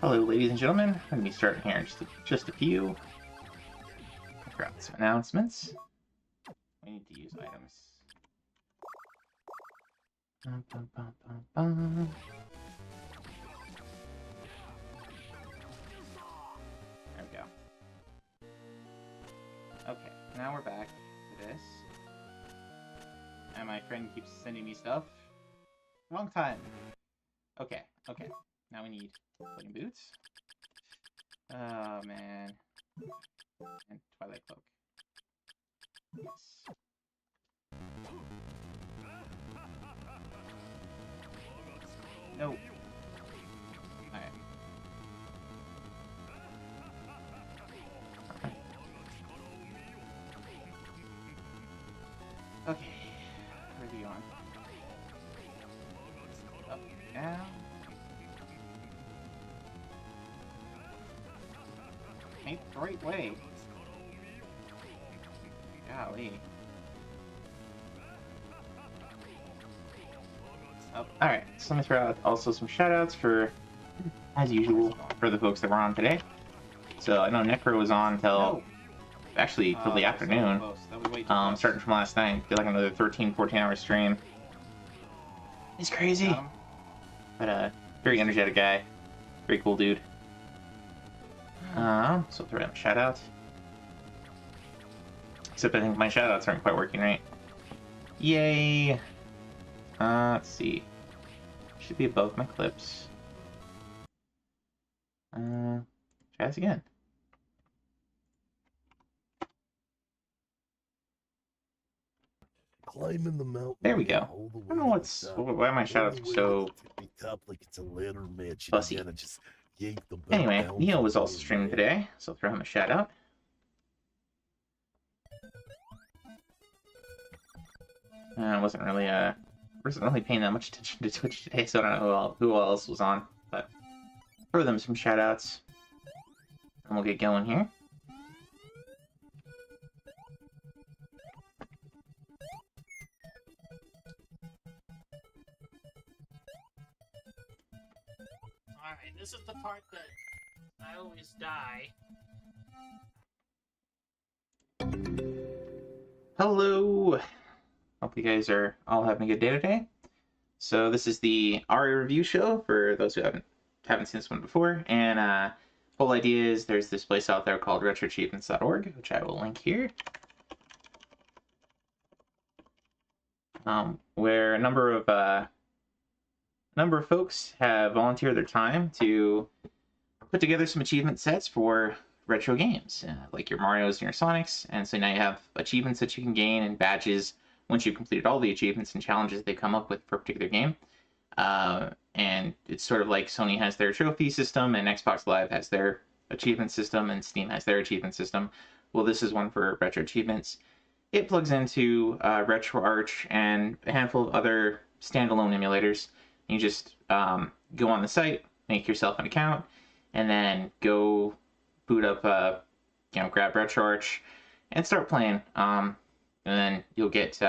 Hello, ladies and gentlemen. I'm going to be starting here in just a few. Grab some announcements. We need to use items. Bum, bum, bum, bum, bum. There we go. Okay, now we're back to this. And my friend keeps sending me stuff. Wrong time. Okay. Now we need floating boots. Oh, man. And Twilight Cloak. Yes. No. Alright. Okay. Where's he going? Up, down. Ain't the right way. Golly. Oh, alright, so let me throw out also some shoutouts for, as usual, for the folks that were on today. So I know Necro was on until, actually, till the afternoon. Starting from last night. Did like another 13-14 hour stream. He's crazy. But very energetic guy. Very cool dude. So throw him a shout out. Except I think my shoutouts aren't quite working right. Yay! Let's see. Should be above my clips. Try this again. Climbing the mountain. There we go. I don't know why my shoutouts are so fussy. Anyway, Neil was also streaming today, so throw him a shout out. I wasn't really paying that much attention to Twitch today, so I don't know who else was on, but throw them some shout outs. And we'll get going here. Alright, this is the part that I always die. Hello! Hope you guys are all having a good day today. So this is the Aria review show for those who haven't seen this one before, and whole idea is there's this place out there called retroachievements.org, which I will link here, where a number of folks have volunteered their time to put together some achievement sets for retro games, like your Marios and your Sonics. And so now you have achievements that you can gain and badges once you've completed all the achievements and challenges they come up with for a particular game. And it's sort of like Sony has their trophy system, and Xbox Live has their achievement system, and Steam has their achievement system. Well, this is one for retro achievements. It plugs into RetroArch and a handful of other standalone emulators. You just go on the site, make yourself an account, and then go boot up, grab RetroArch and start playing. And then you'll get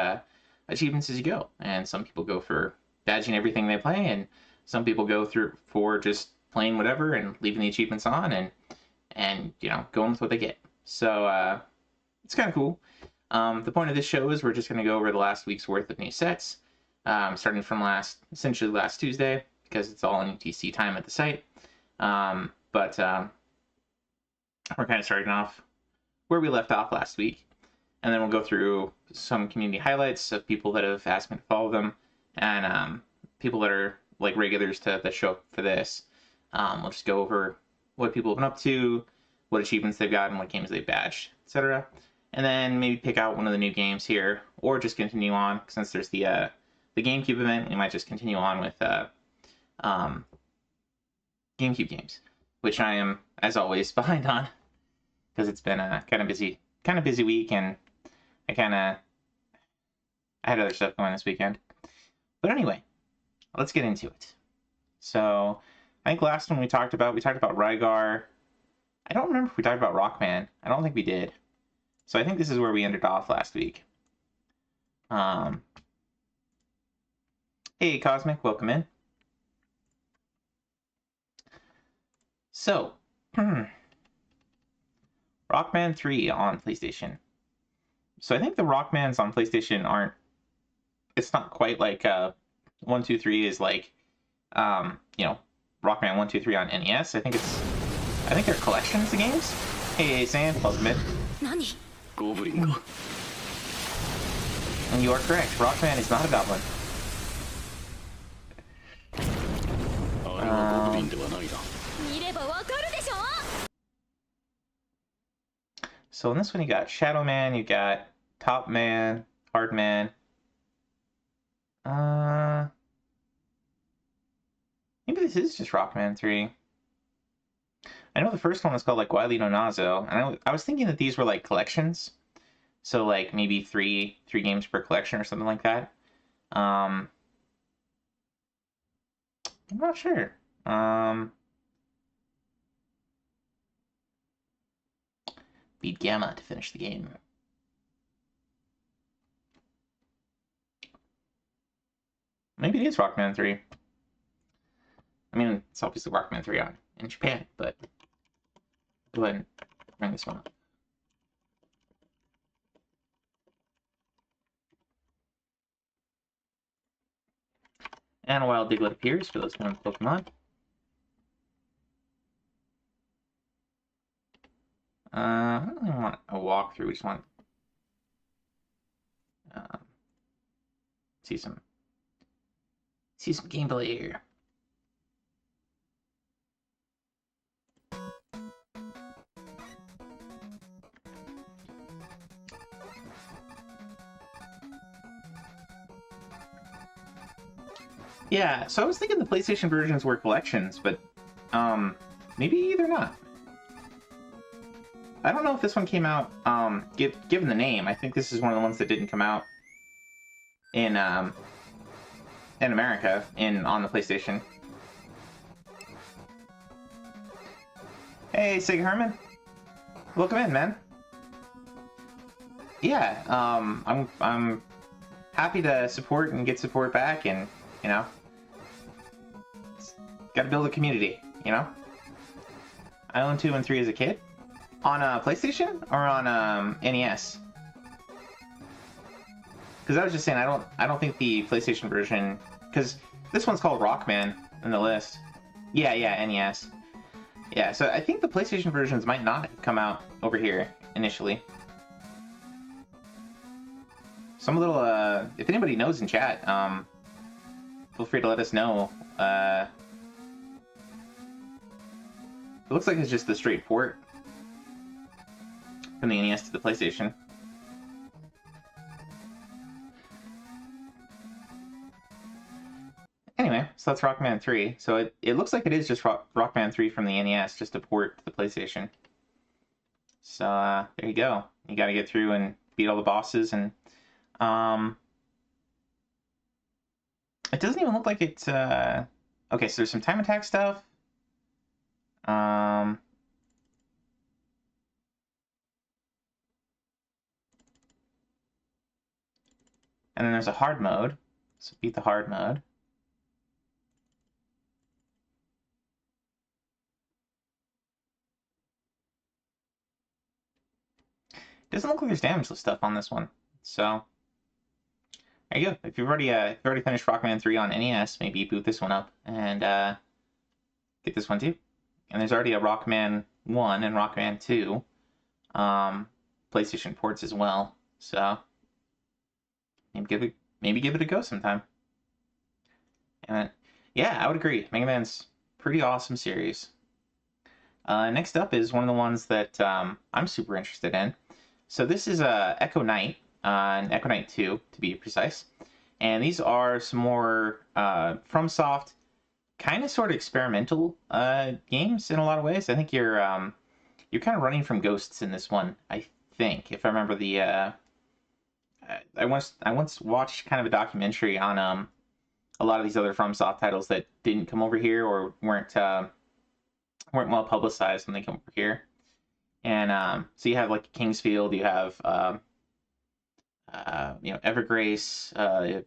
achievements as you go. And some people go for badging everything they play, and some people go through for just playing whatever and leaving the achievements on and going with what they get. So it's kind of cool. The point of this show is we're just going to go over the last week's worth of new sets, starting from essentially last Tuesday, because it's all in UTC time at the site. But we're kind of starting off where we left off last week, and then we'll go through some community highlights of people that have asked me to follow them, and people that are like regulars that show up for this. We'll just go over what people have been up to, what achievements they've gotten, what games they've badged, etc. And then maybe pick out one of the new games here, or just continue on, since there's the GameCube event. We might just continue on with GameCube games, which I am, as always, behind on, because it's been a kind of busy week, and I had other stuff going this weekend. But anyway, let's get into it. So I think last one we talked about Rygar. I don't remember if we talked about Rockman. I don't think we did. So I think this is where we ended off last week. Hey, Cosmic, welcome in. So, Rockman 3 on PlayStation. So I think the Rockmans on PlayStation aren't. It's not quite like 1, 2, 3 is like, Rockman 1, 2, 3 on NES. I think they're collections of games. Hey, Sand, welcome in. And you are correct. Rockman is not a goblin. So in this one, you got Shadow Man, you got Top Man, Hard Man. Maybe this is just Rockman 3. I know the first one was called like Wily no Nazo, and I was thinking that these were like collections. So like maybe three games per collection or something like that. I'm not sure. Beat Gamma to finish the game. Maybe it is Rockman 3. I mean, it's obviously Rockman 3 in Japan, but go ahead and bring this one up. And a wild Diglett appears for those who want Pokemon. I don't really want a walkthrough. We just want see some gameplay here. Yeah, so I was thinking the PlayStation versions were collections, but maybe they're not. I don't know if this one came out, given the name. I think this is one of the ones that didn't come out in America on the PlayStation. Hey, Sig Herman, welcome in, man. Yeah, I'm happy to support and get support back, and got to build a community. I owned 2 and 3 as a kid. On a PlayStation or on NES? Because I was just saying I don't think the PlayStation version, because this one's called Rockman in the list. Yeah, NES. Yeah, so I think the PlayStation versions might not have come out over here initially. Some little if anybody knows in chat, feel free to let us know. It looks like it's just the straight port from the NES to the PlayStation. Anyway, so that's Rockman 3. So it looks like it is just Rockman 3 from the NES, just a port to the PlayStation. So there you go. You got to get through and beat all the bosses, and it doesn't even look like it's okay. So there's some time attack stuff. And then there's a hard mode. So beat the hard mode. Doesn't look like there's damageless stuff on this one. So there you go. If you've already finished Rockman 3 on NES, maybe boot this one up and get this one too. And there's already a Rockman 1 and Rockman 2 PlayStation ports as well. So maybe give it a go sometime. And yeah, I would agree. Mega Man's pretty awesome series. Next up is one of the ones that I'm super interested in. So this is Echo Knight, and Echo Knight 2 to be precise. And these are some more FromSoft, kind of sort of experimental games in a lot of ways. I think you're kind of running from ghosts in this one. I think, if I remember the I once watched kind of a documentary on a lot of these other FromSoft titles that didn't come over here or weren't well publicized when they come over here. And so you have like Kingsfield, you have Evergrace,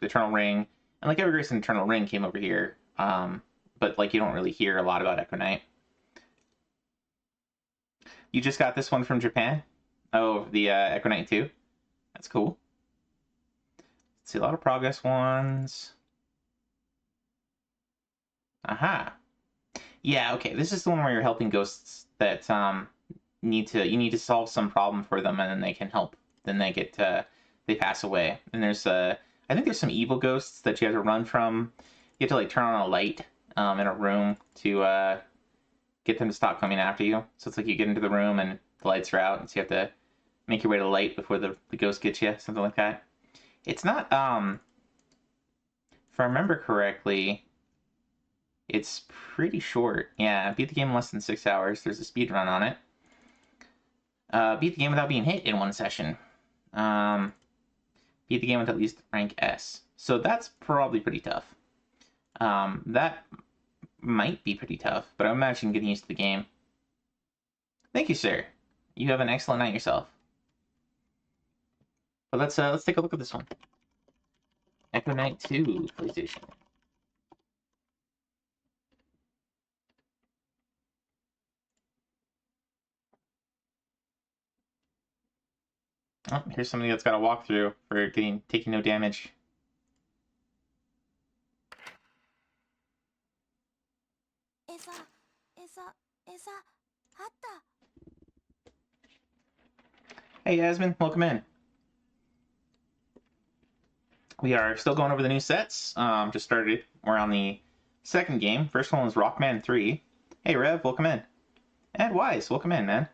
Eternal Ring, and like Evergrace and Eternal Ring came over here, but like you don't really hear a lot about Echo Knight. You just got this one from Japan? Oh, the Echo Knight 2? That's cool. Let's see, a lot of progress ones. Aha. Yeah, okay. This is the one where you're helping ghosts that you need to solve some problem for them, and then they can help. Then they pass away. And there's I think there's some evil ghosts that you have to run from. You have to like turn on a light in a room to get them to stop coming after you. So it's like you get into the room and the lights are out, and so you have to make your way to the light before the ghost gets you, something like that. It's not if I remember correctly, it's pretty short. Yeah, beat the game in less than 6 hours. There's a speed run on it. Beat the game without being hit in one session. Beat the game with at least rank S. So that's probably pretty tough. That might be pretty tough, but I imagine getting used to the game. Thank you, sir. You have an excellent night yourself. But let's take a look at this one. Echo Knight 2, PlayStation. Oh, here's somebody that's got a walkthrough for taking no damage. Hey Yasmin, welcome in. We are still going over the new sets. Just started. We're on the second game. First one was Rockman 3. Hey Rev, welcome in. And Wise, welcome in, man.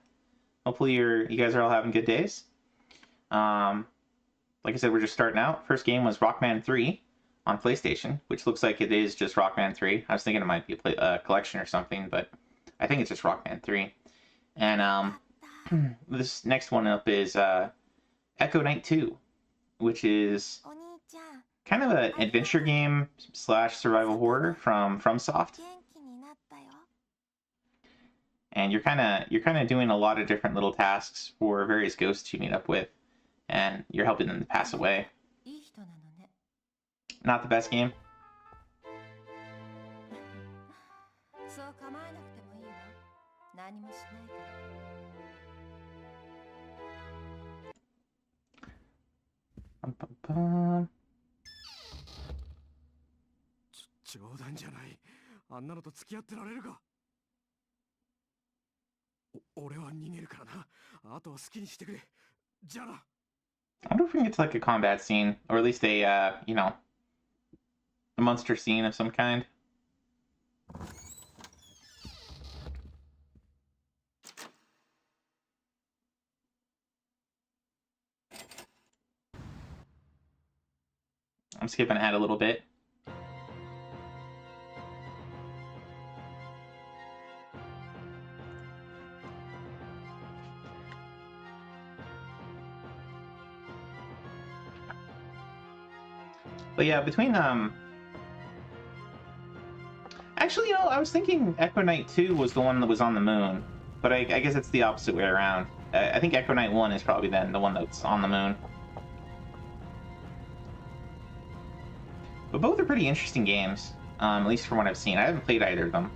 Hopefully you guys are all having good days. Like I said, we're just starting out. First game was Rockman 3 on PlayStation, which looks like it is just Rockman 3. I was thinking it might be a collection or something, but I think it's just Rockman 3. And this next one up is Echo Knight 2, which is kind of an adventure game / survival horror from FromSoft. And you're kind of doing a lot of different little tasks for various ghosts you meet up with, and you're helping them to pass away. Not the best game. I wonder if we can get to like a combat scene, or at least a a monster scene of some kind. I'm skipping ahead a little bit. But yeah, between actually, I was thinking Echo Knight 2 was the one that was on the moon, but I guess it's the opposite way around. I think Echo Knight 1 is probably then the one that's on the moon. But both are pretty interesting games, at least from what I've seen. I haven't played either of them,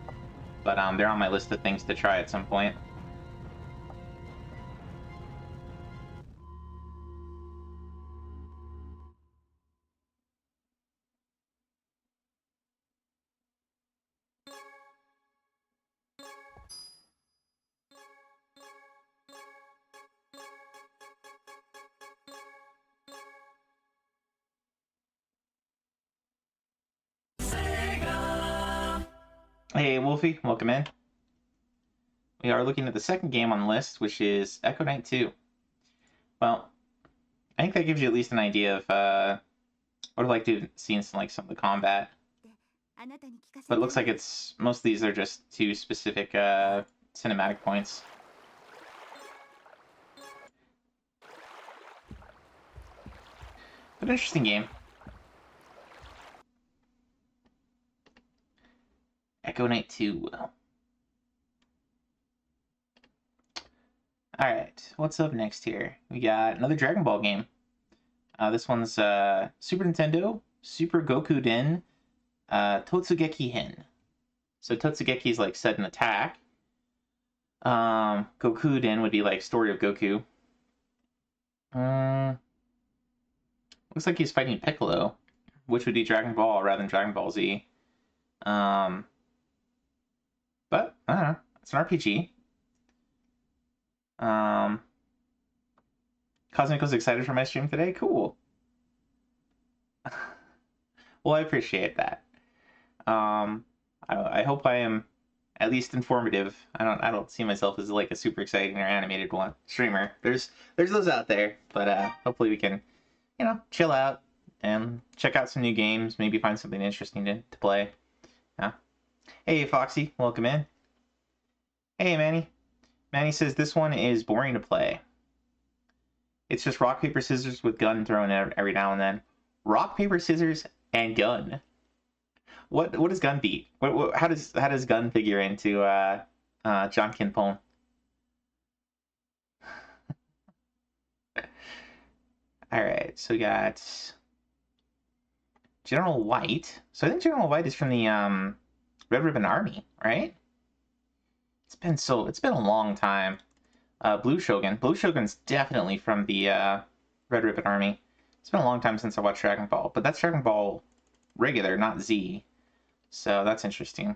but they're on my list of things to try at some point. Hey Wolfie, welcome in. We are looking at the second game on the list, which is Echo Knight 2. Well, I think that gives you at least an idea of what I'd like to see in some of the combat. But it looks like most of these are just two specific cinematic points. But an interesting game. Echo Knight 2. Alright, what's up next here? We got another Dragon Ball game. This one's Super Nintendo, Super Goku Den, Totsugeki Hen. So Totsugeki is like sudden attack. Gokuden would be like Story of Goku. Looks like he's fighting Piccolo, which would be Dragon Ball rather than Dragon Ball Z. But I don't know. It's an RPG. Cosmic was excited for my stream today. Cool. Well, I appreciate that. I hope I am at least informative. I don't see myself as like a super exciting or animated one streamer. There's those out there, but hopefully we can, chill out and check out some new games. Maybe find something interesting to play. Yeah. Hey Foxy, welcome in. Hey Manny. Manny says this one is boring to play. It's just rock paper scissors with gun thrown every now and then. Rock paper scissors and gun. What does gun beat? How does gun figure into John Kinpone? All right, so we got General White. So I think General White is from the Red Ribbon Army, right? It's been a long time. Blue Shogun. Blue Shogun's definitely from the Red Ribbon Army. It's been a long time since I watched Dragon Ball, but that's Dragon Ball regular, not Z. So that's interesting.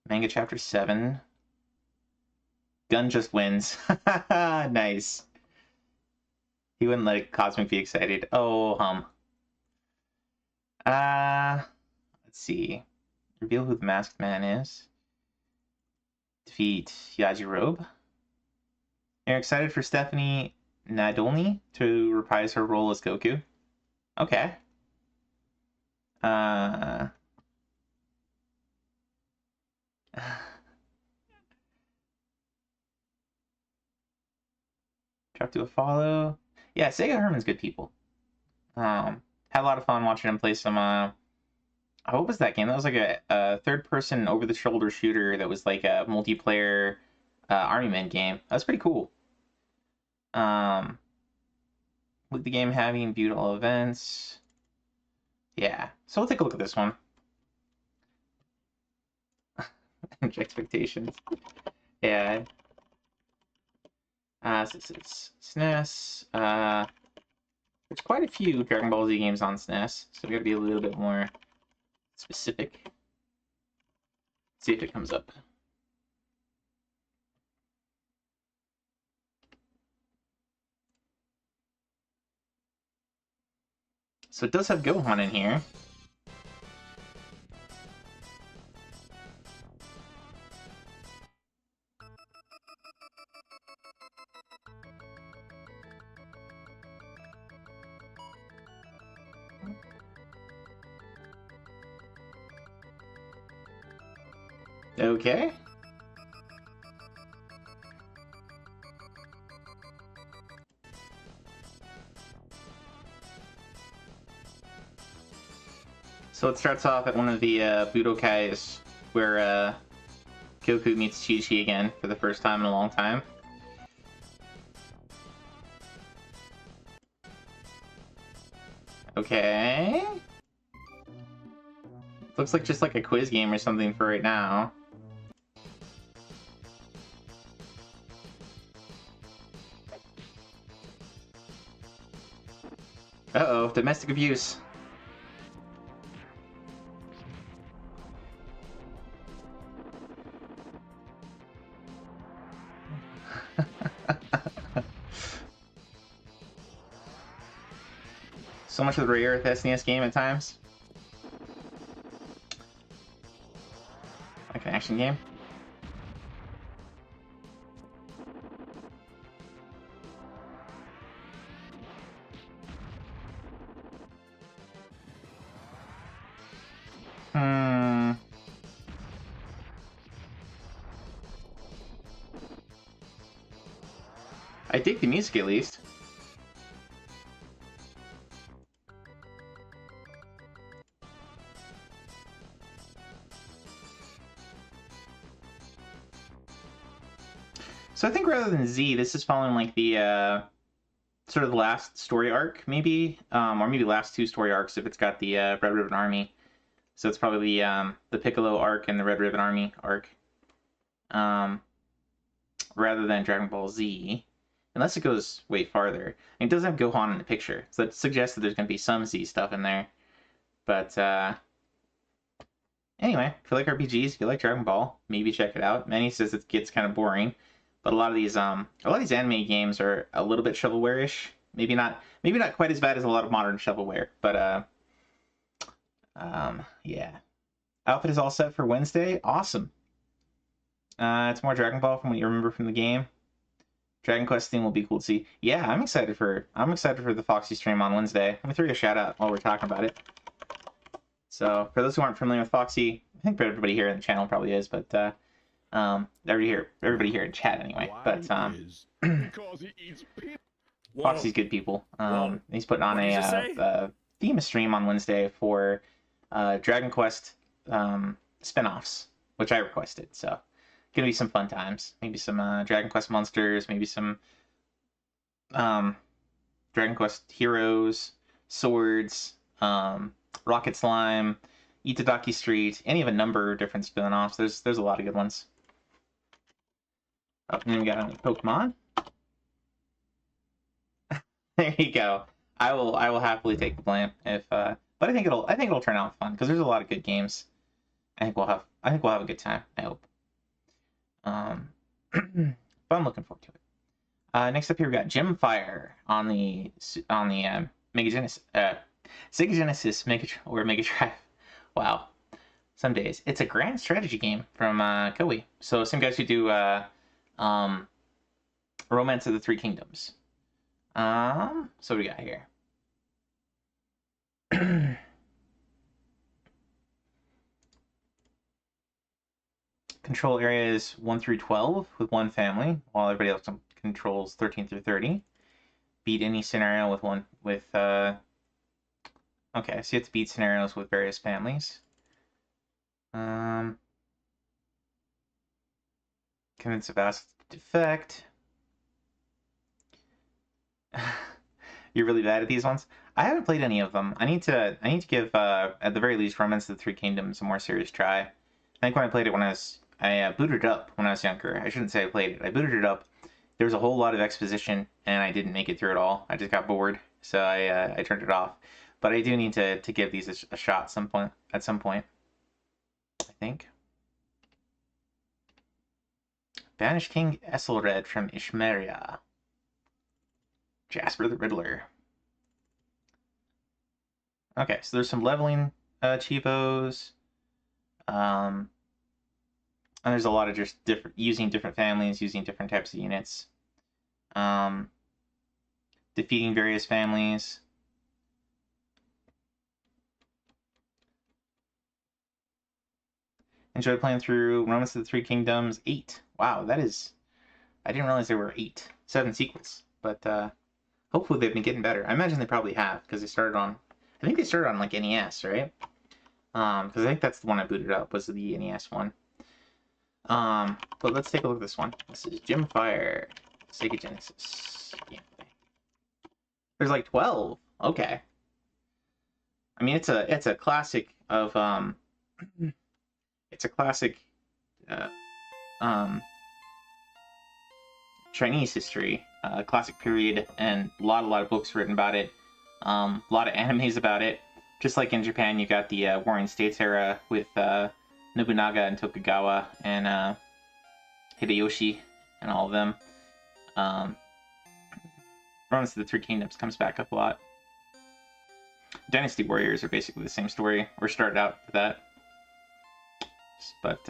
Manga chapter 7. Gun just wins. Nice. He wouldn't let Cosmic be excited. Oh, let's see. Reveal who the masked man is. Defeat Yajirobe. You're excited for Stephanie Nadolny to reprise her role as Goku? Okay. Drop to a follow. Yeah, Sega Herman's good people. Had a lot of fun watching him play some. What was that game? That was like a third-person over-the-shoulder shooter that was like a multiplayer Army Men game. That was pretty cool. With the game having viewed all events. Yeah, so we'll take a look at this one. Expectations. Yeah. Since it's SNES, there's quite a few Dragon Ball Z games on SNES, so we gotta be a little bit more specific. Let's see if it comes up. So it does have Gohan in here. Okay. So it starts off at one of the Budokais where Goku meets Chi-Chi again for the first time in a long time. Okay. Looks like just like a quiz game or something for right now. Uh-oh, domestic abuse. So much of the rare SNES game at times. Like an action game. I dig the music at least. So I think rather than Z, this is following like the sort of the last story arc, maybe, or maybe last two story arcs if it's got the Red Ribbon Army. So it's probably the Piccolo arc and the Red Ribbon Army arc. rather than Dragon Ball Z, unless it goes way farther. And it doesn't have Gohan in the picture, so that suggests that there's going to be some Z stuff in there. But anyway, if you like RPGs, if you like Dragon Ball, maybe check it out. Manny says it gets kind of boring, but a lot of these anime games are a little bit shovelware-ish. Maybe not quite as bad as a lot of modern shovelware, but yeah. Outfit is all set for Wednesday. Awesome. It's more Dragon Ball from what you remember from the game. Dragon Quest theme will be cool to see. Yeah, I'm excited for the Foxy stream on Wednesday. Let me throw you a shout out while we're talking about it. So for those who aren't familiar with Foxy, I think everybody here in the channel probably is, but everybody here in chat anyway. But Foxy's good people. He's putting on a theme stream on Wednesday for Dragon Quest spin-offs, which I requested. So gonna be some fun times. Maybe some Dragon Quest monsters, maybe some Dragon Quest heroes, swords, Rocket Slime, Itadaki Street, any of a number of different spin-offs. There's a lot of good ones. Oh, and then we got any Pokemon. There you go. I will happily take the blame if but I think it'll turn out fun because there's a lot of good games. I think we'll have a good time. I hope. But I'm looking forward to it. Next up here we got Gemfire on the Mega Genesis, Sega Genesis, Mega Drive. Wow. Some days. It's a grand strategy game from Koei. So same guys who do Romance of the Three Kingdoms. So what do we got here? Control areas 1 through 12 with one family, while everybody else controls 13 through 30. Beat any scenario with okay, so you have to beat scenarios with various families. Convince a Vassal to defect. You're really bad at these ones. I haven't played any of them. I need to give at the very least Romance of the Three Kingdoms a more serious try. I think when I played it I booted it up when I was younger. I shouldn't say I played it. I booted it up. There was a whole lot of exposition, and I didn't make it through it all. I just got bored, so I turned it off. But I do need to give these a shot at some point. I think. Banished King Esselred from Ishmeria. Jasper the Riddler. Okay, so there's some leveling cheapos. And there's a lot of just using different families, using different types of units. Defeating various families. Enjoyed playing through Romance of the Three Kingdoms 8. Wow, I didn't realize there were 7 sequels. But hopefully they've been getting better. I imagine they probably have, because I think they started on like NES, right? Because I think that's the one I booted up, was the NES one. But let's take a look at this one. This is Gemfire, Sega Genesis gameplay. There's like 12. Okay. I mean, it's a classic of it's a classic Chinese history, classic period, and a lot of books written about it. A lot of animes about it. Just like in Japan, you got the Warring States era with Nobunaga and Tokugawa and Hideyoshi and all of them. Romance of the Three Kingdoms comes back up a lot. Dynasty Warriors are basically the same story, or started out with that. But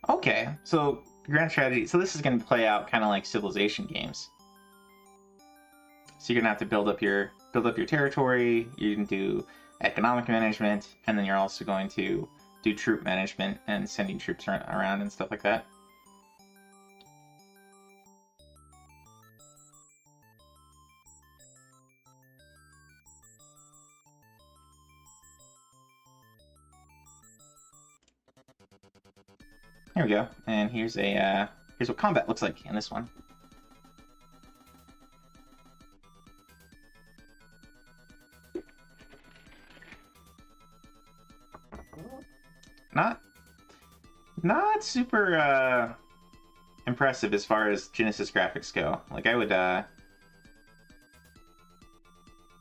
okay, so grand strategy. So this is going to play out kind of like Civilization games. So you're going to have to build up your territory. You can do economic management, and then you're also going to do troop management and sending troops around and stuff like that. Here we go, and here's what combat looks like in this one. not super impressive as far as Genesis graphics go. Like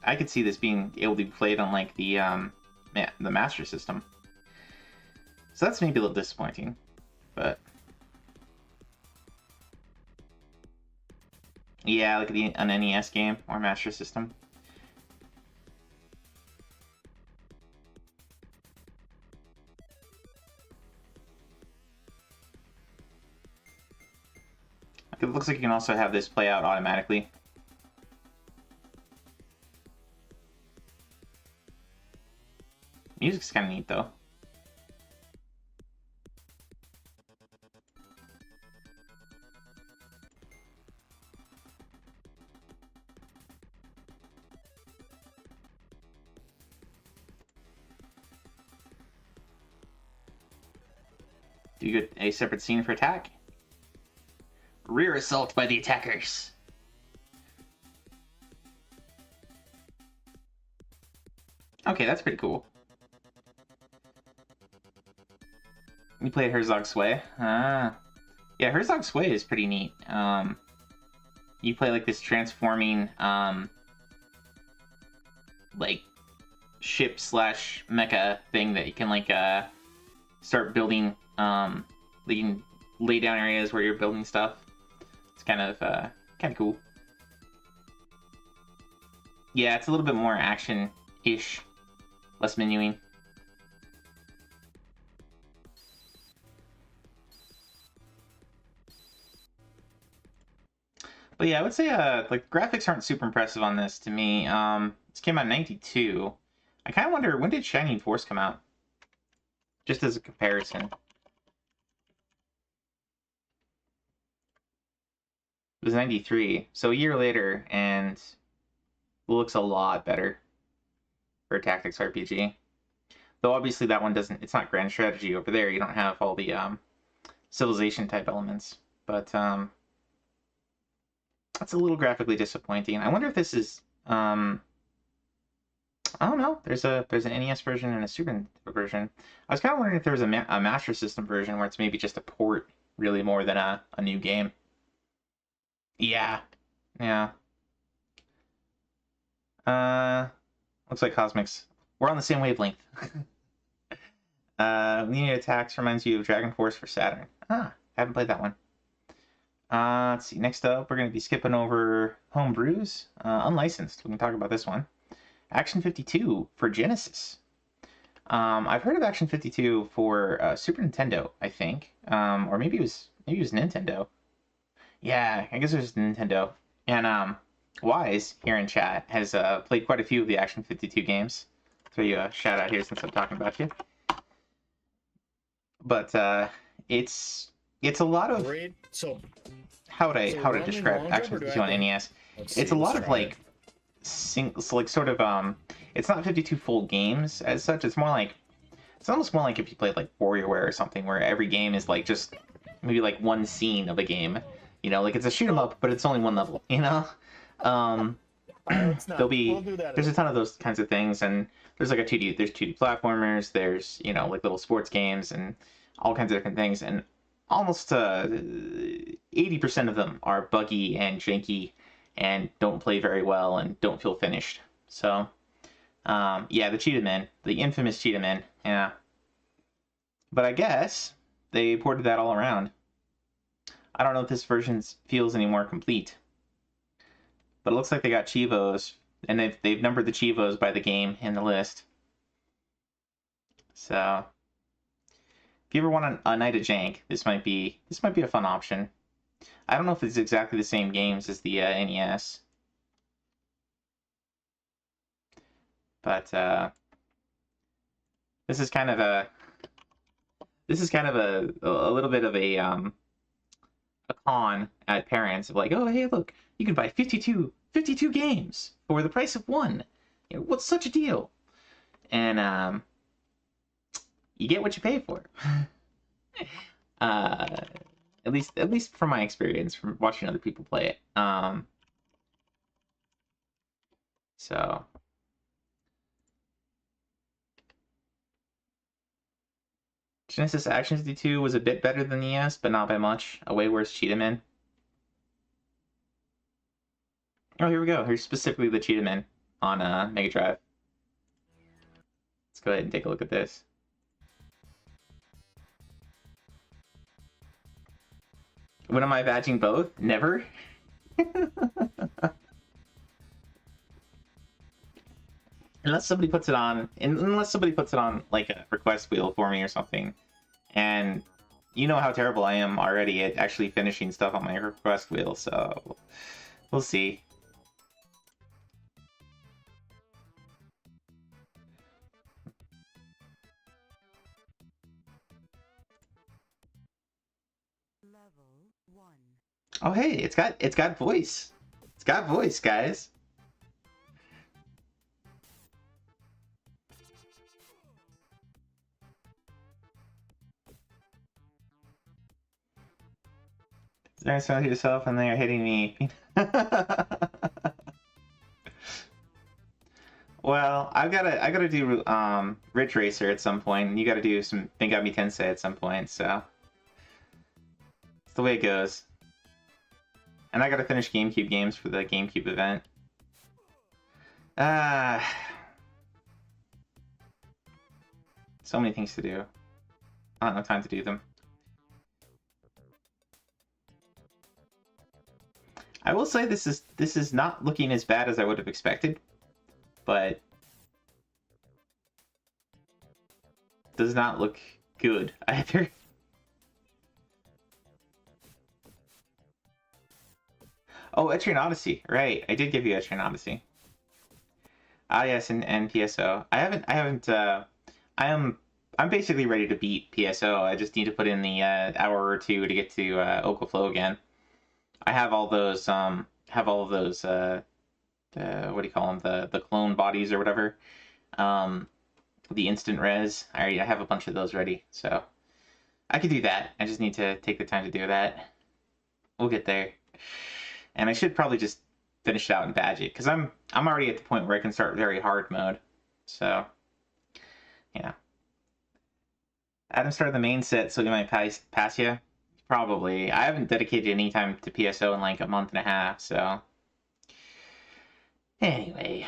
I could see this being able to be played on like the Master System. So that's maybe a little disappointing, but yeah, like an NES game or Master System. It looks like you can also have this play out automatically. Music's kind of neat, though. Do you get a separate scene for attack? Rear assault by the attackers. Okay, that's pretty cool. You played Herzog Sway? Ah. Yeah, Herzog Sway is pretty neat. You play like this transforming, like, ship slash mecha thing that you can, like, start building, you can lay down areas where you're building stuff. It's kind of cool. Yeah, it's a little bit more action-ish, less menuing. But yeah, I would say like graphics aren't super impressive on this to me. This came out in '92. I kind of wonder, when did Shining Force come out? Just as a comparison. It was '93, so a year later, and it looks a lot better for a tactics RPG. Though obviously that one doesn't, it's not grand strategy over there. You don't have all the civilization type elements. But that's a little graphically disappointing. I wonder if this is I don't know. There's an NES version and a Super Nintendo version. I was kind of wondering if there was a Master System version where it's maybe just a port, really, more than a new game. Yeah. Yeah. Looks like Cosmics. We're on the same wavelength. Linear Attacks reminds you of Dragon Force for Saturn. Ah, haven't played that one. Let's see. Next up, we're going to be skipping over Homebrews. Unlicensed. We can talk about this one. Action 52 for Genesis. I've heard of Action 52 for Super Nintendo, I think. Or maybe it was Nintendo. Yeah, I guess it was Nintendo. And Wise here in chat has played quite a few of the Action 52 games. So you a shout out here since I'm talking about you. But it's a lot of how would I describe Action 52 on NES? It's a lot of like sort of it's not 52 full games as such. It's almost more like if you played like WarioWare or something, where every game is like just maybe like one scene of a game. You know, like it's a shoot 'em up, but it's only one level. You know, there's a ton of those kinds of things, and there's like there's 2D platformers. There's like little sports games and all kinds of different things, and almost 80% of them are buggy and janky and don't play very well and don't feel finished. So, yeah, the Cheetah Men, the infamous Cheetah Men, yeah. But I guess they ported that all around. I don't know if this version feels any more complete, but it looks like they got Chivos, and they've numbered the Chivos by the game in the list. So, if you ever want a night of jank, this might be a fun option. I don't know if it's exactly the same games as the NES, but this is kind of a little bit of a con at parents of like, oh hey, look, you can buy 52 games for the price of one. What's such a deal? And you get what you pay for. At least from my experience from watching other people play it. So Genesis Actions D2 was a bit better than the NES, but not by much. A way worse Cheetah Man. Oh, here we go. Here's specifically the Cheetah Man on Mega Drive. Let's go ahead and take a look at this. When am I badging both? Never. Unless somebody puts it on like a request wheel for me or something. And you know how terrible I am already at actually finishing stuff on my request wheel, so we'll see. Level 1. Oh hey, it's got voice. It's got voice, guys. There, sound to yourself, and they are hitting me. Well, I gotta do Ridge Racer at some point, and you gotta do some Bengami Tensei at some point, so it's the way it goes. And I gotta finish GameCube games for the GameCube event. So many things to do. I don't have time to do them. I will say this is not looking as bad as I would have expected, but does not look good either. Oh, Etrian Odyssey, right? I did give you Etrian Odyssey. Ah, yes, and PSO. I'm basically ready to beat PSO. I just need to put in the hour or two to get to Okaflow again. I have all those what do you call them, the clone bodies or whatever, the instant res. I have a bunch of those ready, so I could do that. I just need to take the time to do that. We'll get there, and I should probably just finish it out and badge it, because I'm already at the point where I can start very hard mode. So yeah, Adam started the main set, so he might pass you. Probably. I haven't dedicated any time to PSO in like a month and a half, so anyway.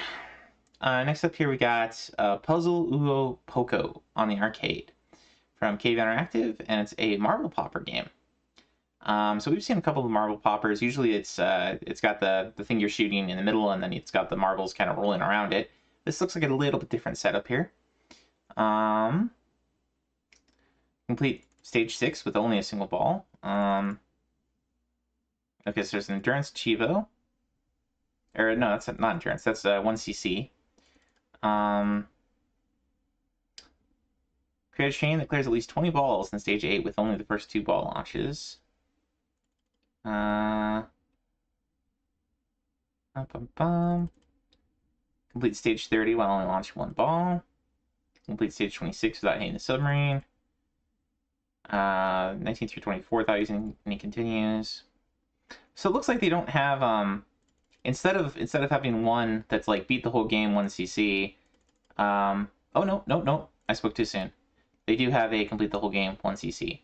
Next up here we got Puzzle Uo Poco on the arcade from Cave Interactive, and it's a marble popper game. So we've seen a couple of marble poppers. Usually it's got the thing you're shooting in the middle, and then it's got the marbles kind of rolling around it. This looks like a little bit different setup here. Complete stage 6 with only a single ball. Okay, so there's an Endurance Chivo. Or no, that's not Endurance, that's 1cc. Create a chain that clears at least 20 balls in stage 8 with only the first 2 ball launches. Complete stage 30 while only launching 1 ball. Complete stage 26 without hitting the submarine. 19 through 24 without using any continues. So it looks like they don't have instead of having one that's like beat the whole game 1cc. Oh no, I spoke too soon. They do have a complete the whole game 1cc,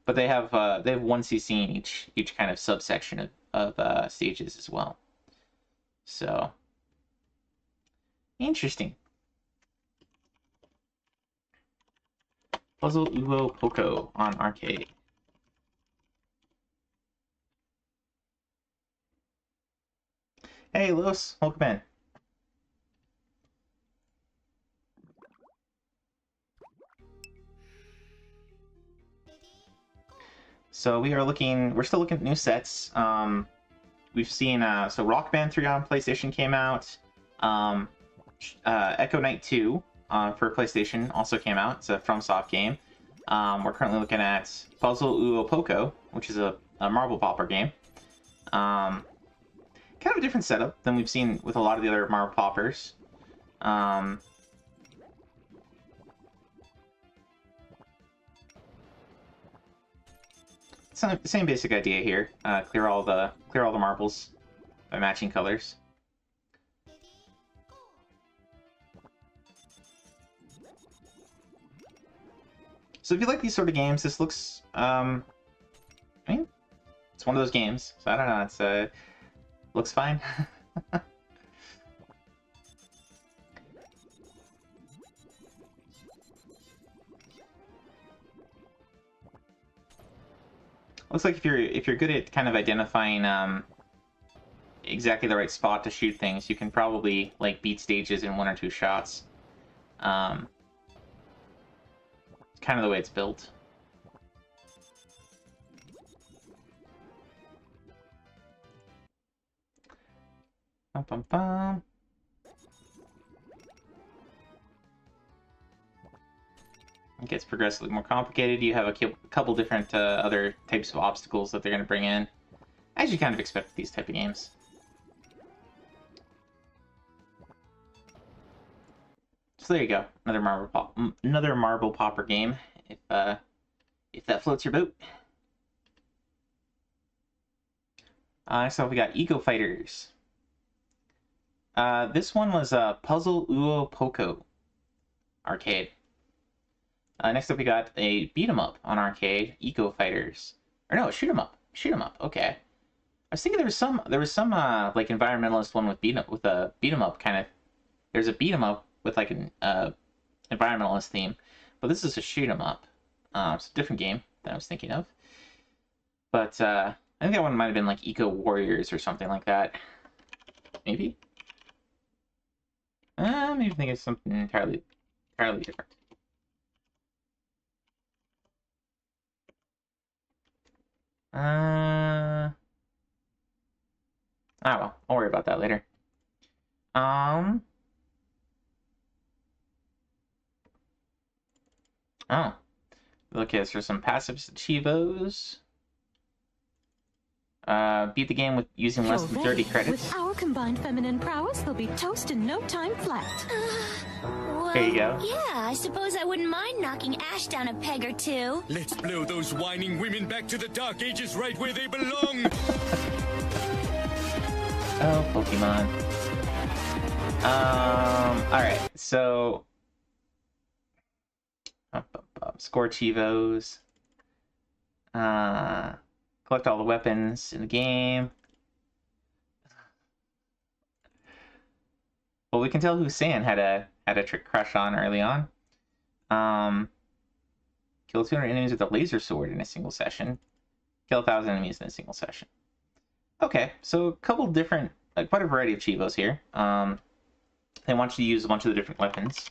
but they have 1cc in each kind of subsection of stages as well. So interesting. Puzzle Uo Poco on arcade. Hey, Lewis, welcome in. So we're still looking at new sets. We've seen, so Rock Band 3 on PlayStation came out. Echo Knight 2 for PlayStation also came out. It's a FromSoft game. We're currently looking at Puzzle Uo Poco, which is a marble popper game. Kind of a different setup than we've seen with a lot of the other marble poppers. Same basic idea here. Clear all the marbles by matching colors. So if you like these sort of games, this looks, I mean, it's one of those games. So I don't know, it's, looks fine. Looks like if you're good at kind of identifying exactly the right spot to shoot things, you can probably like beat stages in 1 or 2 shots. Kind of the way it's built. Bum, bum, bum. It gets progressively more complicated. You have a couple different other types of obstacles that they're going to bring in, as you kind of expect with these type of games. So there you go, another marble popper game. If that floats your boat. Next up, we got Eco Fighters. This one was Puzzle Uo Poco arcade. Next up, we got a beat 'em up on arcade, Eco Fighters. Or no, shoot 'em up. Shoot 'em up. Okay. I was thinking there was some like environmentalist one with a beat 'em up kind of. There's a beat 'em up with like an environmentalist theme, but this is a shoot 'em up. It's a different game that I was thinking of. But I think that one might have been like Eco Warriors or something like that. Maybe. Maybe think of something entirely different. Well, I'll worry about that later. Oh. Okay, so some passive achievos. Beat the game with using less than 30 credits. With our combined feminine prowess, they'll be toast in no time flat. Well, There you go. yeah, I suppose I wouldn't mind knocking Ash down a peg or two. Let's blow those whining women back to the Dark Ages right where they belong! Oh, Pokemon. Alright, so... Score Chivos. Collect all the weapons in the game. Well, we can tell who San had a trick crush on early on. Kill 200 enemies with a laser sword in a single session. Kill 1,000 enemies in a single session. Okay, so a couple different, quite a variety of Chivos here. They want you to use a bunch of the different weapons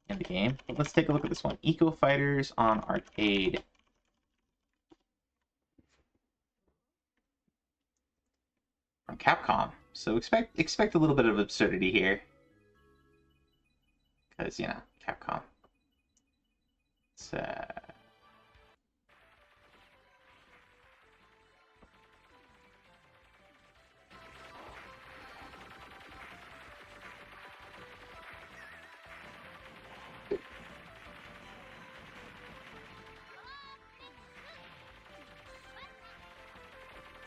in the game. But let's take a look at this one. Eco Fighters on arcade. From Capcom. So expect a little bit of absurdity here. Because, you know, Capcom. It's,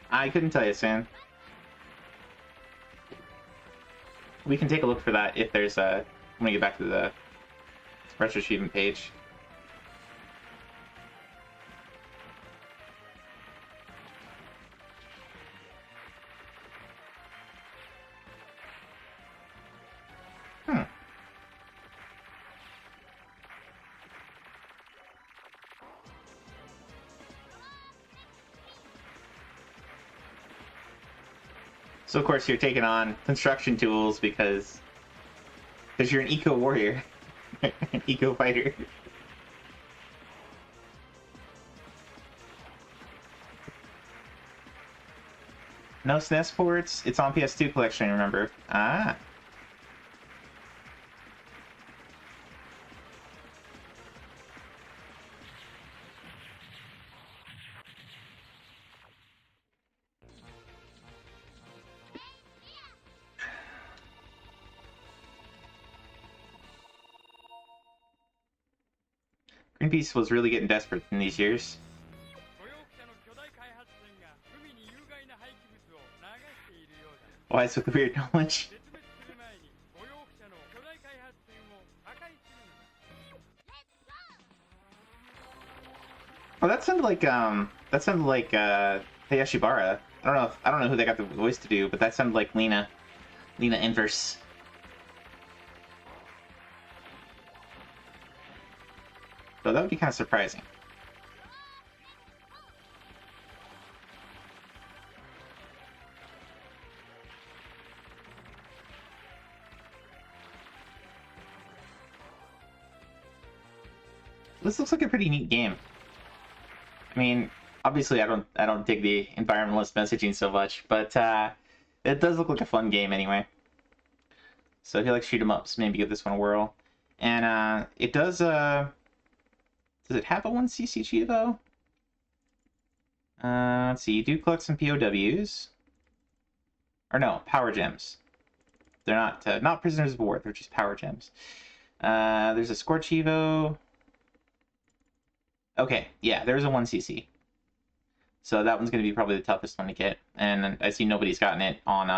I couldn't tell you, Sam. We can take a look for that if there's a... when we get back to the Retro Achievement page. So of course you're taking on construction tools because you're an eco warrior, an eco fighter. No SNES ports. It's on PS2 collection. Remember? Ah. Greenpeace was really getting desperate in these years. Why is it weird knowledge? Oh, that sounded like Hayashibara. I don't know who they got the voice to do, but that sounded like Lena Inverse. So that would be kind of surprising. This looks like a pretty neat game. I mean, obviously I don't dig the environmentalist messaging so much, but it does look like a fun game anyway. So if you like shoot 'em ups, maybe give this one a whirl. And it does it have a 1cc Chivo? Let's see, you do collect some POWs. Or no, power gems. They're not prisoners of war, they're just power gems. There's a Scorch Evo. Okay, yeah, there's a 1cc. So that one's going to be probably the toughest one to get. And I see nobody's gotten it on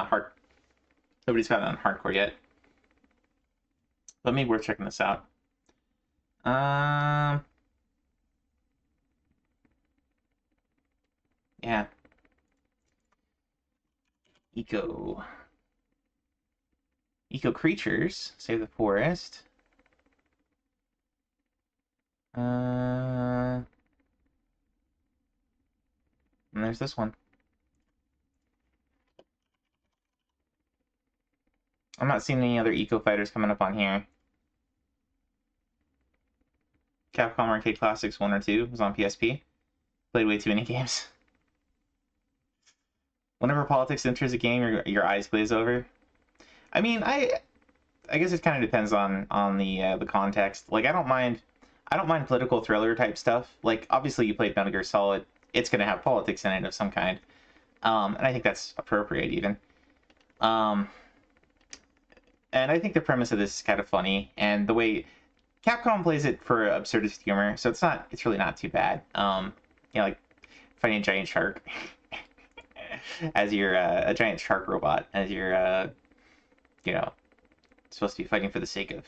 Nobody's gotten it on hardcore yet. But maybe worth checking this out. Yeah. Eco creatures. Save the forest. And there's this one. I'm not seeing any other eco fighters coming up on here. Capcom Arcade Classics 1 or 2 was on PSP. Played way too many games. Whenever politics enters a game, your eyes glaze over. I mean, I guess it kind of depends on the context. Like, I don't mind political thriller type stuff. Like, obviously you played Metal Gear Solid, it's going to have politics in it of some kind. And I think that's appropriate even. And I think the premise of this is kind of funny, and the way Capcom plays it for absurdist humor, so it's really not too bad. You know, like fighting a giant shark as you're a giant shark robot, as you're you know, supposed to be fighting for the sake of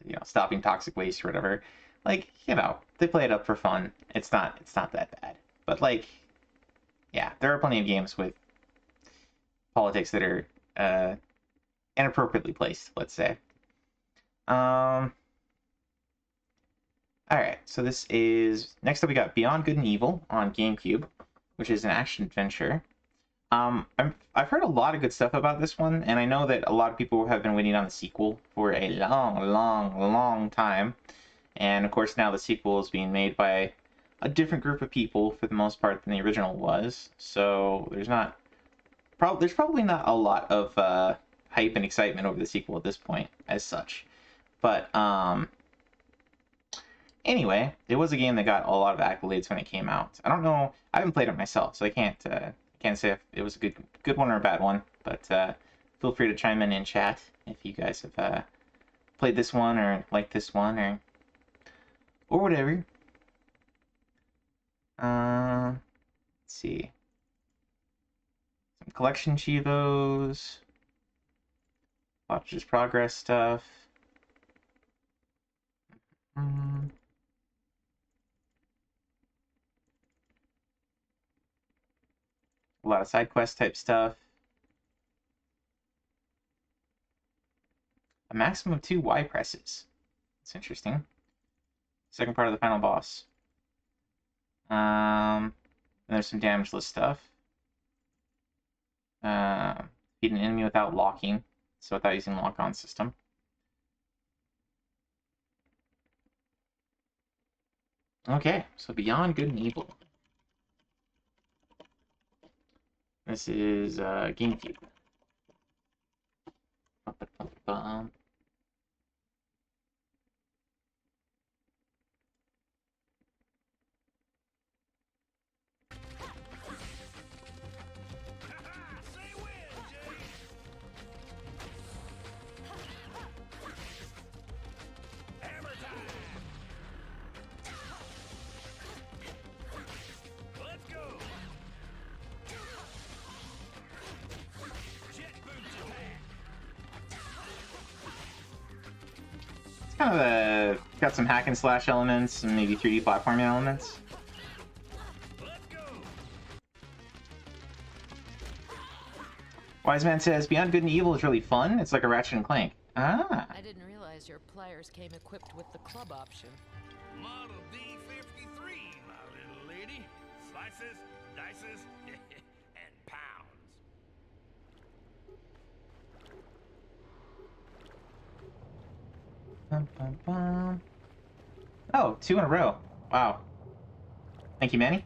you know, stopping toxic waste or whatever. Like, you know, they play it up for fun. It's not that bad. But like, yeah, there are plenty of games with politics that are inappropriately placed, let's say. Alright, so this is... Next up we got Beyond Good and Evil on GameCube, which is an action-adventure. I've heard a lot of good stuff about this one, and I know that a lot of people have been waiting on the sequel for a long time. And of course now the sequel is being made by a different group of people for the most part than the original was. So there's probably not a lot of hype and excitement over the sequel at this point as such. But anyway, it was a game that got a lot of accolades when it came out. I don't know, I haven't played it myself, so I can't say if it was a good one or a bad one. But feel free to chime in chat if you guys have played this one or liked this one or whatever. Let's see. Some collection Chivos. Watches progress stuff. A lot of side quest type stuff. A maximum of 2 Y presses. That's interesting. Second part of the final boss. And there's some damageless stuff. Beat an enemy without locking, so without using the lock-on system. Okay, so Beyond Good and Evil. This is GameCube. Bum. Kind of got some hack and slash elements and maybe 3D platforming elements. Wise Man says, Beyond Good and Evil is really fun. It's like a Ratchet and Clank. Ah. I didn't realize your players came equipped with the club option. Model D53, my little lady. Slices, dices, and pounds. Bum, bum, bum. Oh, 2 in a row. Wow. Thank you, Manny.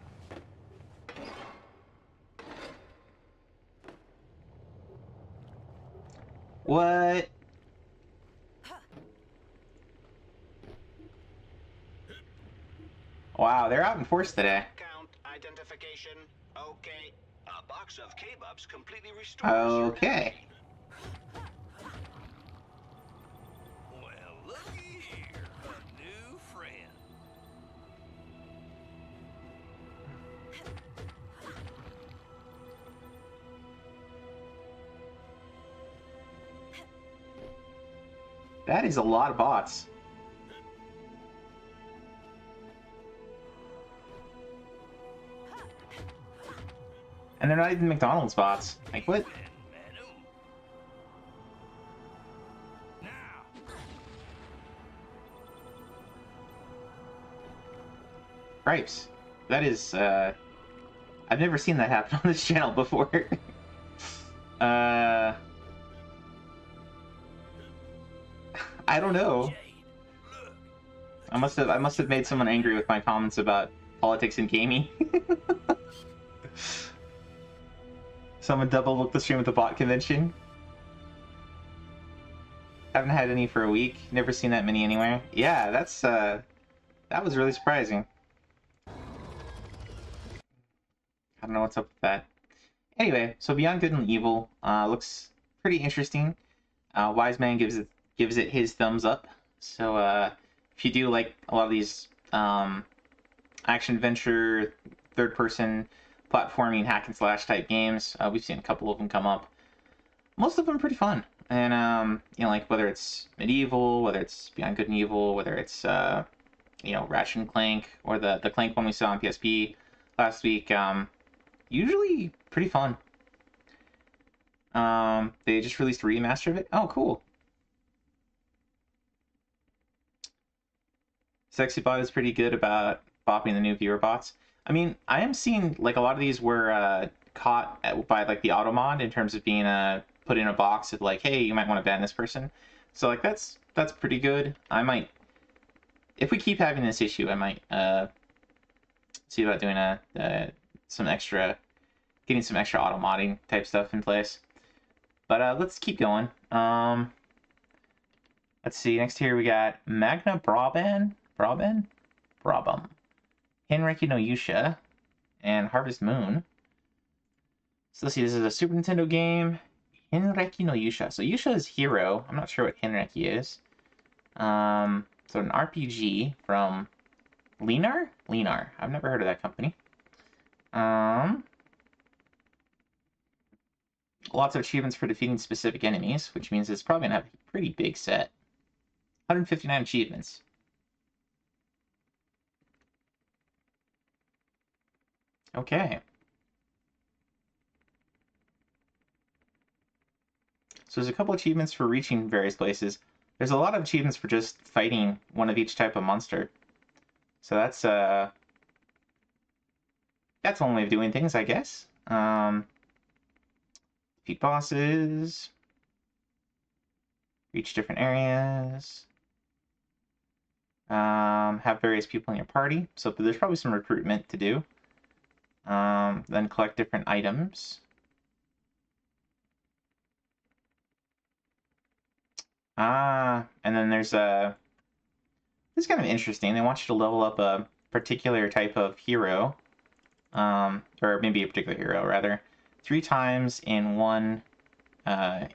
What? Wow, they're out in force today. Count identification. Okay. A box of K-Bubs completely restores Okay. Well, looky here. A new friend. That is a lot of bots. And they're not even McDonald's bots. Like, what? Cripes. That is, I've never seen that happen on this channel before. I don't know. I must have made someone angry with my comments about politics and gaming. Someone double booked the stream with the bot convention. Haven't had any for a week. Never seen that many anywhere. Yeah, that's that was really surprising. I don't know what's up with that. Anyway, so Beyond Good and Evil looks pretty interesting. Wise Man gives it his thumbs up. So if you do like a lot of these action adventure, third person platforming hack and slash type games, we've seen a couple of them come up. Most of them are pretty fun. And you know, like whether it's Medieval, whether it's Beyond Good and Evil, whether it's you know, Ratchet and Clank, or the Clank one we saw on PSP last week, usually pretty fun. They just released a remaster of it. Oh, cool. SexyBot is pretty good about bopping the new viewer bots. I mean, I am seeing like a lot of these were caught by like the auto mod in terms of being put in a box of like, hey, you might want to ban this person. So like that's pretty good. I might, if we keep having this issue, I might see about doing getting some extra auto modding type stuff in place. But let's keep going. Let's see. Next here we got Magna Brabham, Henreki no Yusha, and Harvest Moon. So let's see. This is a Super Nintendo game. Henreki no Yusha. So Yusha is hero. I'm not sure what Henreki is. So an RPG from Linar? Linar. I've never heard of that company. Lots of achievements for defeating specific enemies, which means it's probably going to have a pretty big set. 159 achievements. Okay. So there's a couple achievements for reaching various places. There's a lot of achievements for just fighting one of each type of monster. So that's one way of doing things, I guess. Defeat bosses. Reach different areas. Have various people in your party. So there's probably some recruitment to do. Then collect different items. And then there's this is kind of interesting. They want you to level up a particular type of hero, or maybe a particular hero rather, 3 times in one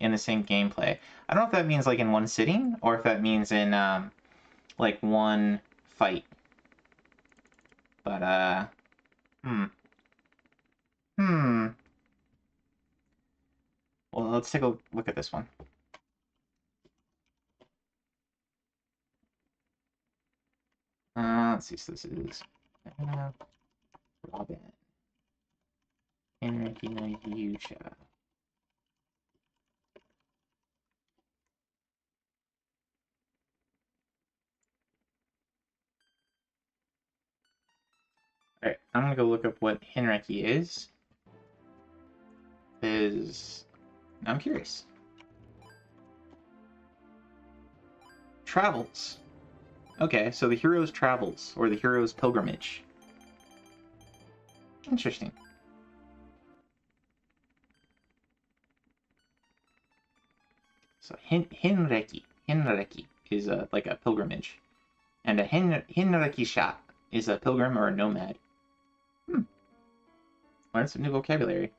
in the same gameplay. I don't know if that means like in one sitting or if that means in like one fight. But well, let's take a look at this one. Let's see. So this is Robin. Henreki no Yusha. Alright, I'm gonna go look up what Hinreki is. I'm curious. Travels. Okay, so the hero's travels, or the hero's pilgrimage. Interesting. So Hinreki is like a pilgrimage, and a Hinreki sha is a pilgrim or a nomad. Learn some new vocabulary.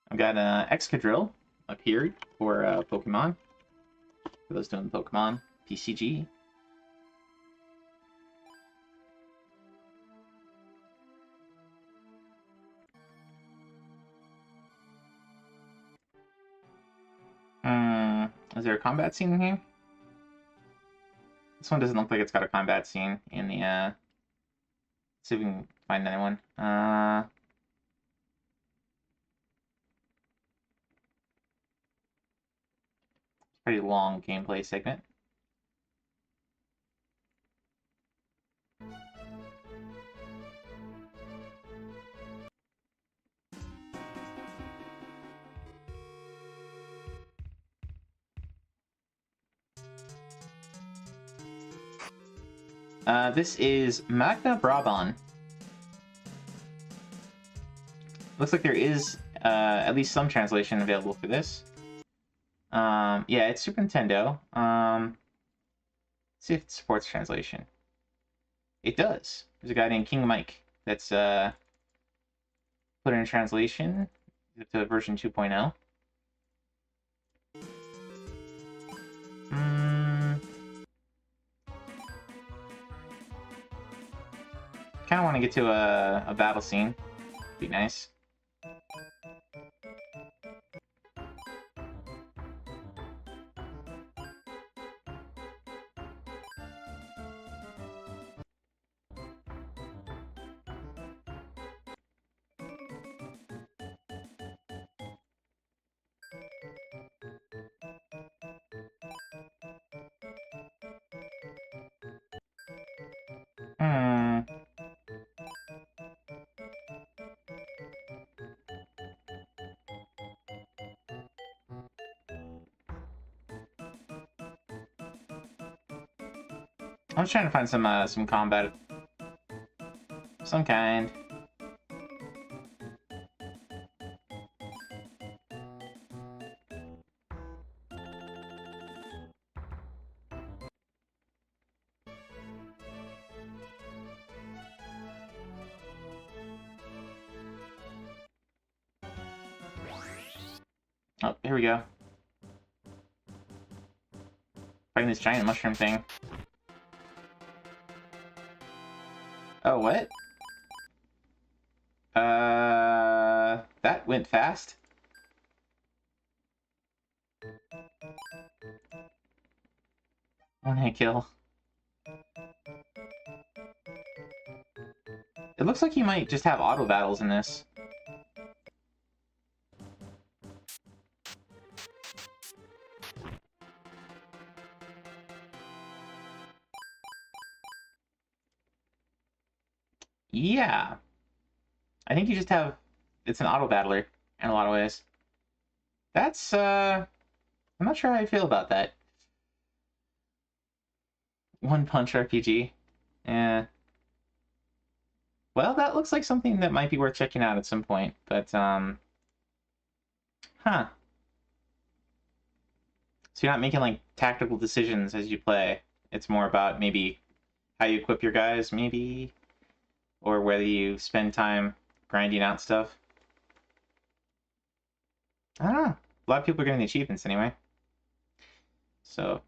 I've got Excadrill appeared for Pokemon. For those doing Pokemon PCG. Is there a combat scene in here? This one doesn't look like it's got a combat scene in the, let's see if we can find another one. Pretty long gameplay segment. This is Magna Brabant. Looks like there is at least some translation available for this. Yeah, it's Super Nintendo. Let's see if it supports translation. It does. There's a guy named King Mike that's put in a translation to version 2.0. Kind of want to get to a battle scene. Be nice. I'm just trying to find some combat of some kind. Oh, here we go. Fighting this giant mushroom thing. Oh, what? That went fast. One hit kill. It looks like you might just have auto battles in this. Yeah. I think you just have... It's an auto battler in a lot of ways. That's, I'm not sure how I feel about that. One Punch RPG. Yeah. Well, that looks like something that might be worth checking out at some point, but, huh. So you're not making, like, tactical decisions as you play. It's more about maybe how you equip your guys, maybe, or whether you spend time grinding out stuff. I don't know. A lot of people are getting the achievements anyway. So,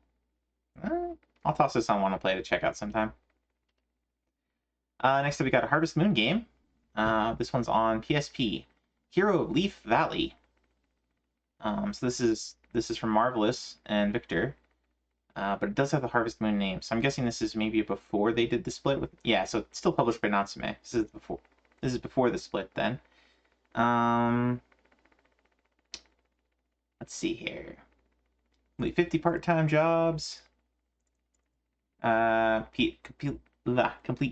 I'll toss this on Wanna Play to check out sometime. Next up, we got a Harvest Moon game. This one's on PSP. Hero of Leaf Valley. So this is from Marvelous and Victor. But it does have the Harvest Moon name, so I'm guessing this is maybe before they did the split with. Yeah, so it's still published by Natsume. This is before. This is before the split then. Let's see here. 50 part-time jobs. Complete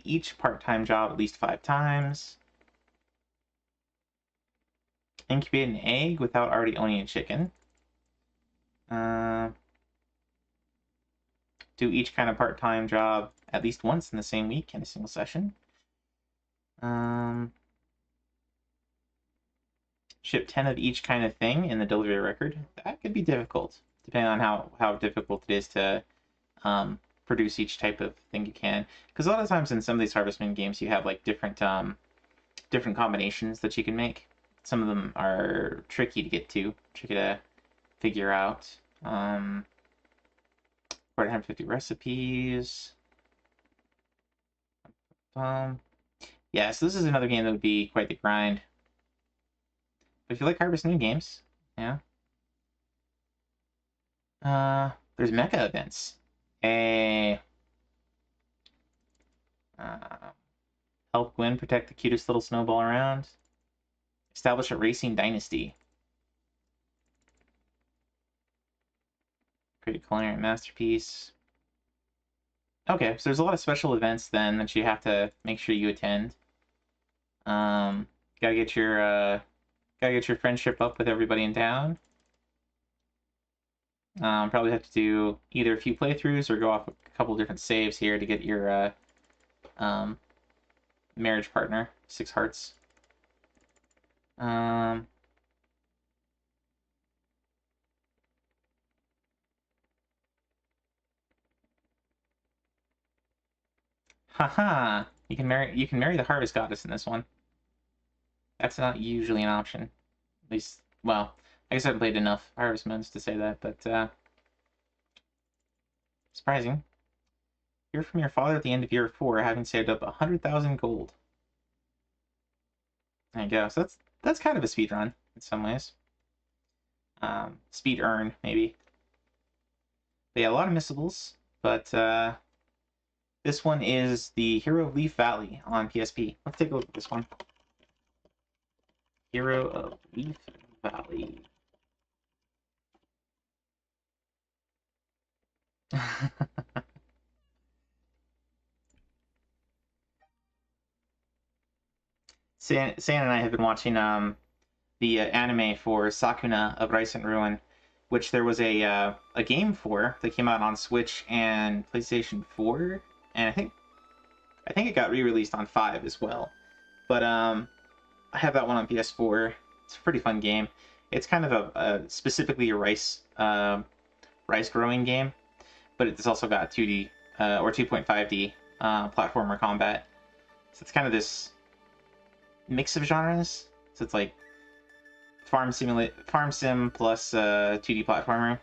each part-time job at least 5 times. Incubate an egg without already owning a chicken. Do each kind of part-time job at least once in the same week in a single session. Ship 10 of each kind of thing in the delivery record. That could be difficult, depending on how difficult it is to produce each type of thing you can. Because a lot of times in some of these Harvest Moon games, you have like different combinations that you can make. Some of them are tricky to get to, tricky to figure out. 450 recipes. Yeah, so this is another game that would be quite the grind. But if you like Harvest Moon games, yeah. There's mecha events. Help Gwen protect the cutest little snowball around. Establish a racing dynasty. Create a culinary masterpiece. Okay, so there's a lot of special events then that you have to make sure you attend. Gotta get your friendship up with everybody in town. Probably have to do either a few playthroughs or go off a couple different saves here to get your marriage partner. 6 hearts. Haha! You can marry the Harvest Goddess in this one. That's not usually an option. At least, well, I guess I haven't played enough Harvest Moons to say that, but surprising. Hear from your father at the end of year 4, having saved up 100,000 gold. There you go. So that's kind of a speed run in some ways. Speed earn, maybe. But yeah, a lot of missables, but this one is the Hero of Leaf Valley on PSP. Let's take a look at this one. Hero of Leaf Valley. San and I have been watching the anime for Sakuna of Rice and Ruin, which there was a game for that came out on Switch and PlayStation 4, and I think it got re-released on 5 as well. But I have that one on PS4. It's a pretty fun game. It's kind of a specifically a rice growing game, but it's also got 2D or 2.5D platformer combat. So it's kind of this mix of genres. So it's like farm sim plus 2D platformer.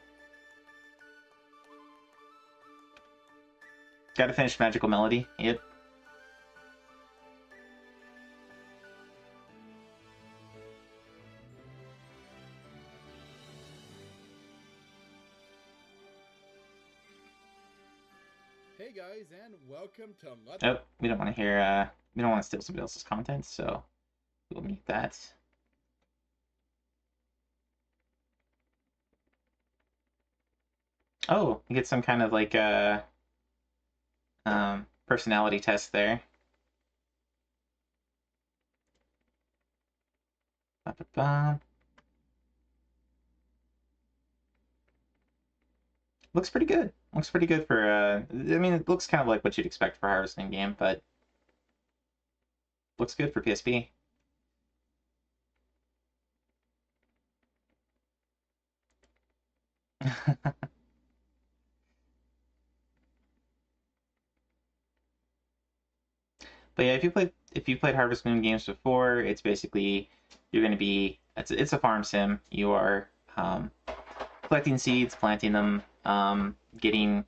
Gotta finish Magical Melody. Yep. Hey guys, and welcome to Let's... Oh, we don't want to hear, we don't want to steal somebody else's content, so we'll mute that. Oh, you get some kind of like personality test there. Ba-ba-ba. Looks pretty good. Looks pretty good for, I mean, it looks kind of like what you'd expect for a harvesting game, but looks good for PSP. But yeah, if you played Harvest Moon games before, it's basically you're going to be it's a farm sim. You are collecting seeds, planting them, getting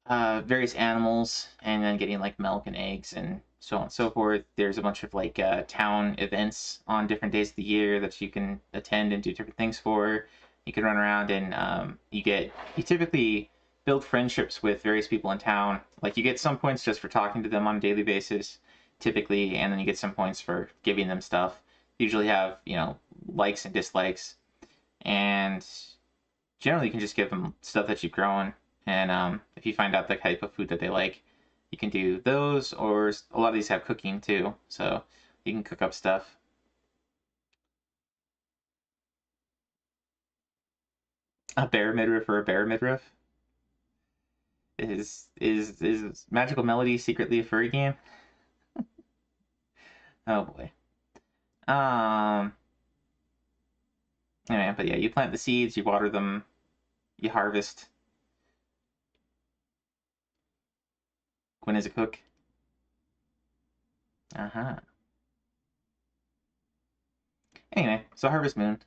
various animals, and then getting like milk and eggs and so on and so forth. There's a bunch of like town events on different days of the year that you can attend and do different things for. You can run around and you typically build friendships with various people in town. Like, you get some points just for talking to them on a daily basis, typically, and then you get some points for giving them stuff. You usually have, you know, likes and dislikes, and generally you can just give them stuff that you've grown, and if you find out the type of food that they like, you can do those, or a lot of these have cooking too, so you can cook up stuff. A bear midriff or a bear midriff? Is Magical Melody secretly a furry game? Oh boy. Anyway, but yeah, you plant the seeds, you water them, you harvest. When is it cook? Uh-huh. Anyway, so Harvest Moon.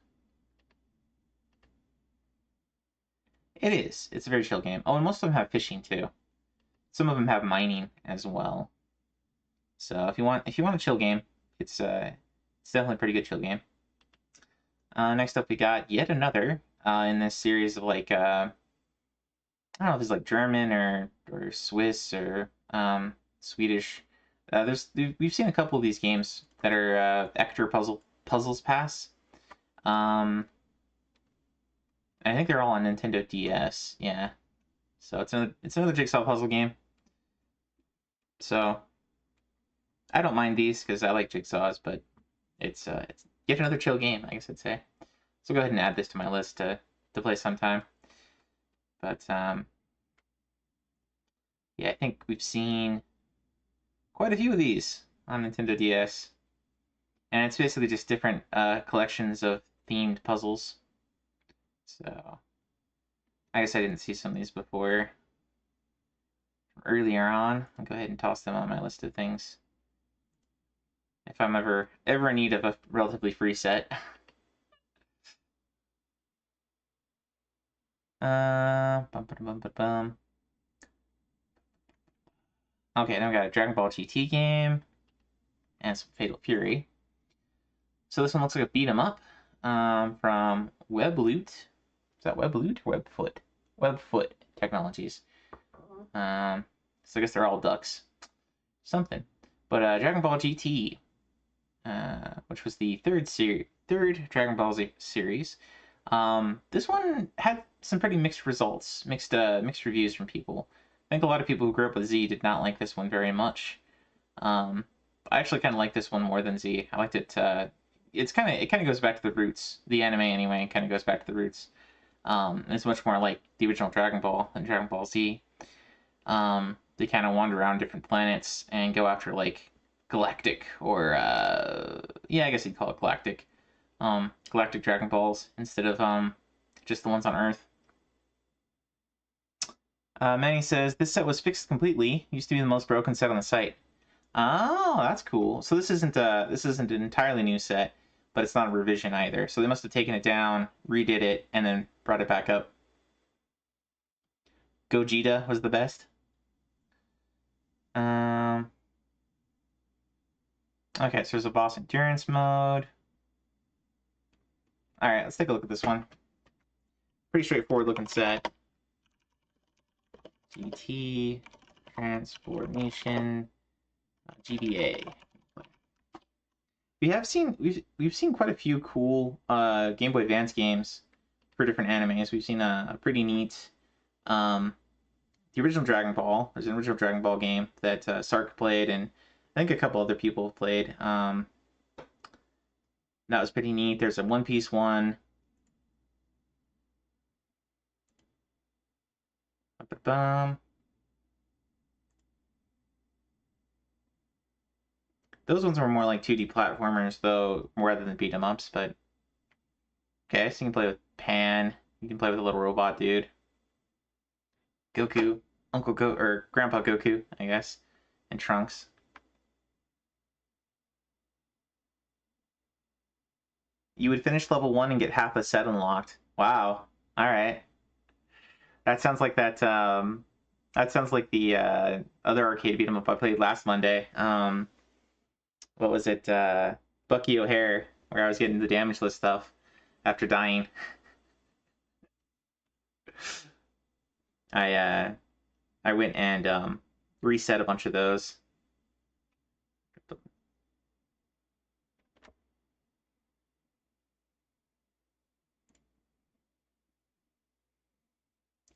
It is. It's a very chill game. Oh, and most of them have fishing too. Some of them have mining as well. So if you want a chill game, it's definitely a pretty good chill game. Next up, we got yet another in this series of like I don't know if it's like German or Swiss or Swedish. We've seen a couple of these games that are Ector Puzzles Pass. I think they're all on Nintendo DS. Yeah, so it's another jigsaw puzzle game. So I don't mind these because I like jigsaws, but it's yet another chill game, I guess I'd say. So go ahead and add this to my list to play sometime. But yeah, I think we've seen quite a few of these on Nintendo DS, and it's basically just different collections of themed puzzles. So I guess I didn't see some of these before earlier on. I'll go ahead and toss them on my list of things if I'm ever in need of a relatively free set. Bum. Okay, then we got a Dragon Ball GT game and some Fatal Fury. So this one looks like a beat 'em up from Webloot. Is that Webloot or Webfoot? Webfoot Technologies. So I guess they're all ducks. Something. But Dragon Ball GT, which was the third Dragon Ball Z series. This one had some pretty mixed results, mixed reviews from people. I think a lot of people who grew up with Z did not like this one very much. I actually kind of like this one more than Z. I liked it. It kind of goes back to the roots. The anime anyway kind of goes back to the roots. It's much more like the original Dragon Ball than Dragon Ball Z. They kind of wander around different planets and go after like galactic or yeah, I guess you'd call it galactic. Galactic Dragon Balls instead of just the ones on Earth. Manny says this set was fixed completely. Used to be the most broken set on the site. Oh, that's cool. So this isn't an entirely new set, but it's not a revision either. So they must have taken it down, redid it, and then brought it back up. Gogeta was the best. Okay, so there's a boss endurance mode. All right, let's take a look at this one. Pretty straightforward looking set. GT, Transformation, GBA. We've seen quite a few cool Game Boy Advance games for different animes. We've seen a pretty neat the original Dragon Ball. There's an original Dragon Ball game that Sark played, and I think a couple other people played. That was pretty neat. There's a One Piece one. Those ones were more like 2D platformers, though, rather than beat 'em ups. But okay, so you can play with Pan. You can play with a little robot dude. Goku, Uncle Goku, or Grandpa Goku, I guess, and Trunks. You would finish level 1 and get half a set unlocked. Wow. All right. That sounds like that. That sounds like the other arcade beat 'em up I played last Monday. What was it? Bucky O'Hare, where I was getting the damage list stuff after dying. I went and reset a bunch of those.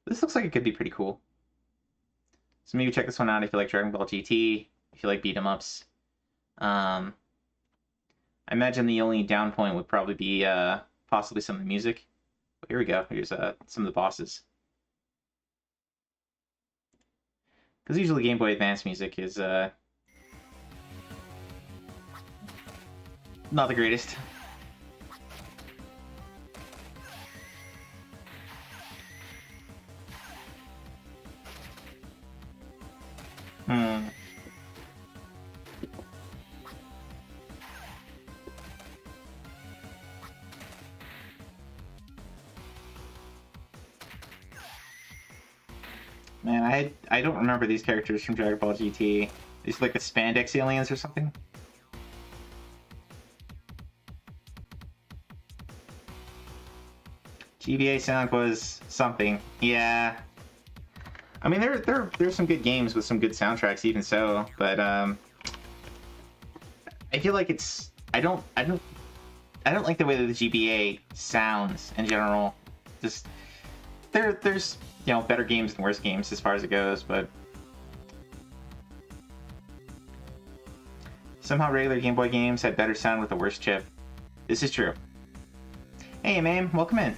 This looks like it could be pretty cool. So maybe check this one out if you like Dragon Ball GT, if you like beat 'em ups. I imagine the only down point would probably be possibly some of the music. But here we go. Here's some of the bosses. Because usually Game Boy Advance music is not the greatest. Man, I don't remember these characters from Dragon Ball GT. These are like the spandex aliens or something. GBA Sonic was something. Yeah. I mean, there's some good games with some good soundtracks, even so. But I feel like it's I don't like the way that the GBA sounds in general. Just there's better games and worse games as far as it goes, but somehow regular Game Boy games had better sound with the worst chip. This is true. Hey, man, welcome in.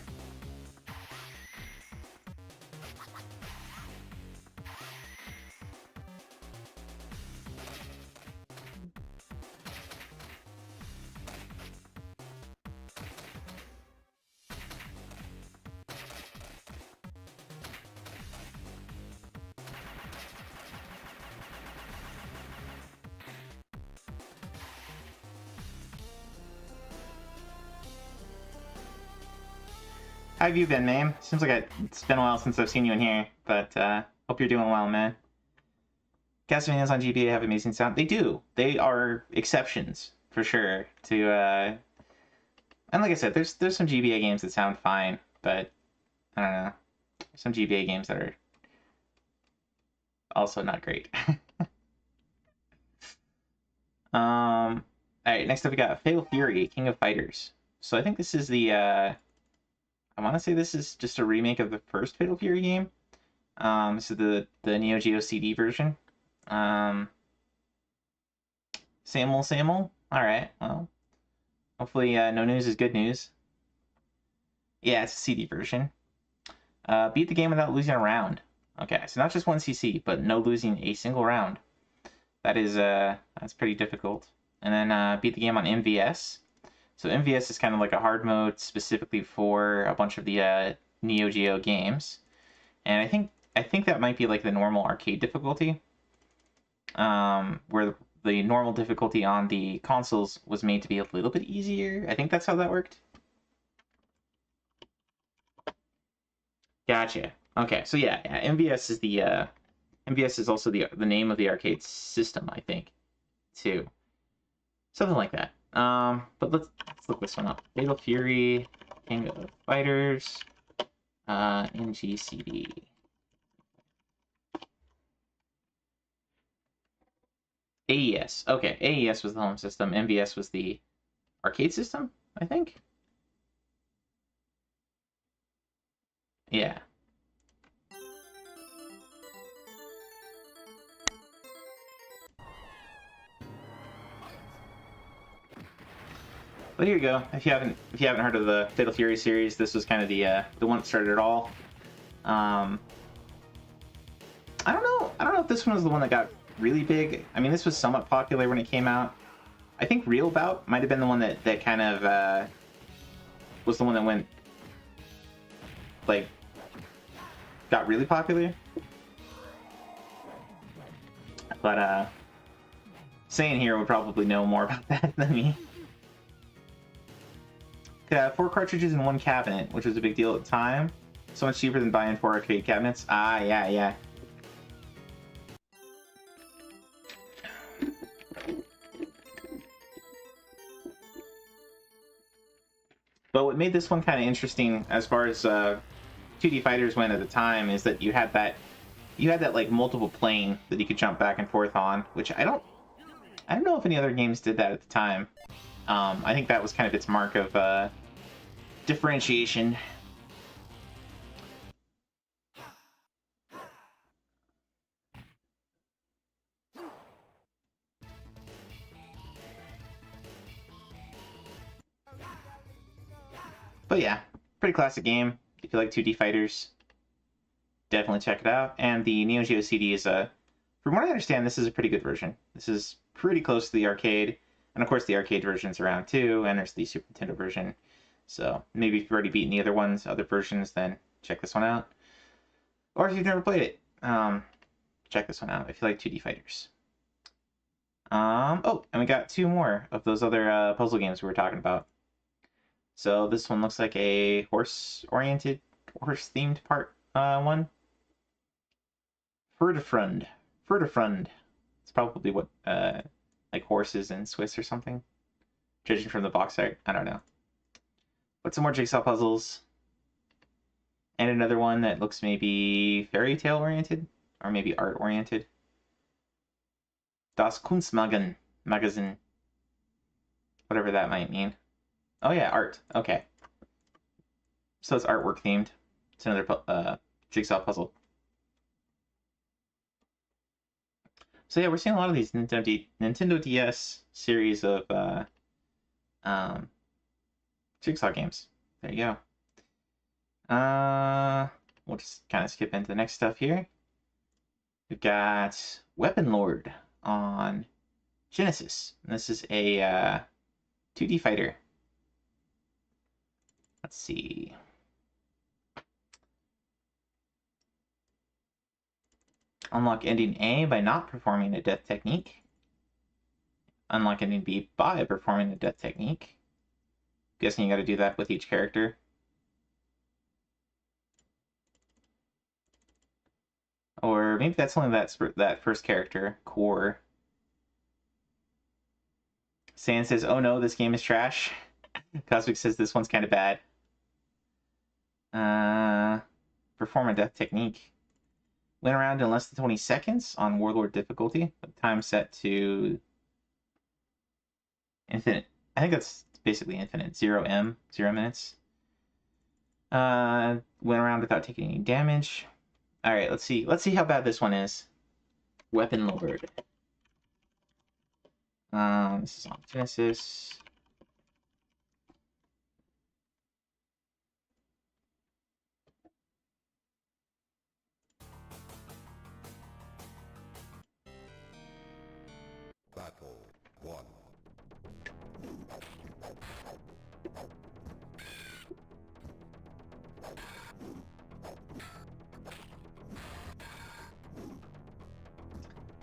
How have you been, man? Seems like it's been a while since I've seen you in here, but hope you're doing well, man. Castlevanias on GBA have amazing sound. They do. They are exceptions, for sure, to... And like I said, there's some GBA games that sound fine, but I don't know. Some GBA games that are also not great. Alright, next up we got Fatal Fury, King of Fighters. So I think this is the... I want to say this is just a remake of the first Fatal Fury game. This is the Neo Geo CD version. Same old. Alright, well. Hopefully no news is good news. Yeah, it's a CD version. Beat the game without losing a round. Okay, so not just one CC, but no losing a single round. That is, that's pretty difficult. And then beat the game on MVS. So MVS is kind of like a hard mode specifically for a bunch of the Neo Geo games, and I think that might be like the normal arcade difficulty, where the normal difficulty on the consoles was made to be a little bit easier. I think that's how that worked. Gotcha. Okay, so yeah, MVS is the MVS is also the name of the arcade system, I think, too. Something like that. But let's look this one up. Fatal Fury, King of Fighters, NGCD. AES. Okay, AES was the home system. MVS was the arcade system, I think. Yeah. But here you go. If you haven't heard of the Fatal Fury series, this was kind of the one that started it all. I don't know if this one was the one that got really big. I mean, this was somewhat popular when it came out. I think Real Bout might have been the one that kind of was the one that went like got really popular. But Saying here would probably know more about that than me. Could have 4 cartridges in one cabinet, which was a big deal at the time. So much cheaper than buying 4 arcade cabinets. Ah, yeah. But what made this one kind of interesting as far as 2D fighters went at the time is that you had that like multiple plane that you could jump back and forth on, which I don't know if any other games did that at the time. I think that was kind of its mark of differentiation. But yeah, pretty classic game. If you like 2D fighters, definitely check it out. And the Neo Geo CD is from what I understand, this is a pretty good version. This is pretty close to the arcade. And of course the arcade version's around too, and there's the Super Nintendo version. So maybe if you've already beaten the other versions, then check this one out. Or if you've never played it, check this one out if you like 2D fighters. Oh, and we got 2 more of those other puzzle games we were talking about. So this one looks like a horse-themed part one. Ferdefrund. It's probably what like horses in Swiss or something. Judging from the box art, I don't know. But some more jigsaw puzzles. And another one that looks maybe fairy tale oriented, or maybe art oriented. Das Kunstmagazin. Whatever that might mean. Oh yeah, art. Okay. So it's artwork themed. It's another jigsaw puzzle. So yeah, we're seeing a lot of these Nintendo DS series of jigsaw games. There you go. We'll just kind of skip into the next stuff here. We've got Weapon Lord on Genesis. And this is a 2D fighter. Let's see. Unlock ending A by not performing a death technique. Unlock ending B by performing a death technique. Guessing you got to do that with each character. Or maybe that's only that first character, Core. Sand says, "Oh no, this game is trash." Cosmic says this one's kind of bad. Perform a death technique. Went around in less than 20 seconds on Warlord difficulty. Time set to infinite. I think that's basically infinite. 0 minutes. Went around without taking any damage. All right, let's see. Let's see how bad this one is. Weapon Lord. This is on Genesis. Battle 1.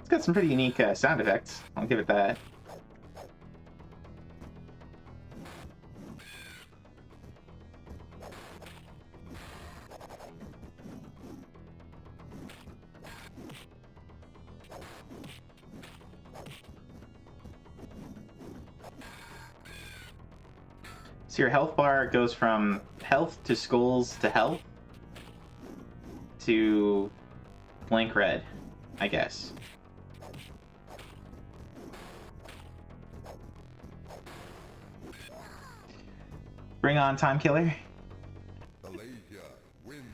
It's got some pretty unique sound effects. I'll give it that. So your health bar goes from health to skulls to health to blank red, I guess. Bring on Time Killer. Malaysia win.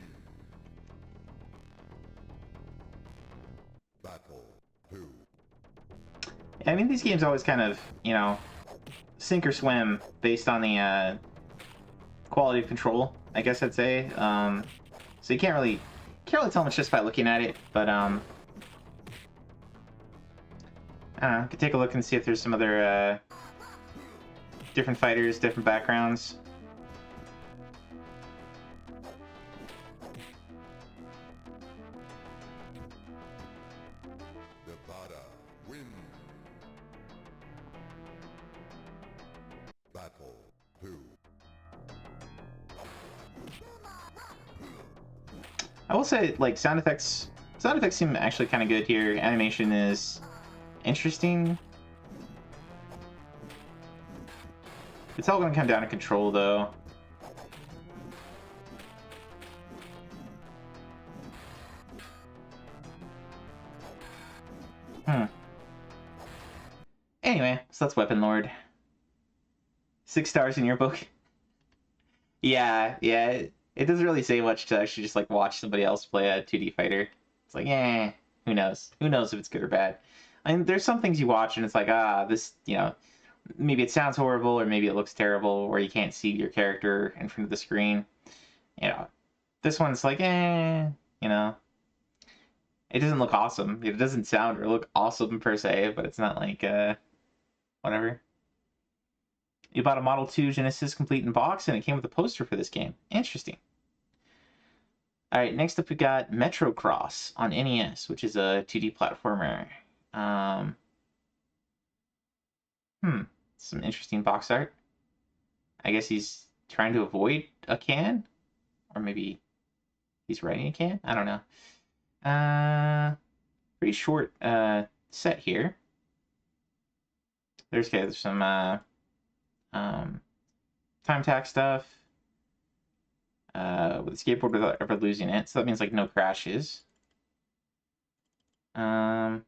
Battle 2. Yeah, I mean, these games always kind of, you know, sink or swim based on the quality of control, I guess I'd say. So you can't really tell much just by looking at it, but I don't know, could take a look and see if there's some other different fighters, different backgrounds. Nevada win. Battle 2. I will say, like, sound effects seem actually kind of good here. Animation is interesting. It's all going to come down to control, though. Anyway, so that's Weapon Lord. 6 stars in your book. Yeah. It doesn't really say much to actually just like watch somebody else play a 2D fighter. It's like, who knows? Who knows if it's good or bad? I mean, there's some things you watch and it's like, this, maybe it sounds horrible or maybe it looks terrible or you can't see your character in front of the screen. This one's like, it doesn't look awesome. It doesn't sound or look awesome per se, but it's not like, whatever. You bought a Model 2 Genesis complete in box and it came with a poster for this game. Interesting. Alright, next up we got Metrocross on NES, which is a 2D platformer. Some interesting box art. I guess he's trying to avoid a can? Or maybe he's riding a can? I don't know. Pretty short set here. There's some time attack stuff. With a skateboard without ever losing it, so that means like no crashes. In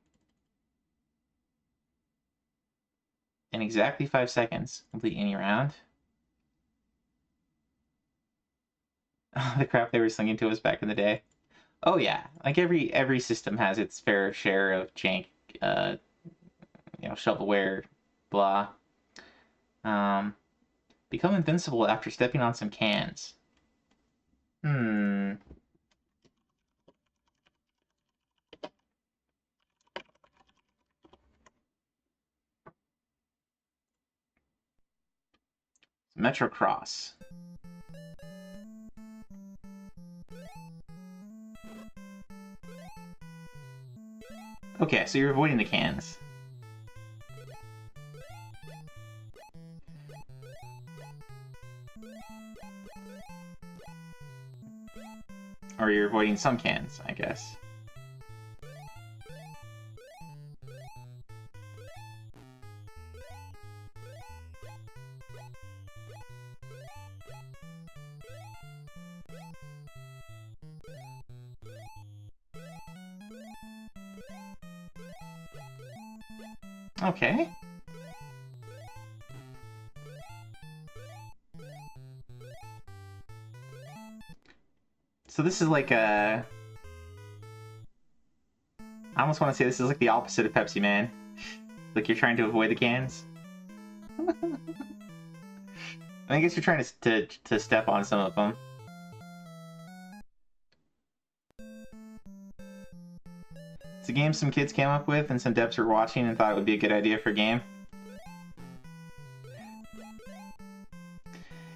exactly 5 seconds, complete any round. The crap they were slinging to us back in the day. Oh yeah, like every system has its fair share of jank, shovelware, blah. Become invincible after stepping on some cans. Metrocross. Okay, so you're avoiding the cans. Or you're avoiding some cans, I guess. Okay. So this is like a... I almost want to say this is like the opposite of Pepsi Man. Like you're trying to avoid the cans. I guess you're trying to step on some of them. It's a game some kids came up with and some devs were watching and thought it would be a good idea for a game.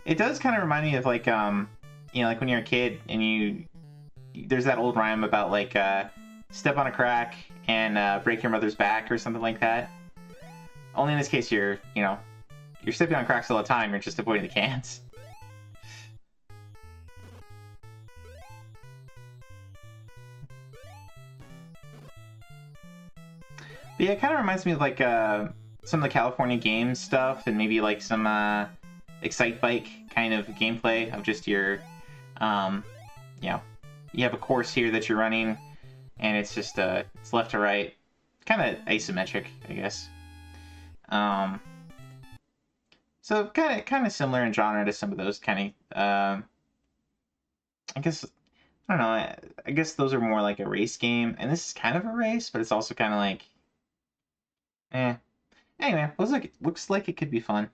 It does kind of remind me of like, like when you're a kid and there's that old rhyme about like, step on a crack and break your mother's back or something like that. Only in this case you're stepping on cracks all the time, you're just avoiding the cans. But yeah, it kind of reminds me of like some of the California Games stuff and maybe like some Excite Bike kind of gameplay of just your, you have a course here that you're running and it's just it's left to right, kind of asymmetric, I guess. So kind of similar in genre to some of those kind of, I guess, I don't know, I guess those are more like a race game, and this is kind of a race, but it's also kind of like, Anyway, looks like it could be fun.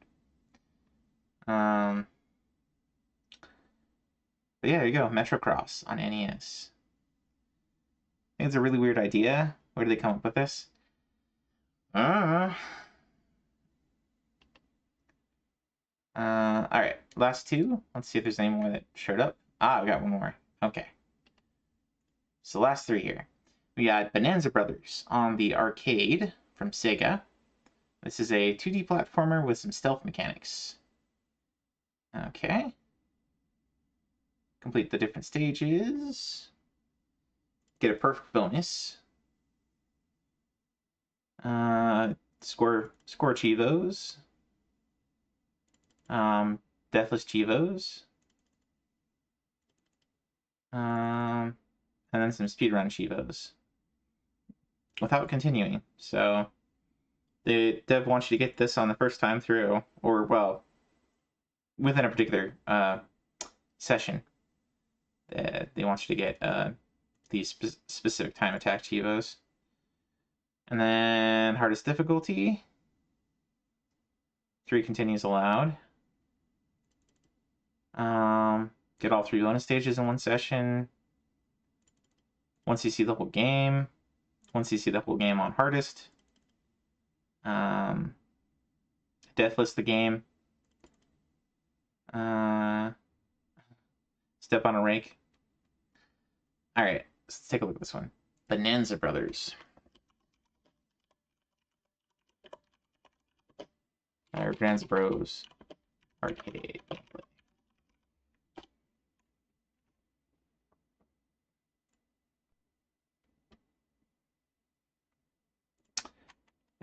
But yeah, there you go, Metrocross on NES. I think it's a really weird idea. Where did they come up with this? Alright, last two. Let's see if there's any more that showed up. We got one more. Okay. So last three here. We got Bonanza Brothers on the arcade from Sega. This is a 2D platformer with some stealth mechanics. Okay. Complete the different stages. Get a perfect bonus. Score Chivos. Deathless Chivos. And then some speedrun Chivos. without continuing. So the dev wants you to get this on the first time through, or well, within a particular session. They want you to get these specific time attack Chivos. And then hardest difficulty. 3 continues allowed. Get all 3 bonus stages in one session. Once you see the whole game. Once you see the whole game on hardest. Deathless the game. Step on a rake. Alright, let's take a look at this one. Bonanza Brothers. Or Bonanza Bros. Arcade gameplay.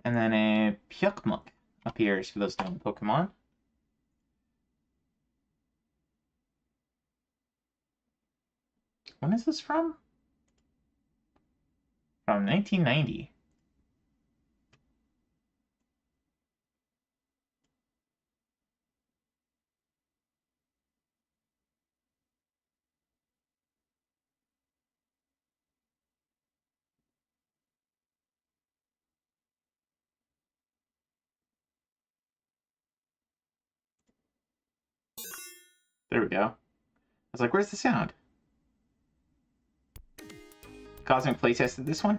And then a Pyukmuk appears for those known Pokemon. When is this from? From 1990. There we go. I was like, where's the sound? Cosmic playtested this one.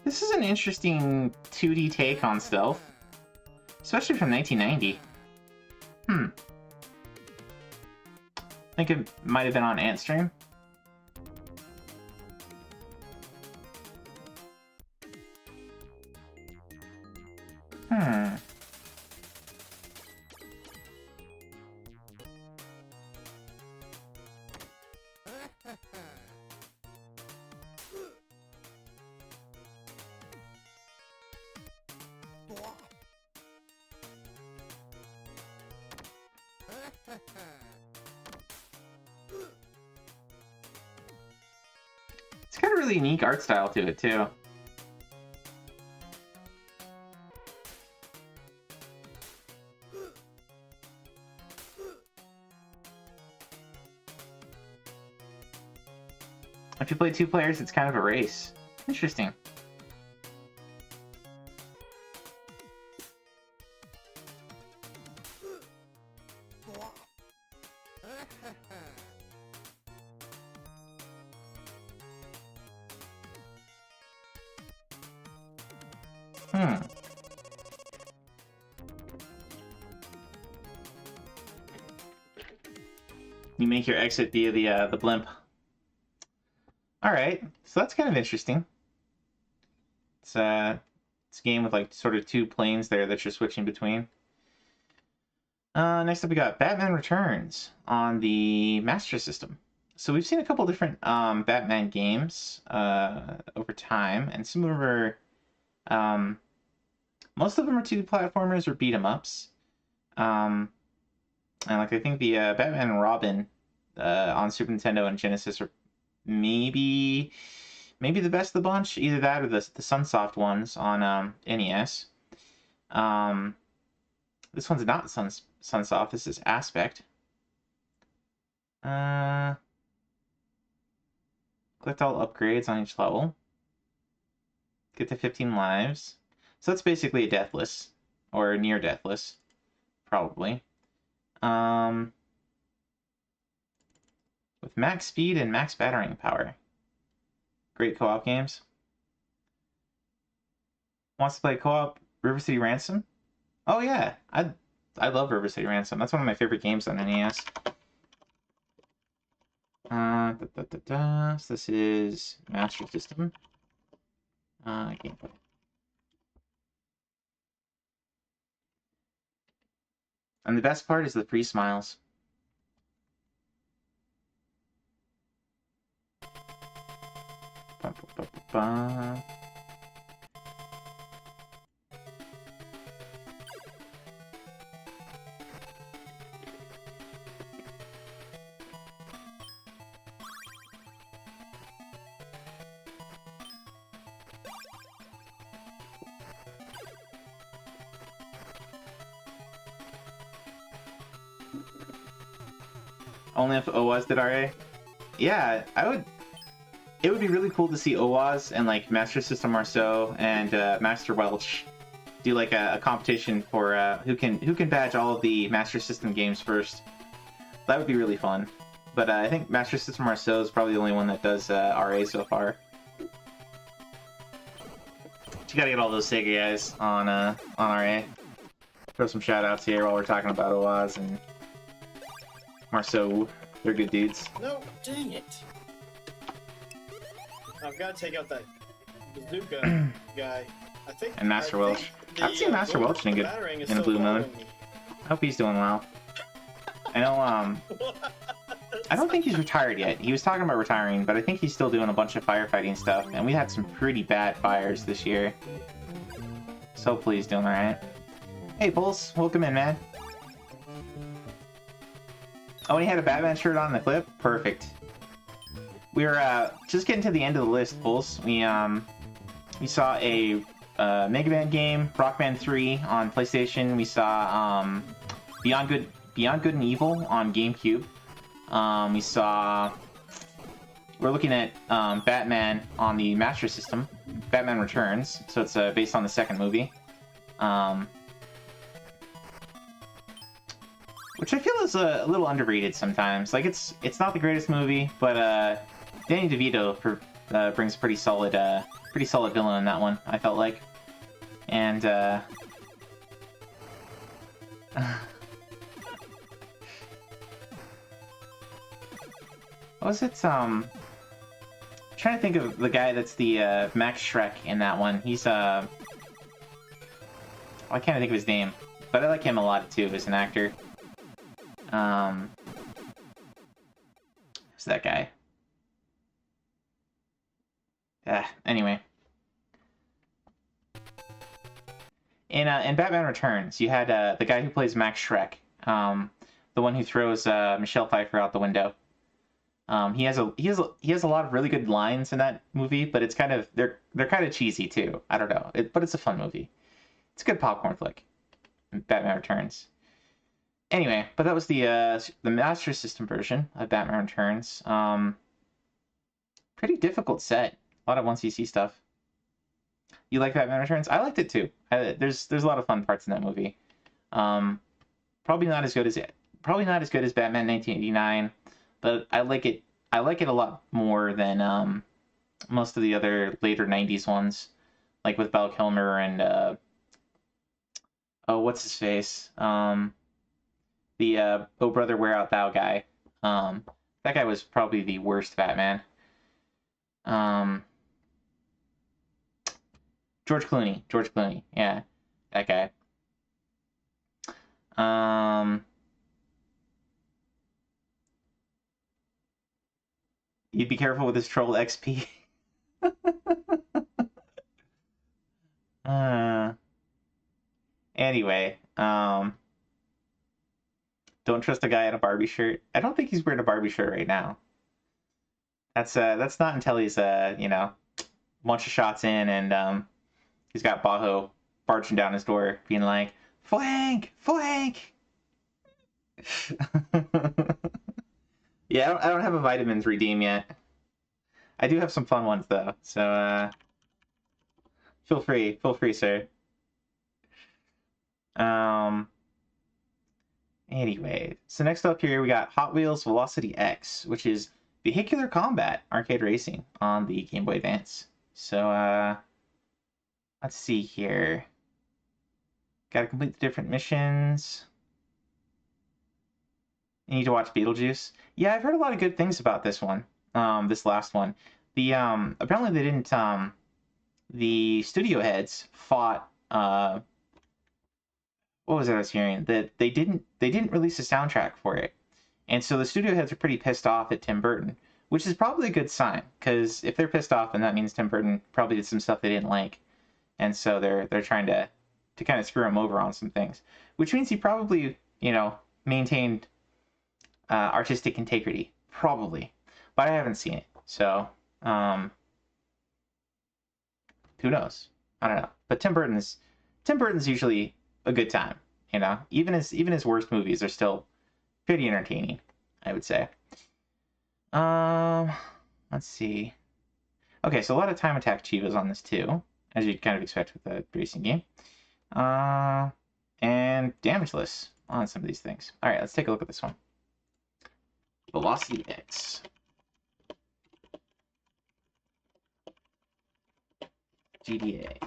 This is an interesting 2D take on stealth, especially from 1990. I think it might have been on Antstream. It's got a really unique art style to it, too. If you play 2 players, it's kind of a race. Interesting. You make your exit via the blimp. Alright, so that's kind of interesting. It's a game with like sort of 2 planes there that you're switching between. Next up we got Batman Returns on the Master System. So we've seen a couple different Batman games over time, and some of them are most of them are 2D platformers or beat 'em ups. And like I think the Batman and Robin on Super Nintendo and Genesis are maybe the best of the bunch. Either that or the Sunsoft ones on NES. This one's not Sunsoft. This is Aspect. Collect all upgrades on each level. Get to 15 lives. So that's basically a deathless or near deathless, probably. With max speed and max battering power. Great co-op games. Wants to play co-op? River City Ransom? Oh yeah, I love River City Ransom. That's one of my favorite games on NES. So this is Master System. Gameplay. And the best part is the free smiles. Only if OWASP did RA? Yeah, I would. It would be really cool to see OWASP and like Master System Marceau and Master Welch do like a competition for who can badge all of the Master System games first. That would be really fun. But I think Master System Marceau is probably the only one that does RA so far. But you gotta get all those Sega guys on RA. Throw some shout outs here while we're talking about OWASP and Marceau. They're good dudes. No, dang it. I've got to take out that bazooka guy. I think. And Master Welch. I've seen Master Welch in a blue moon. I hope he's doing well. I know. I don't think he's retired yet. He was talking about retiring, but I think he's still doing a bunch of firefighting stuff. And we had some pretty bad fires this year. So hopefully he's doing all right. Hey, Pulse, welcome in, man. Oh, and he had a Batman shirt on in the clip. Perfect. We were just getting to the end of the list, Pulse. We saw a Mega Man game, Rockman 3 on PlayStation. We saw Beyond Good and Evil on GameCube. We're looking at Batman on the Master System, Batman Returns. So it's based on the second movie, which I feel is a little underrated sometimes. Like it's not the greatest movie, but Danny DeVito brings a pretty solid villain in that one, I felt like. And what was it? I'm trying to think of the guy that's the Max Shrek in that one. He's I can't think of his name, but I like him a lot too as an actor. Who's that guy? Anyway. In Batman Returns, you had the guy who plays Max Shrek, the one who throws Michelle Pfeiffer out the window. He has a lot of really good lines in that movie, but it's kind of they're kind of cheesy too. I don't know, but it's a fun movie. It's a good popcorn flick. Batman Returns. Anyway, but that was the Master System version of Batman Returns. Pretty difficult set. A lot of 1cc stuff. You like Batman Returns? I liked it too. There's a lot of fun parts in that movie. Probably not as good as Batman 1989, but I like it a lot more than most of the other later 90s ones, like with Val Kilmer and what's his face? The Oh Brother Where Art Thou guy. That guy was probably the worst Batman. George Clooney, yeah, that guy. You'd be careful with this troll XP. Anyway, don't trust a guy in a Barbie shirt. I don't think he's wearing a Barbie shirt right now. That's not until he's bunch of shots in and he's got Baho barging down his door, being like, "Flank! Flank!" Yeah, I don't have a vitamins redeem yet. I do have some fun ones though, so feel free, sir. Anyway, so next up here we got Hot Wheels Velocity X, which is vehicular combat arcade racing on the Game Boy Advance. So let's see here. Gotta complete the different missions. You need to watch Beetlejuice. Yeah, I've heard a lot of good things about this one. This last one. The apparently they didn't the studio heads fought what was it I was hearing? That they didn't release a soundtrack for it. And so the studio heads are pretty pissed off at Tim Burton, which is probably a good sign, because if they're pissed off, then that means Tim Burton probably did some stuff they didn't like. And so they're trying to kind of screw him over on some things, which means he probably, maintained artistic integrity, probably. But I haven't seen it, so who knows? I don't know. But Tim Burton's usually a good time, Even his worst movies are still pretty entertaining, I would say. Let's see. Okay, so a lot of time attack Chivas on this too, as you'd kind of expect with a racing game. And damageless on some of these things. All right, let's take a look at this one. Velocity X. GDA.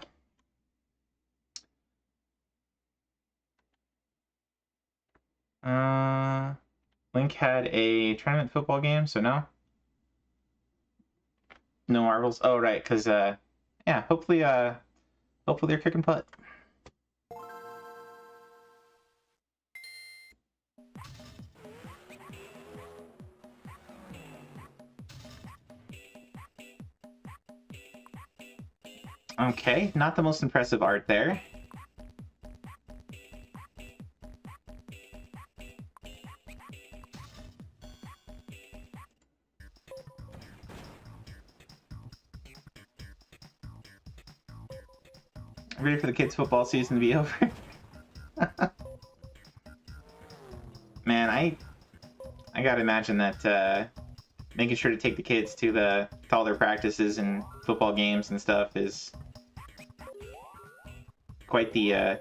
Link had a tournament football game, so no marbles. Oh, right, because yeah, hopefully they're kicking putt. Okay, not the most impressive art there. Ready for the kids' football season to be over? Man, I gotta imagine that making sure to take the kids to all their practices and football games and stuff is quite the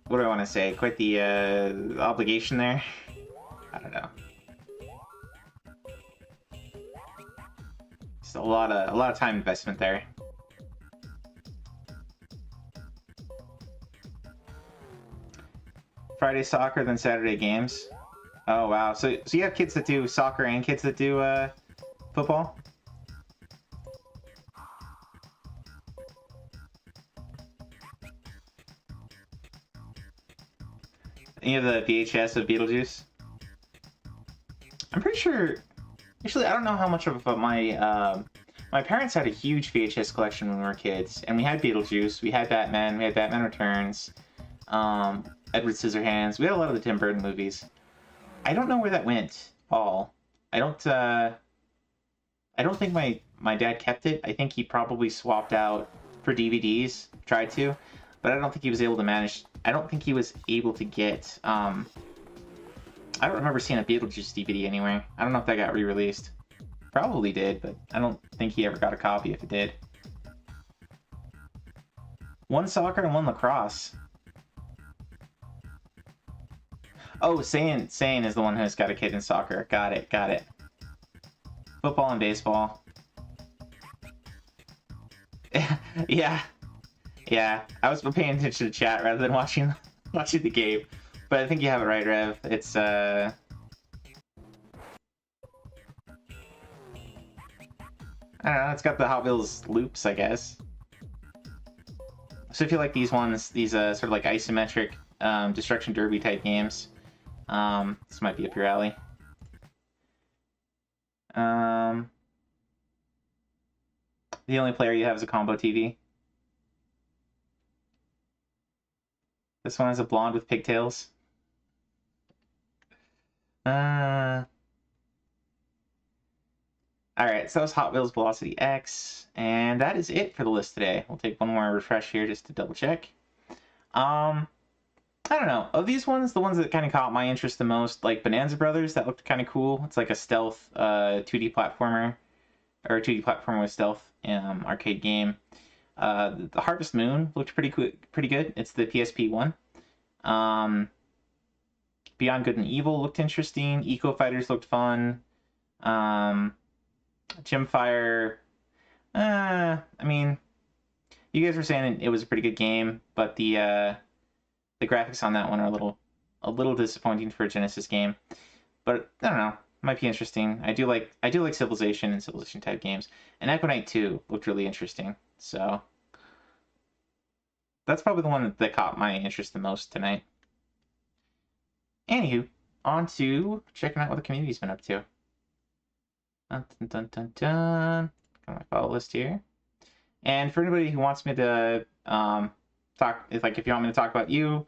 what do I want to say? Quite the obligation there. I don't know. Just a lot of time investment there. Friday soccer, then Saturday games. Oh wow! So you have kids that do soccer and kids that do football. You have the VHS of Beetlejuice. I'm pretty sure. Actually, I don't know how much of my parents had a huge VHS collection when we were kids, and we had Beetlejuice, we had Batman, we had Batman Returns, Edward Scissorhands. We had a lot of the Tim Burton movies. I don't know where that went all. I don't think my dad kept it. I think he probably swapped out for DVDs, tried to, but I don't think he was able to manage. I don't think he was able to get. I don't remember seeing a Beetlejuice DVD anywhere. I don't know if that got re-released. Probably did, but I don't think he ever got a copy if it did. One soccer and one lacrosse. Oh, Saiyan is the one who's got a kid in soccer. Got it. Football and baseball. Yeah. I was paying attention to chat rather than watching the game. But I think you have it right, Rev. It's I don't know, it's got the Hot Wheels loops, I guess. So if you like these ones, these sort of like isometric Destruction Derby type games, this might be up your alley. The only player you have is a combo TV. This one has a blonde with pigtails. Alright, so that was Hot Wheels Velocity X, and that is it for the list today. We'll take one more refresh here just to double check. I don't know. Of these ones, the ones that kind of caught my interest the most, like Bonanza Brothers, that looked kind of cool. It's like a stealth 2D platformer, or a 2D platformer with stealth arcade game. The Harvest Moon looked pretty good. It's the PSP one. Beyond Good and Evil looked interesting. Eco Fighters looked fun. Gymfire, I mean, You guys were saying it was a pretty good game, but the graphics on that one are a little disappointing for a Genesis game. But I don't know, might be interesting. I do like Civilization and Civilization type games, and Echo Knight 2 looked really interesting. So that's probably the one that caught my interest the most tonight. Anywho, on to checking out what the community's been up to. Dun, dun, dun, dun, dun. Got my follow list here. And for anybody who wants me to talk, if you want me to talk about you,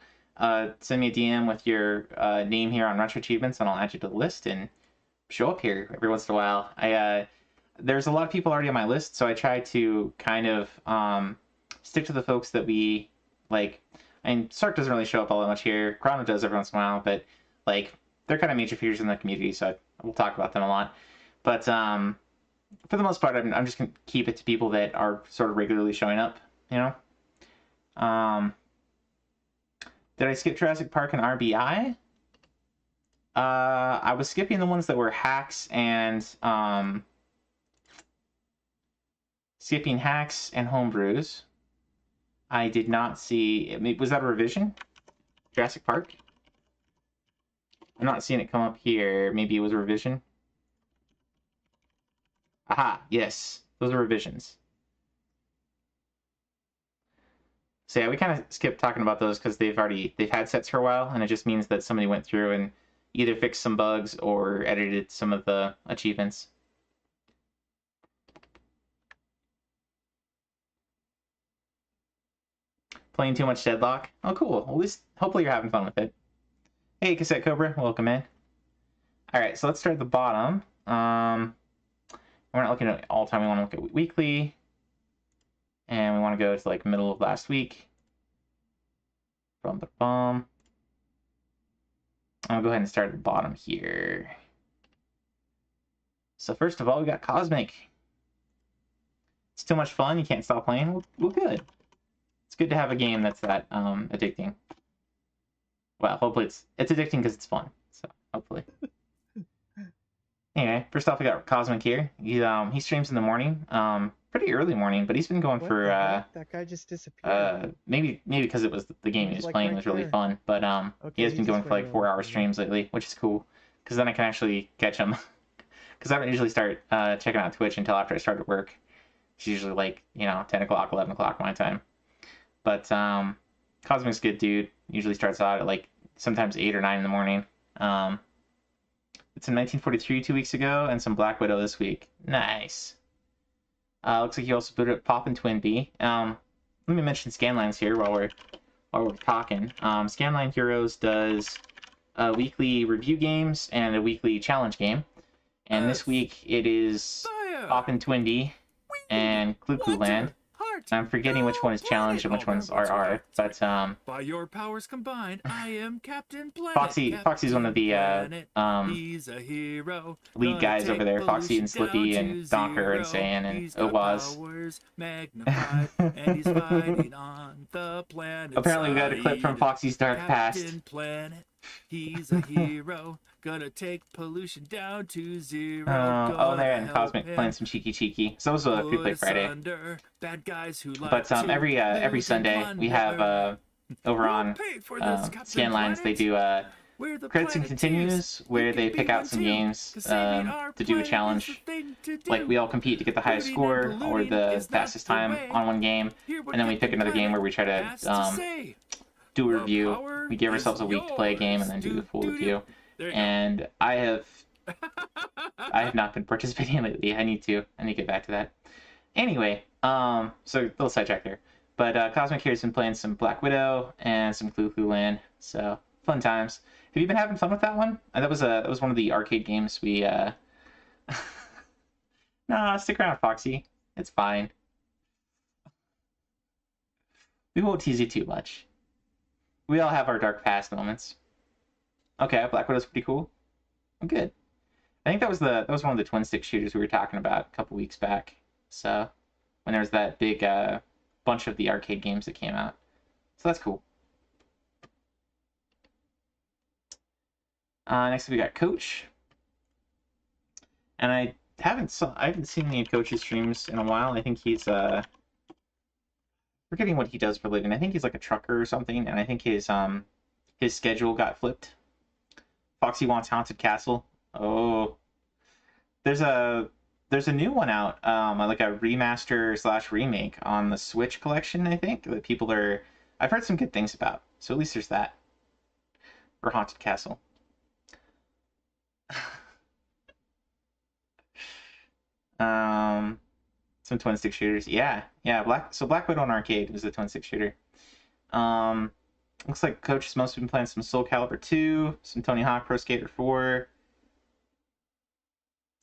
send me a DM with your name here on Retro Achievements, and I'll add you to the list and show up here every once in a while. There's a lot of people already on my list, so I try to kind of stick to the folks that we like. And Sark doesn't really show up all that much here. Chrono does every once in a while, but like they're kind of major figures in the community, so we'll talk about them a lot. But for the most part, I'm just gonna keep it to people that are sort of regularly showing up. You know. Did I skip Jurassic Park and RBI? I was skipping the ones that were hacks and homebrews. I did not see. Was that a revision? Jurassic Park? I'm not seeing it come up here. Maybe it was a revision. Aha, yes. Those are revisions. So yeah, we kind of skipped talking about those because they've had sets for a while, and it just means that somebody went through and either fixed some bugs or edited some of the achievements. Playing too much Deadlock? Oh, cool. At least, hopefully you're having fun with it. Hey, Cassette Cobra, welcome in. Alright, so let's start at the bottom. We're not looking at all time, we want to look at weekly. And we want to go to like middle of last week. I'm gonna go ahead and start at the bottom here. So first of all, we got Cosmic. It's too much fun, you can't stop playing. Well, good. It's good to have a game that's that addicting. Well, hopefully it's addicting because it's fun. So hopefully. Anyway, first off, we got Cosmic here. He streams in the morning, pretty early morning, but he's been going for that guy just disappeared. maybe because it was the game he was playing was really fun, but he has been going for like 4-hour streams lately, which is cool because then I can actually catch him. Because I don't usually start checking out Twitch until after I start at work. It's usually like 10 o'clock, 11 o'clock my time. But Cosmic's a good dude. Usually starts out at like sometimes 8 or 9 in the morning. It's in 1943 2 weeks ago, and some Black Widow this week. Nice. Looks like you also booted up Pop and Twin B. Let me mention Scanlines here while we're talking. Scanline Heroes does weekly review games and a weekly challenge game. And this week it is Pop and Twin B and Clue Clue Land. I'm forgetting which one is challenge and which one's RR, but by your powers combined, I am Captain Planet. Foxy's one of the he's a hero. lead guys over there. Foxy and Slippy and Donker and Saiyan and Owaz. And he's fighting on the planet. Apparently we got a clip from Foxy's Dark Past. Planet. He's a hero. Gonna take pollution down to 0. Oh, there, and Cosmic playing some cheeky. So it was a Free Play Friday. Bad guys who like but every Sunday we have over on Scanlines they do Credits and Continues, where they pick out some games to do a challenge. Like we all compete to get the highest score or the fastest time on one game, and then we pick another game where we try to do a review. We give ourselves a week to play a game and then do the full review. And I have not been participating lately. I need to get back to that. Anyway, so a little sidetrack there. But Cosmic here has been playing some Black Widow and some Clue Clue Land. So fun times. Have you been having fun with that one? That was one of the arcade games we Nah, stick around, Foxy. It's fine. We won't tease you too much. We all have our dark past moments. Okay, Black Widow's pretty cool. Good. I think that was one of the twin stick shooters we were talking about a couple weeks back. So when there was that big bunch of the arcade games that came out. So that's cool. Next we got Coach. And I haven't seen any of Coach's streams in a while. I think he's forgetting what he does for a living. I think he's like a trucker or something, and I think his schedule got flipped. Foxy wants Haunted Castle. Oh, there's a new one out, like a remaster / remake on the Switch collection. I think that people are. I've heard some good things about. So at least there's that for Haunted Castle. Some twin stick shooters. Yeah. Black Widow on arcade was a twin stick shooter. Looks like Coach has mostly been playing some Soul Calibur 2, some Tony Hawk Pro Skater 4,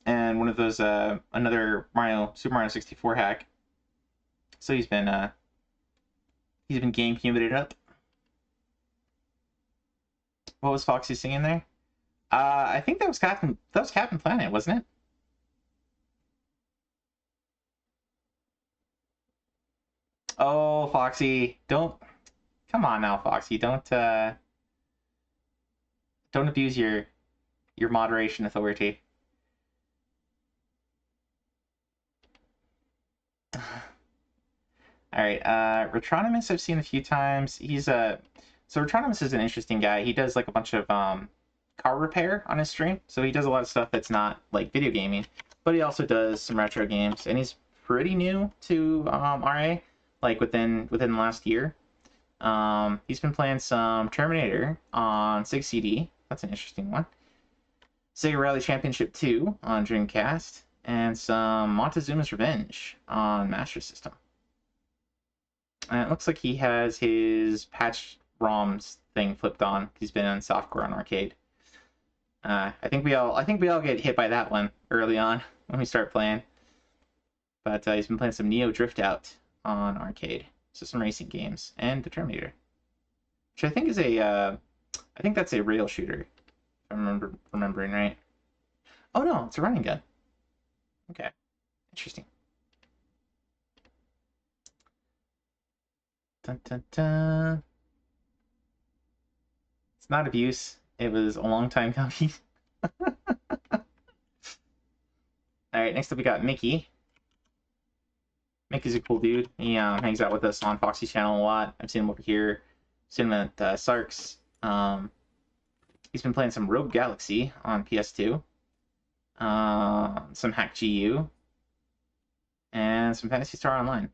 and one of those another Super Mario 64 hack. So he's been GameCubing it up. What was Foxy singing there? I think that was Captain Planet, wasn't it? Oh, Foxy, don't. Come on now, Foxy. Don't abuse your moderation authority. All right, Retronimus I've seen a few times. He's so Retronimus is an interesting guy. He does like a bunch of car repair on his stream. So he does a lot of stuff that's not like video gaming, but he also does some retro games, and he's pretty new to RA, like within the last year. He's been playing some Terminator on Sega CD. That's an interesting one. Sega Rally Championship 2 on Dreamcast, and some Montezuma's Revenge on Master System. And it looks like he has his patch ROMs thing flipped on. He's been on softcore on arcade. I think we all get hit by that one early on when we start playing. But he's been playing some Neo Drift Out on arcade. So some racing games and the Terminator, which I think is I think that's a rail shooter, if I'm remembering right. Oh no, it's a running gun. Okay, interesting. Dun, dun, dun. It's not abuse. It was a long time coming. All right, next up we got Mickey. Mickey's a cool dude. He hangs out with us on Foxy's channel a lot. I've seen him over here. Seen him at Sark's. He's been playing some Rogue Galaxy on PS2. Some Hack GU. And some Phantasy Star Online.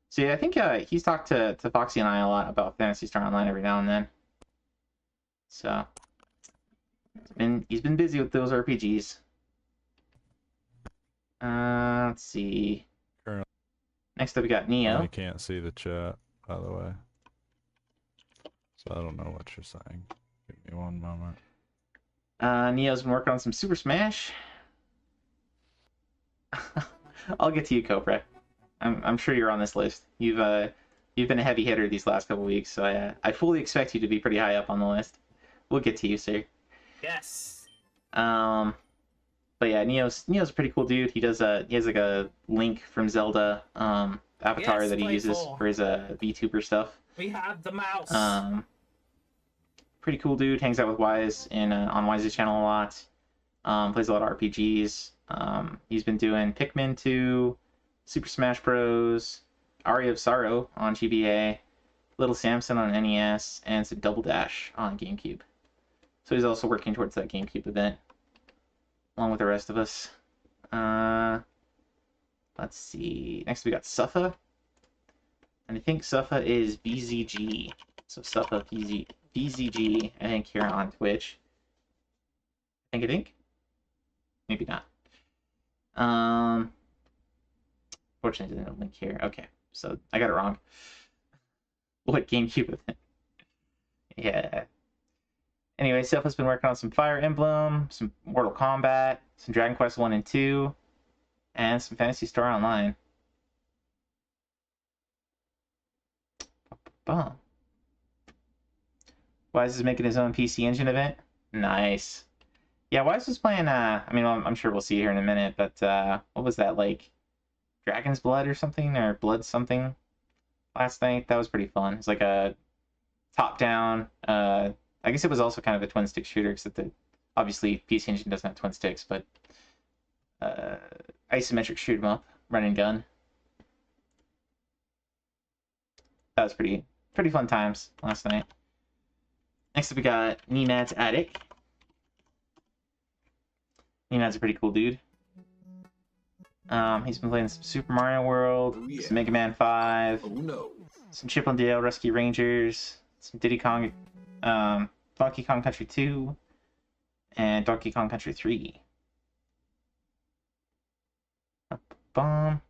So yeah, I think he's talked to Foxy and I a lot about Phantasy Star Online every now and then. So he's been busy with those RPGs. Let's see. Next up, we got Neo. I can't see the chat, by the way. So I don't know what you're saying. Give me one moment. Neo's been working on some Super Smash. I'll get to you, Cobra. I'm sure you're on this list. You've been a heavy hitter these last couple weeks, so I fully expect you to be pretty high up on the list. We'll get to you, sir. Yes. But yeah, Neo's a pretty cool dude. He has like a Link from Zelda avatar that he uses for his VTuber stuff. We have the mouse. Pretty cool dude. Hangs out with Wise on Wise's channel a lot. Plays a lot of RPGs. He's been doing Pikmin 2, Super Smash Bros, Aria of Sorrow on GBA, Little Samson on NES, and some Double Dash on GameCube. So he's also working towards that GameCube event, along with the rest of us. Let's see. Next we got Suffa. And I think Suffa is BZG. So Suffa BZG, I think, here on Twitch. I think. Maybe not. Fortunately, there's no link here. Okay, so I got it wrong. What GameCube event? Yeah. Anyway, Suffa's been working on some Fire Emblem, some Mortal Kombat, some Dragon Quest 1 and 2, and some Phantasy Star Online. Boom. Wise is making his own PC Engine event. Nice. Yeah, Wise was playing, I mean, I'm sure we'll see here in a minute, but what was that, like Dragon's Blood or something, or Blood something last night? That was pretty fun. It's like a top-down, I guess it was also kind of a twin-stick shooter, except that obviously PC Engine doesn't have twin sticks, but isometric shoot 'em up, run and gun. That was pretty fun times last night. Next up, we got Nenad's Attic. Nenad's a pretty cool dude. He's been playing some Super Mario World, some Mega Man 5, some Chip and Dale Rescue Rangers, some Diddy Kong, Donkey Kong Country 2, and Donkey Kong Country 3. Bomb.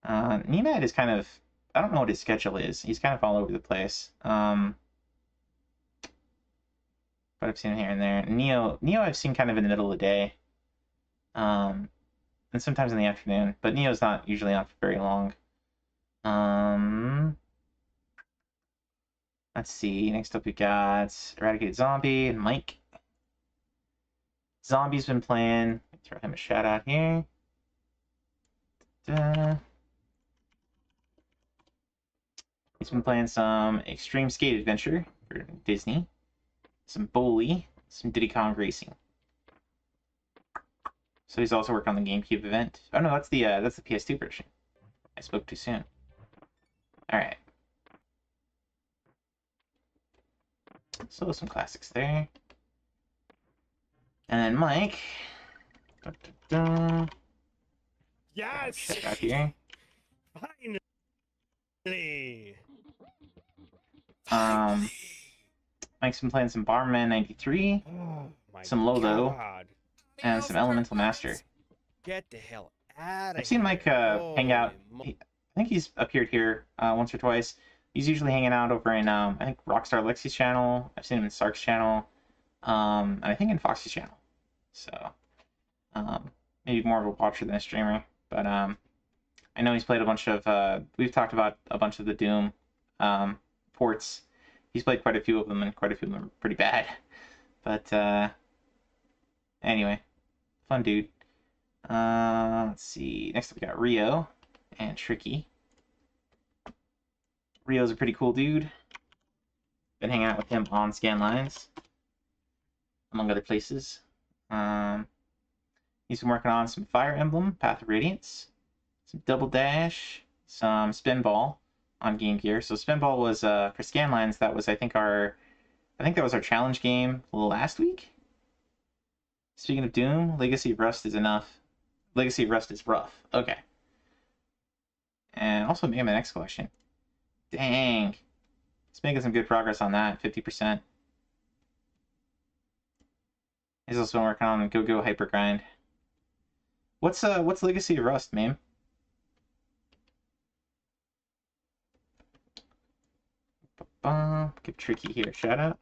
Nenad is kind of, I don't know what his schedule is. He's kind of all over the place. But I've seen him here and there. Neo I've seen kind of in the middle of the day. And sometimes in the afternoon. But Neo's not usually on for very long. Let's see. Next up we got Eradicated Zombie and Mike. Zombie's been playing. Throw him a shout out here. He's been playing some Extreme Skate Adventure for Disney, some Bully, some Diddy Kong Racing. So he's also working on the GameCube event. Oh no, that's the PS2 version. I spoke too soon. All right. So some classics there. And then Mike. Yes. Check out here. Finally. Mike's been playing some Bomberman 93, some Lolo, and some Elemental Master. Get the hell out of I've seen Mike hang out. I think he's appeared here once or twice. He's usually hanging out over in I think Rockstar Lexi's channel. I've seen him in Sark's channel, and I think in Foxy's channel. So maybe more of a watcher than a streamer. But I know he's played a bunch of. We've talked about a bunch of the Doom ports. He's played quite a few of them, and quite a few of them are pretty bad. But anyway, fun dude. Let's see. Next up, we got Rio and Tricky. Rio's a pretty cool dude. Been hanging out with him on Scanlines, among other places. He's been working on some Fire Emblem, Path of Radiance, some Double Dash, some Spinball on Game Gear. So Spinball was for Scanlines. That was I think that was our challenge game last week. Speaking of Doom, Legacy of Rust is enough. Legacy of Rust is rough. Okay. And also Mega Man X Collection. Dang. He's making some good progress on that. 50%. He's also been working on Go-Go Hyper Grind. What's Legacy of Rust, ma'am? Give Tricky here a shout out.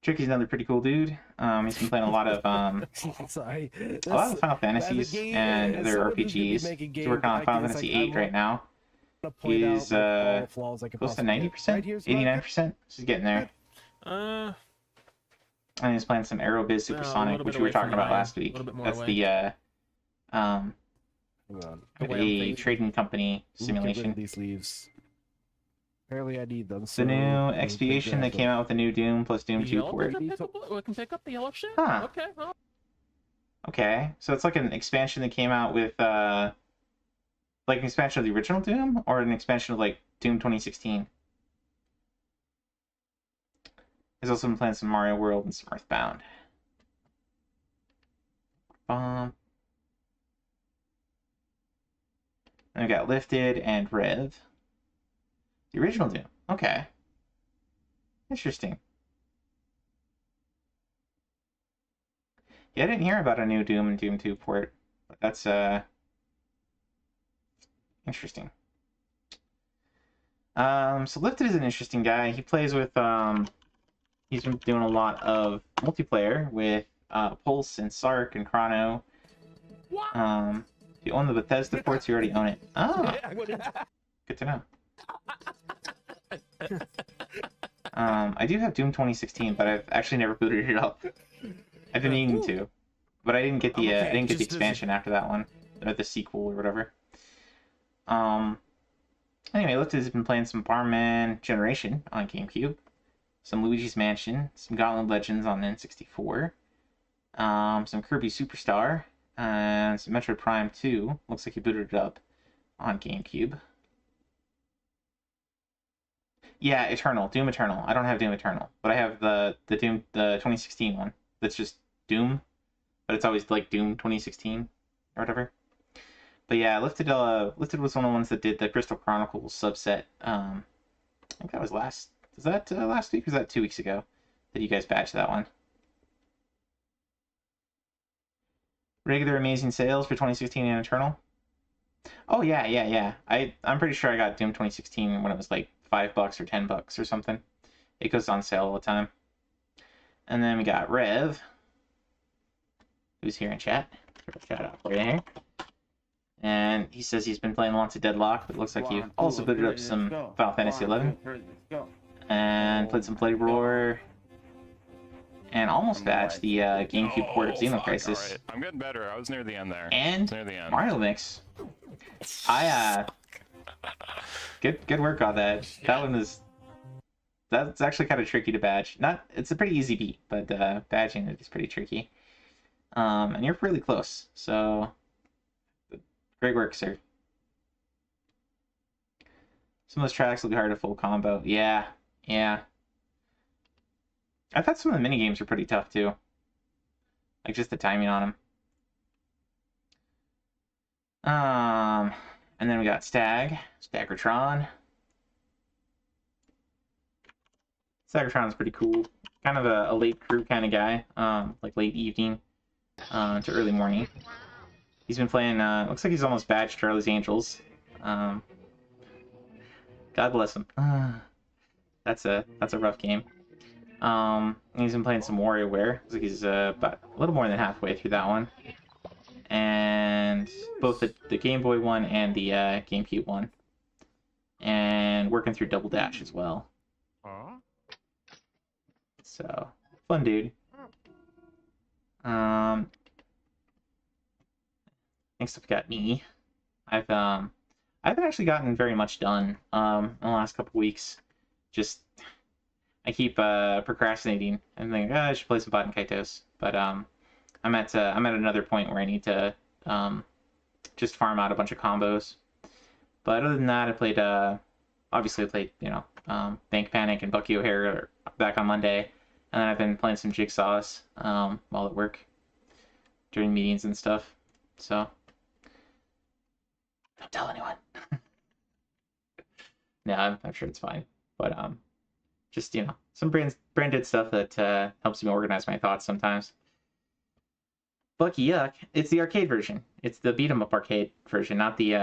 Tricky's another pretty cool dude. He's been playing a lot of Sorry. a lot of Final Fantasies and other RPGs. He's working on Final Fantasy VIII right now. He's close to 90%, 89%. He's getting there. And he's playing some Aerobiz Supersonic, which we were talking about last week. That's the a trading company simulation. These leaves. Apparently, I need them. The new Expiation that came out with the new Doom plus Doom 2 port. We can pick up the yellow shit? Huh. Okay. Well. Okay, so it's like an expansion that came out with like an expansion of the original Doom, or an expansion of like Doom 2016. He's also been playing some Mario World and some Earthbound. And we got Lifted and Rev. The original Doom. Okay. Interesting. Yeah, I didn't hear about a new Doom and Doom 2 port, but that's interesting. So Lifted is an interesting guy. He plays with he's been doing a lot of multiplayer with Pulse and Sark and Chrono. If you own the Bethesda ports, you already own it. Oh, good to know. I do have Doom 2016, but I've actually never booted it up. I've been meaning to, but I didn't get the expansion after that one, or the sequel or whatever. Anyway, Lift has been playing some Bomberman Generation on GameCube, some Luigi's Mansion, some Gauntlet Legends on N64, some Kirby Superstar, and some Metroid Prime 2. Looks like he booted it up on GameCube. Yeah, Eternal, Doom Eternal. I don't have Doom Eternal, but I have the 2016 one. That's just Doom, but it's always like Doom 2016 or whatever. But yeah, Lifted was one of the ones that did the Crystal Chronicles subset. I think that was last week or was that 2 weeks ago that you guys batched that one? Regular amazing sales for 2016 and Eternal. Oh yeah. I'm pretty sure I got Doom 2016 when it was like $5 or $10 or something. It goes on sale all the time. And then we got Rev, who's here in chat. Shout out for you here. And he says he's been playing lots of Deadlock, but it looks like you also booted up some Final Fantasy XI. And played some Bloody Roar. And almost batched the GameCube port of Xenocrisis. Right. I'm getting better. I was near the end there. And near the end. Mario Mix. Good work on that. That one is... That's actually kind of tricky to badge. It's a pretty easy beat, but badging it is pretty tricky. And you're really close, so... Great work, sir. Some of those tracks will be hard to full combo. Yeah. I thought some of the minigames were pretty tough, too. Like, just the timing on them. And then we got Staggertron. Staggertron's pretty cool. Kind of a late crew kind of guy. Like late evening to early morning. He's been playing, looks like he's almost badged Charlie's Angels. God bless him. That's a rough game. He's been playing some WarioWare. Looks like he's about a little more than halfway through that one. And both the Game Boy one and the GameCube one. And working through Double Dash as well. So, fun dude. Next up, we got me. I haven't actually gotten very much done in the last couple weeks. Just I keep procrastinating and thinking, I should play some Baten Kaitos. But I'm at another point where I need to just farm out a bunch of combos. But other than that, I played Bank Panic and Bucky O'Hare back on Monday, and then I've been playing some Jigsaws while at work during meetings and stuff. So don't tell anyone. No, I'm sure it's fine. But just some branded stuff that helps me organize my thoughts sometimes. Bucky Yuck, it's the arcade version. It's the beat 'em up arcade version, not the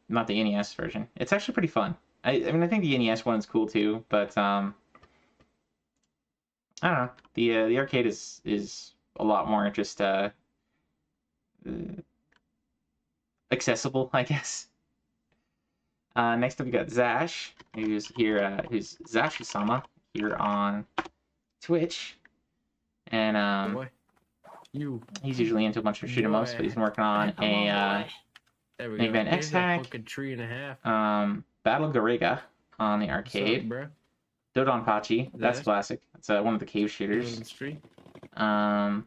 NES version. It's actually pretty fun. I mean, I think the NES one is cool too, but I don't know. The arcade is a lot more just accessible, I guess. Next up, we got Zash, who's here. Who's Zashisama here on Twitch, and he's usually into a bunch of shoot 'em ups, but he's been working on a Mega Man X-Hack, Battle Garega on the arcade, Dodon Pachi, that's classic. It's one of the cave shooters, and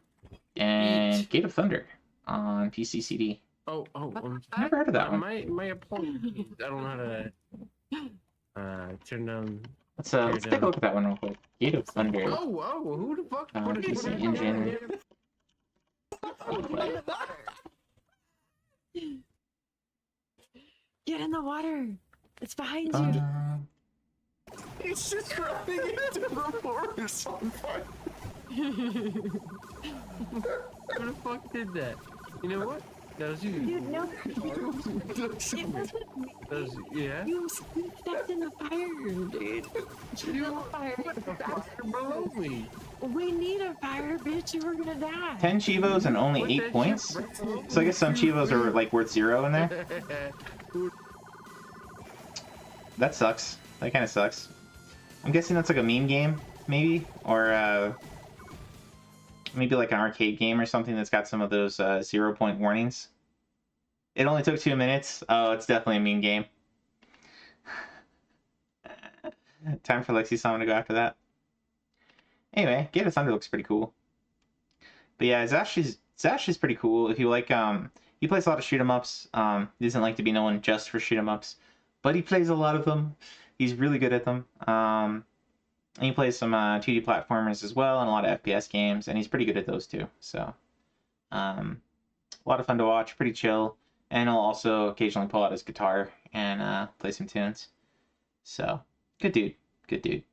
Gate of Thunder on PC/CD. I've never heard of that one. My opponent, I don't know how to turn down. Let's take a look at that one real quick. Gate of Thunder. Who the fuck? What is PC Engine. Get in the water. It's behind you. It's just running into the forest on fire. Who the fuck did that? You know what? That was you. Dude, no. Yeah? You stepped in the fire, dude. You fire below me. We need a fire, bitch. You were gonna die. 10 Chivos and only 8 points? So I guess some Chivos are like worth 0 in there? That sucks. That kind of sucks. I'm guessing that's like a meme game, maybe? Or maybe like an arcade game or something that's got some of those 0-point warnings. It only took 2 minutes. Oh, it's definitely a meme game. Time for Lexi Summon to go after that. Anyway, Gate of Thunder looks pretty cool. But yeah, Zash is pretty cool. If you like, he plays a lot of shoot 'em ups. He doesn't like to be known just for shoot 'em ups, but he plays a lot of them. He's really good at them. And he plays some 2D platformers as well, and a lot of FPS games, and he's pretty good at those too. So, a lot of fun to watch. Pretty chill, and he'll also occasionally pull out his guitar and play some tunes. So, good dude. Good dude.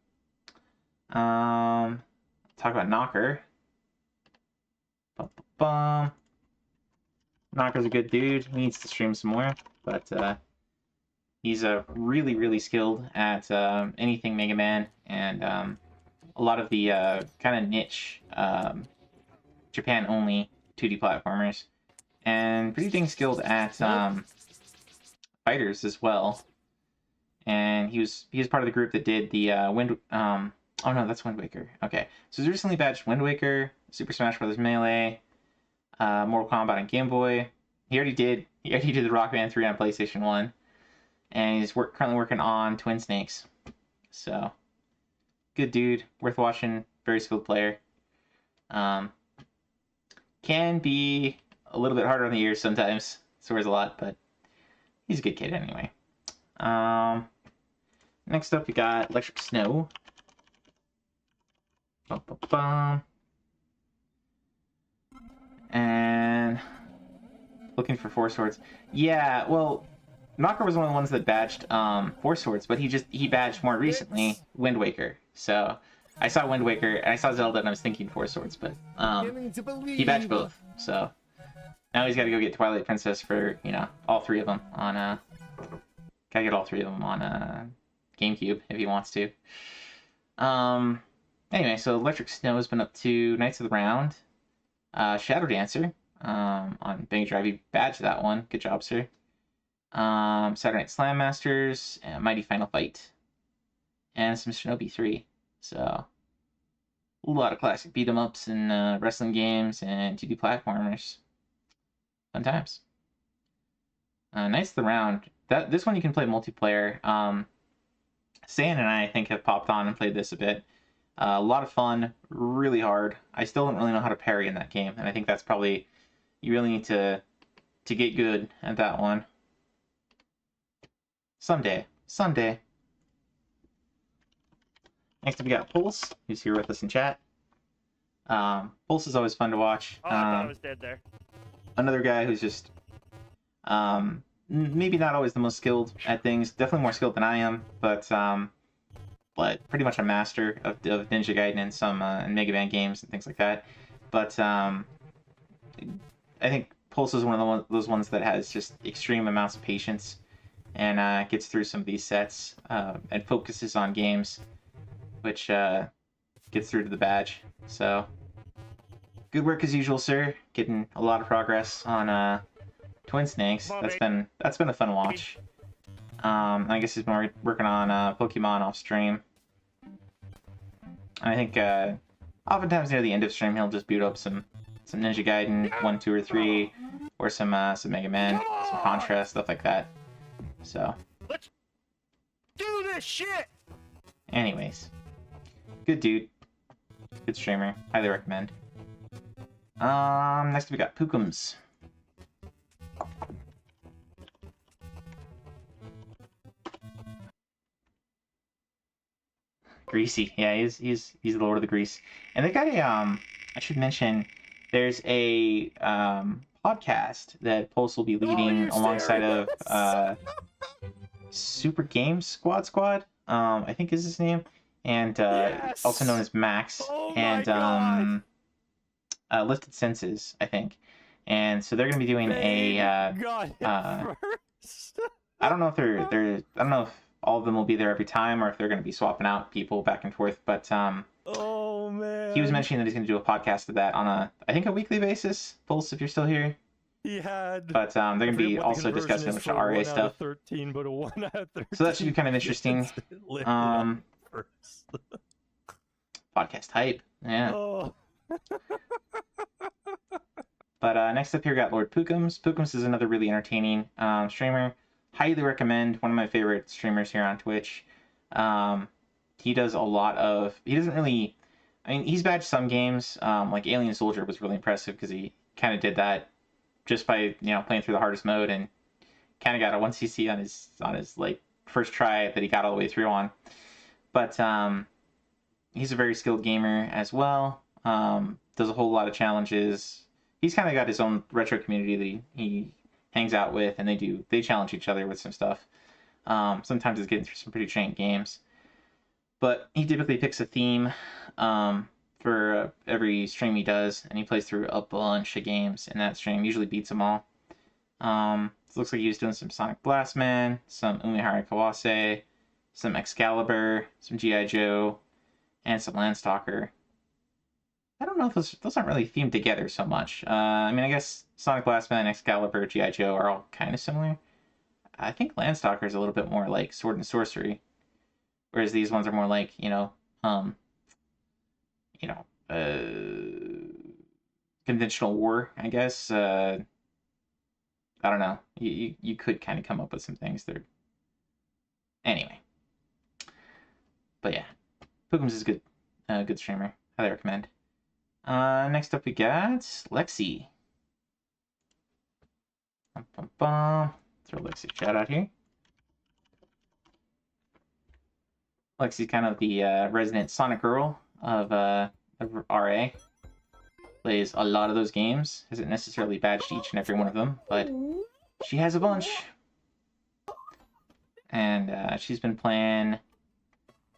Talk about Knocker. Bum. Knocker's a good dude. He needs to stream some more, but he's really, really skilled at anything Mega Man and a lot of the kind of niche Japan-only 2D platformers, and pretty dang skilled at fighters as well. And he was part of the group that did the Wind. Oh no, that's Wind Waker. Okay, so he's recently badged Wind Waker, Super Smash Bros. Melee, Mortal Kombat on Game Boy. He already did the Rock Band 3 on PlayStation 1, and he's currently working on Twin Snakes. So, good dude, worth watching. Very skilled player. Can be a little bit harder on the ears sometimes. Swears a lot, but he's a good kid anyway. Next up, we got Electric Snow. And looking for Four Swords. Yeah, well, Knocker was one of the ones that badged Four Swords, but he badged more recently Wind Waker. So I saw Wind Waker and I saw Zelda and I was thinking Four Swords, but he badged both. So now he's got to go get Twilight Princess for, all three of them on gotta get all three of them on GameCube if he wants to. Anyway, so Electric Snow has been up to Knights of the Round, Shadow Dancer on Mega Drive. You badged that one. Good job, sir. Saturday Night Slam Masters, and Mighty Final Fight, and some Shinobi 3. So a lot of classic beat 'em ups and wrestling games and 2D platformers. Fun times. Knights of the Round. This one you can play multiplayer. Stan and I think have popped on and played this a bit. A lot of fun, really hard. I still don't really know how to parry in that game, and I think that's probably, you really need to get good at that one. Someday. Next up we got Pulse, who's here with us in chat. Pulse is always fun to watch. Oh, I thought I was dead there. Another guy who's just maybe not always the most skilled at things. Definitely more skilled than I am, but pretty much a master of Ninja Gaiden and some Mega Man games and things like that. But I think Pulse is one of those ones that has just extreme amounts of patience and gets through some of these sets and focuses on games, which gets through to the badge. So good work as usual, sir. Getting a lot of progress on Twin Snakes. That's been a fun watch. I guess he's been working on Pokemon off stream. I think oftentimes near the end of stream he'll just boot up some Ninja Gaiden 1, 2, or 3, or some Mega Man, some Contra, stuff like that. So let's do this shit. Anyways, good dude, good streamer, highly recommend. Next we got Pookums. Greasy, yeah, he's the Lord of the Grease. And they got a I should mention, there's a podcast that Pulse will be leading alongside of Super Games Squad, I think is his name, and also known as Max, and Lifted Senses, I think. And so they're gonna be doing a I don't know if I don't know if all of them will be there every time, or if they're going to be swapping out people back and forth. But oh man, he was mentioning that he's going to do a podcast of that on I think a weekly basis. Pulse, if you're still here. He had. But they're going to be also discussing a bunch of RA stuff. 13, but a 1 out of 13. So that should be kind of interesting. Podcast hype, yeah. Oh. But next up here, we got Lord Pookums. Pookums is another really entertaining streamer. Highly recommend. One of my favorite streamers here on Twitch. He does a lot of. He doesn't really I mean, he's badged some games. Like Alien Soldier was really impressive because he kind of did that just by playing through the hardest mode and kind of got a 1cc on his like first try that he got all the way through on. But he's a very skilled gamer as well. Does a whole lot of challenges. He's kind of got his own retro community that he hangs out with, and they challenge each other with some stuff. Sometimes it's getting through some pretty jank games. But he typically picks a theme for every stream he does, and he plays through a bunch of games in that stream. Usually beats them all. It looks like he was doing some Sonic Blastman, some Umihara Kawase, some Excalibur, some G.I. Joe, and some Landstalker. I don't know if those aren't really themed together so much. I mean, I guess Sonic Blastman, Excalibur, G.I. Joe are all kind of similar. I think Landstalker is a little bit more like Sword and Sorcery, whereas these ones are more like, conventional war, I guess. I don't know. You could kind of come up with some things there. Anyway. But yeah. Pookums is a good streamer. Highly recommend. Next up we got Lexi. Throw Lexi a shout out here. Lexi's kind of the resident Sonic girl of RA. Plays a lot of those games. Hasn't necessarily badged each and every one of them, but she has a bunch. And she's been playing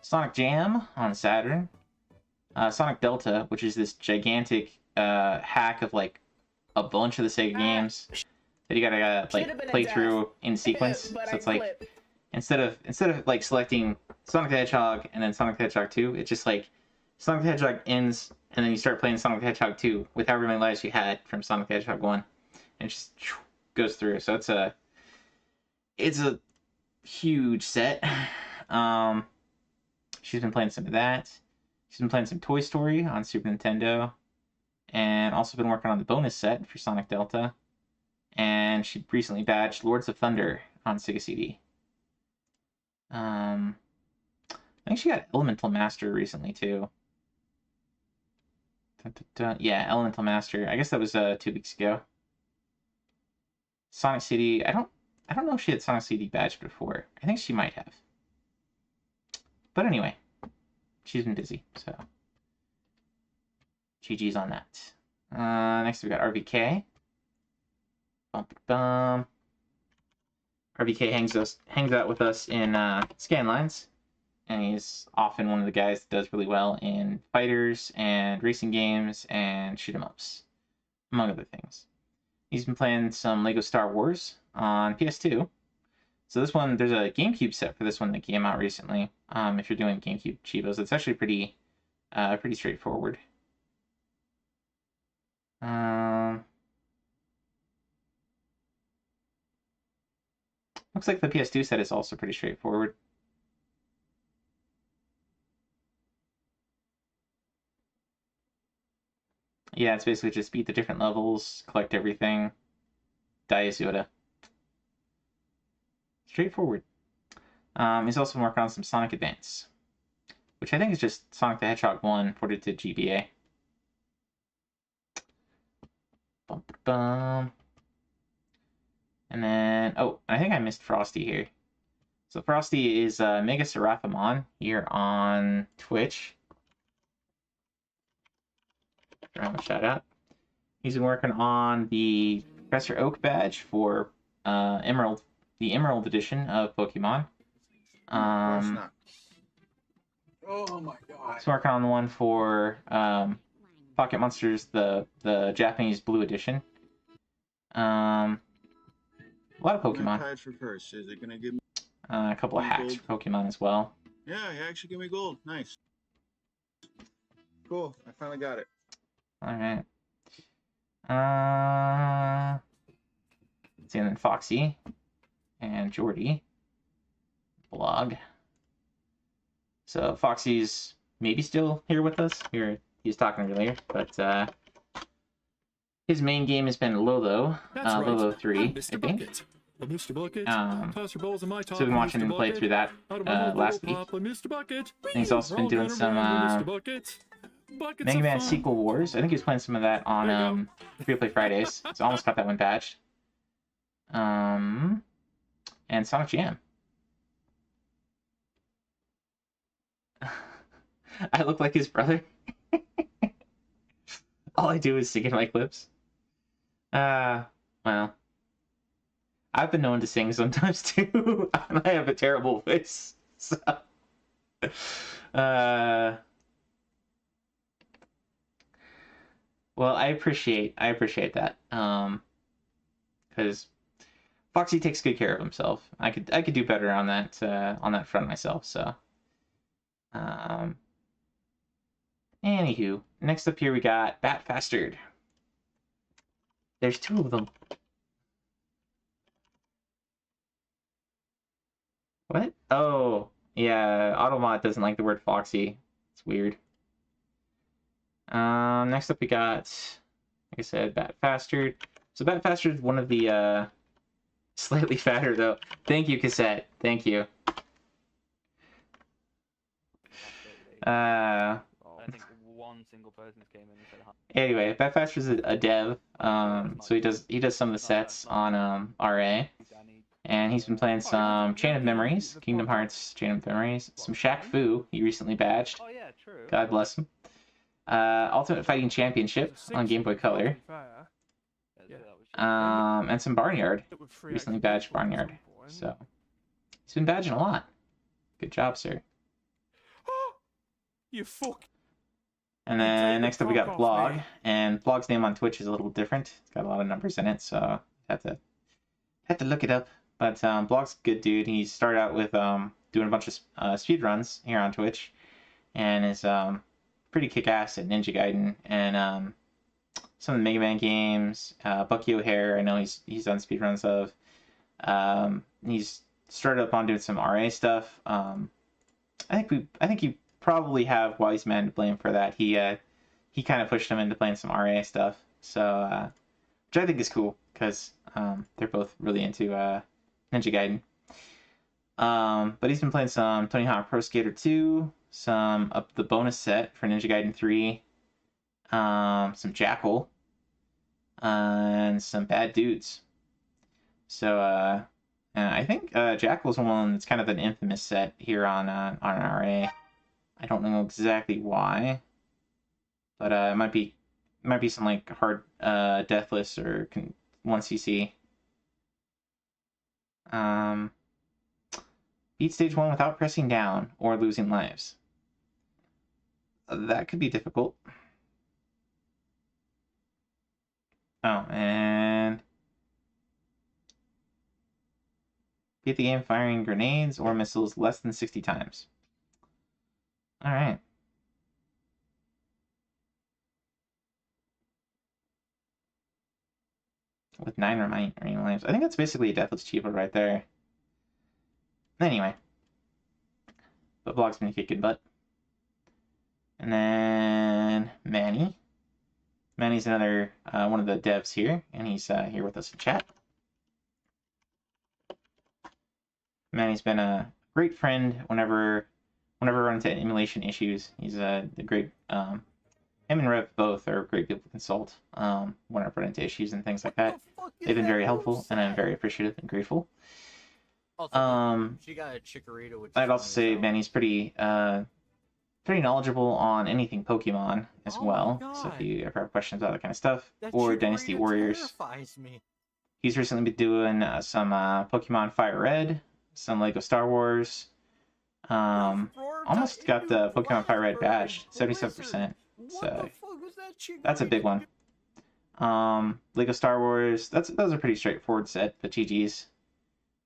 Sonic Jam on Saturn. Sonic Delta, which is this gigantic hack of like a bunch of the Sega games that you gotta like play through in sequence. So it's like instead of like selecting Sonic the Hedgehog and then Sonic the Hedgehog 2, it's just like Sonic the Hedgehog ends and then you start playing Sonic the Hedgehog 2 with however many lives you had from Sonic the Hedgehog 1, and it just goes through. So it's a huge set. She's been playing some of that. She's been playing some Toy Story on Super Nintendo, and also been working on the bonus set for Sonic Delta. And she recently badged Lords of Thunder on Sega CD. I think she got Elemental Master recently too. Yeah, Elemental Master. I guess that was 2 weeks ago. Sonic CD. I don't know if she had Sonic CD badged before. I think she might have. But anyway, she's been busy, so GG's on that. Next we got RVK. RVK hangs out with us in Scanlines, and he's often one of the guys that does really well in fighters and racing games and shoot 'em ups, among other things. He's been playing some Lego Star Wars on PS2. So this one, there's a GameCube set for this one that came out recently. If you're doing GameCube Chivos, it's actually pretty straightforward. Looks like the PS2 set is also pretty straightforward. Yeah, it's basically just beat the different levels, collect everything, die as Yoda. Straightforward. He's also working on some Sonic Advance, which I think is just Sonic the Hedgehog 1 ported to GBA. And then, I think I missed Frosty here. So Frosty is Mega Seraphimon here on Twitch. Shout out. He's been working on the Professor Oak badge for the Emerald edition of Pokemon. Oh my god. He's working on the one for Pocket Monsters, the Japanese Blue edition. A lot of Pokemon. Is it gonna give me a couple of hacks for Pokemon as well. Yeah, you actually give me gold. Nice. Cool. I finally got it. Alright. And then Foxy and Jordy. Blog. So Foxy's maybe still here with us. He was talking earlier, but his main game has been Lolo. Lolo 3, I think. Mr. Bucket. So we've been watching him play through that last week. And he's also been doing some buckets Mega of Man fun. Sequel Wars. I think he was playing some of that on Free Play Fridays. So almost got that one badged. And Sonic Jam. I look like his brother. All I do is sing in my clips. Well, I've been known to sing sometimes too. I have a terrible voice. So, well, I appreciate that. Because Foxy takes good care of himself. I could do better on that front myself. So, anywho, next up here we got Bat Fastard. There's two of them. What? Oh, yeah. Automod doesn't like the word Foxy. It's weird. Next up we got, like I said, Bat Fastard. So Bat Fastard is one of the slightly fatter though. Thank you, Cassette. Thank you. I think one single person came in and said hi. Anyway, Bat Fastard is a dev. So he does some of the sets on RA. And he's been playing some Chain of Memories, Kingdom Hearts Chain of Memories, some Shaq Fu, he recently badged. Oh yeah, true. God bless him. Ultimate Fighting Championship on Game Boy Color. And some Barnyard. Recently badged Barnyard. So, he's been badging a lot. Good job, sir. You fuck. And then next up we got Blog. And Blog's name on Twitch is a little different. It's got a lot of numbers in it, so have to look it up. But Blog's a good dude. He started out with doing a bunch of speed runs here on Twitch, and is pretty kick-ass at Ninja Gaiden and some of the Mega Man games. Bucky O'Hare, I know he's done speed runs of. He's started up on doing some RA stuff. I think you probably have Wise Man to blame for that. He kind of pushed him into playing some RA stuff. So which I think is cool because they're both really into Ninja Gaiden. But he's been playing some Tony Hawk Pro Skater 2, some of the bonus set for Ninja Gaiden 3, some Jackal, and some Bad Dudes. So I think Jackal's one that's kind of an infamous set here on RA. I don't know exactly why, but it might be some like hard deathless or 1cc. Beat stage 1 without pressing down or losing lives. That could be difficult. Oh, and beat the game firing grenades or missiles less than 60 times. Alright. With 9 remaining lives. I think that's basically a Deathless Chivo right there. Anyway. But Blog's been kicking butt. And then Manny. Manny's another one of the devs here, and he's here with us in chat. Manny's been a great friend whenever we run into emulation issues. He's a great him and Rev both are great people to consult whenever I run into issues and things like that. They've been very helpful, and I'm very appreciative and grateful. She got a chikorita, which I'd also say Manny's pretty knowledgeable on anything Pokemon as well. So if you ever have questions about that kind of stuff, or Dynasty Warriors, he's recently been doing some Pokemon Fire Red, some Lego Star Wars. Almost got the Pokemon Fire Red badge, 77%. So that's a big one. Lego Star Wars, those are pretty straightforward set, but GG's.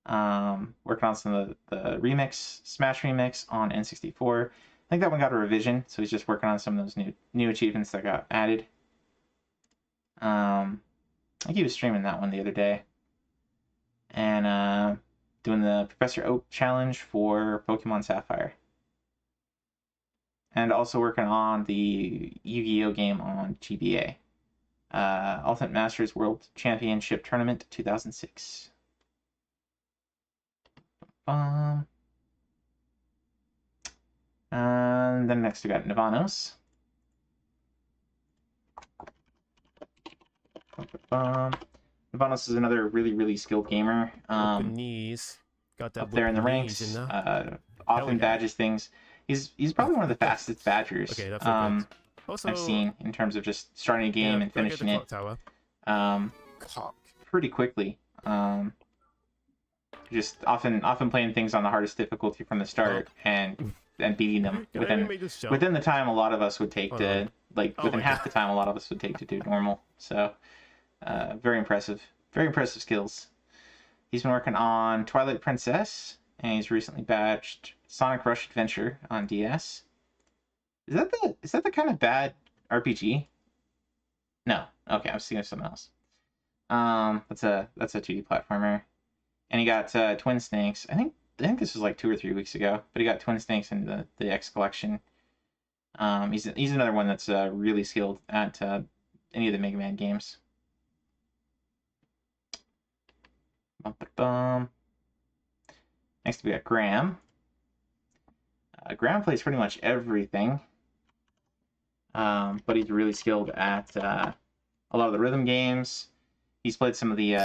Working on some of the remix, Smash Remix on N64. I think that one got a revision, so he's just working on some of those new achievements that got added. I think he was streaming that one the other day. And doing the Professor Oak challenge for Pokemon Sapphire. And also working on the Yu-Gi-Oh game on GBA. Ultimate Masters World Championship Tournament 2006. And then next we got Navanos. Vanos is another really skilled gamer. Knees. Got that up there in the knees ranks. in there. Often badges things. He's probably one of the fastest badgers Okay, that's I've seen in terms of just starting a game and finishing it pretty quickly. Just often playing things on the hardest difficulty from the start and beating them within the time a lot of us would take to within half the time a lot of us would take to do normal. So very impressive skills. He's been working on Twilight Princess, and he's recently badged Sonic Rush Adventure on DS. Is that the kind of bad RPG? No. Okay, I was thinking of something else. That's a 2D platformer. And he got Twin Snakes. I think this was like 2 or 3 weeks ago, but he got Twin Snakes in the X collection. He's another one that's really skilled at any of the Mega Man games. Next we got Graham. Graham plays pretty much everything, but he's really skilled at a lot of the rhythm games. He's played some of the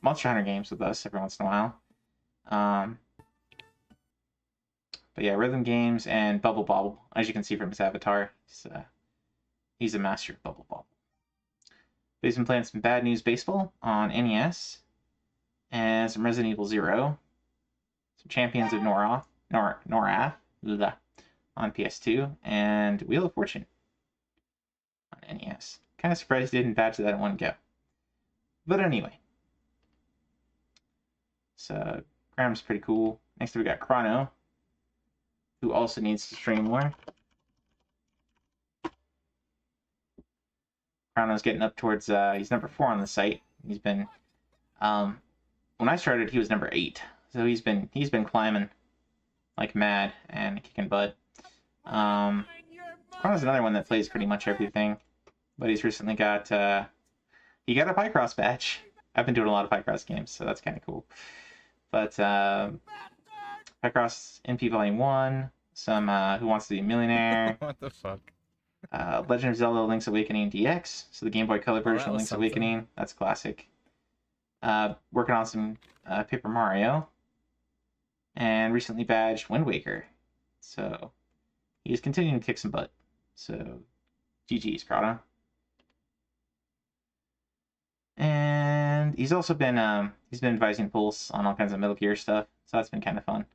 Monster Hunter games with us every once in a while. But yeah, rhythm games and Bubble Bobble. As you can see from his avatar, he's a master of Bubble Bobble. But he's been playing some Bad News Baseball on NES, and some Resident Evil 0, some Champions of Norath on PS2, and Wheel of Fortune on NES. Kind of surprised he didn't badge that in one go. But anyway. So, Graham's pretty cool. Next we got Chrono, who also needs to stream more. Chrono's getting up towards, he's number 4 on the site. He's been, when I started, he was number 8. So he's been climbing like mad and kicking butt. Chrono's another one that plays pretty much everything. But he's recently got, he got a Picross badge. I've been doing a lot of Picross games, so that's kind of cool. But, Picross NP Volume 1, some, Who Wants to Be a Millionaire. What the fuck? Legend of Zelda Link's Awakening DX, so the Game Boy Color version of Link's something. Awakening. That's classic. Working on some Paper Mario. And recently badged Wind Waker. So, he's continuing to kick some butt. So, GG's, Prada. And he's also been advising Pulse on all kinds of Metal Gear stuff, so that's been kind of fun.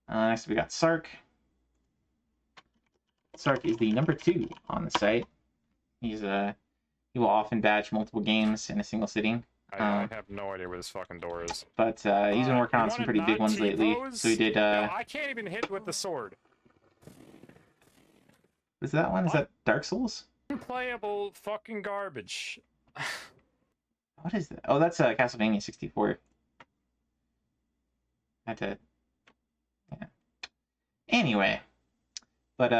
Next we got Sark. Sark is the number 2 on the site. He will often badge multiple games in a single sitting. I have no idea where this fucking door is. But he's been working on some pretty big ones lately. So he did. No, I can't even hit with the sword. Is that one? Is that Dark Souls? Unplayable fucking garbage. What is that? Oh, that's Castlevania 64. Had to. Yeah. Anyway, but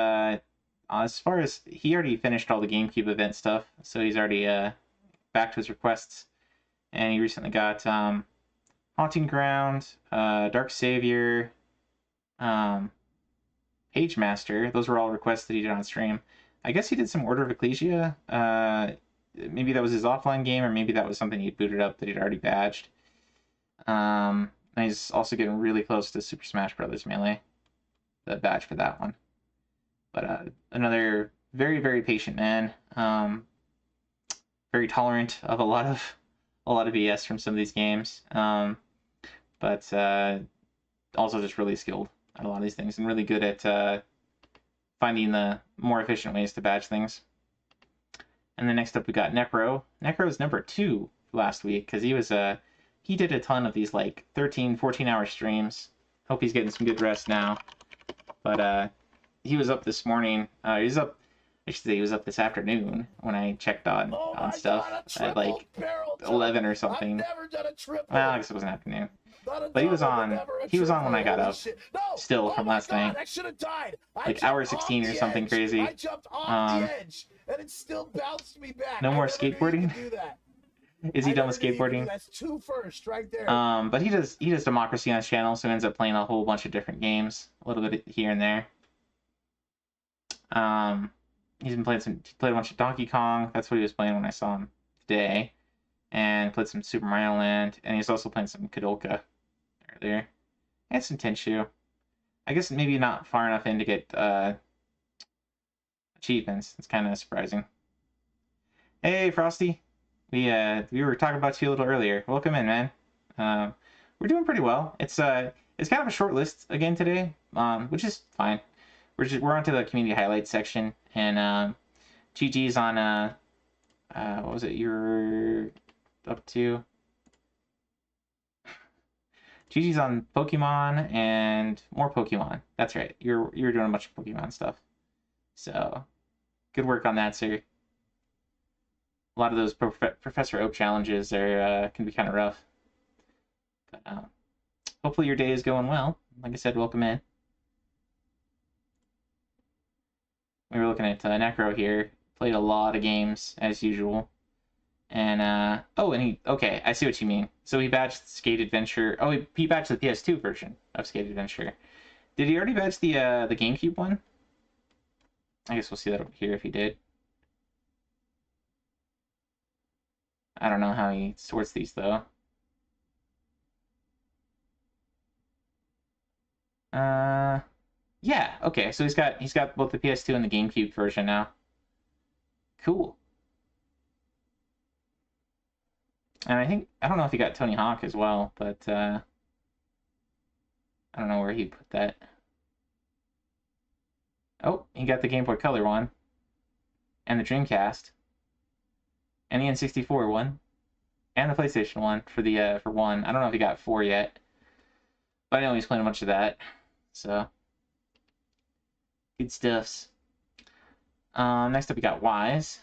as far as he already finished all the GameCube event stuff, so he's already back to his requests, and he recently got Haunting Ground, Dark Savior, Page Master. Those were all requests that he did on stream. I guess he did some Order of Ecclesia. Maybe that was his offline game, or maybe that was something he'd booted up that he'd already badged. And he's also getting really close to Super Smash Bros. Melee, the badge for that one. But another very patient man, very tolerant of a lot of BS from some of these games, but also just really skilled at a lot of these things and really good at finding the more efficient ways to badge things. And then next up we got Necro. Necro is number 2 last week because he did a ton of these like 13-14 hour streams. Hope he's getting some good rest now. But he was up this morning. He was up this afternoon when I checked on stuff at like 11 or something. Well, I guess it was an afternoon. But he was on when I got up still from last night. Like hour 16 or something crazy. No more skateboarding? Is he done with skateboarding? That's 2 first right there. But he does Democracy on his channel, so he ends up playing a whole bunch of different games, a little bit here and there. He's been played a bunch of Donkey Kong. That's what he was playing when I saw him today. And played some Super Mario Land. And he's also playing some Kadolka earlier. And some Tenchu. I guess maybe not far enough in to get achievements. It's kind of surprising. Hey, Frosty. We were talking about you a little earlier. Welcome in, man. We're doing pretty well. It's kind of a short list again today, which is fine. We're onto the community highlights section, and GG's on what was it you're up to? GG's on Pokemon and more Pokemon. That's right. You're doing a bunch of Pokemon stuff. So good work on that, sir. A lot of those Professor Oak challenges are can be kind of rough. But hopefully your day is going well. Like I said, welcome in. We were looking at Necro here. Played a lot of games as usual. And okay, I see what you mean. So he badged Skate Adventure. Oh, he badged the PS2 version of Skate Adventure. Did he already badge the GameCube one? I guess we'll see that over here if he did. I don't know how he sorts these though. Yeah, okay, so he's got both the PS2 and the GameCube version now. Cool. And I don't know if he got Tony Hawk as well, but I don't know where he put that. Oh, he got the Game Boy Color one. And the Dreamcast. And the N64 one. And the PlayStation one for the for 1. I don't know if he got 4 yet. But I know he's playing a bunch of that. So good stuffs. Next up we got Wise.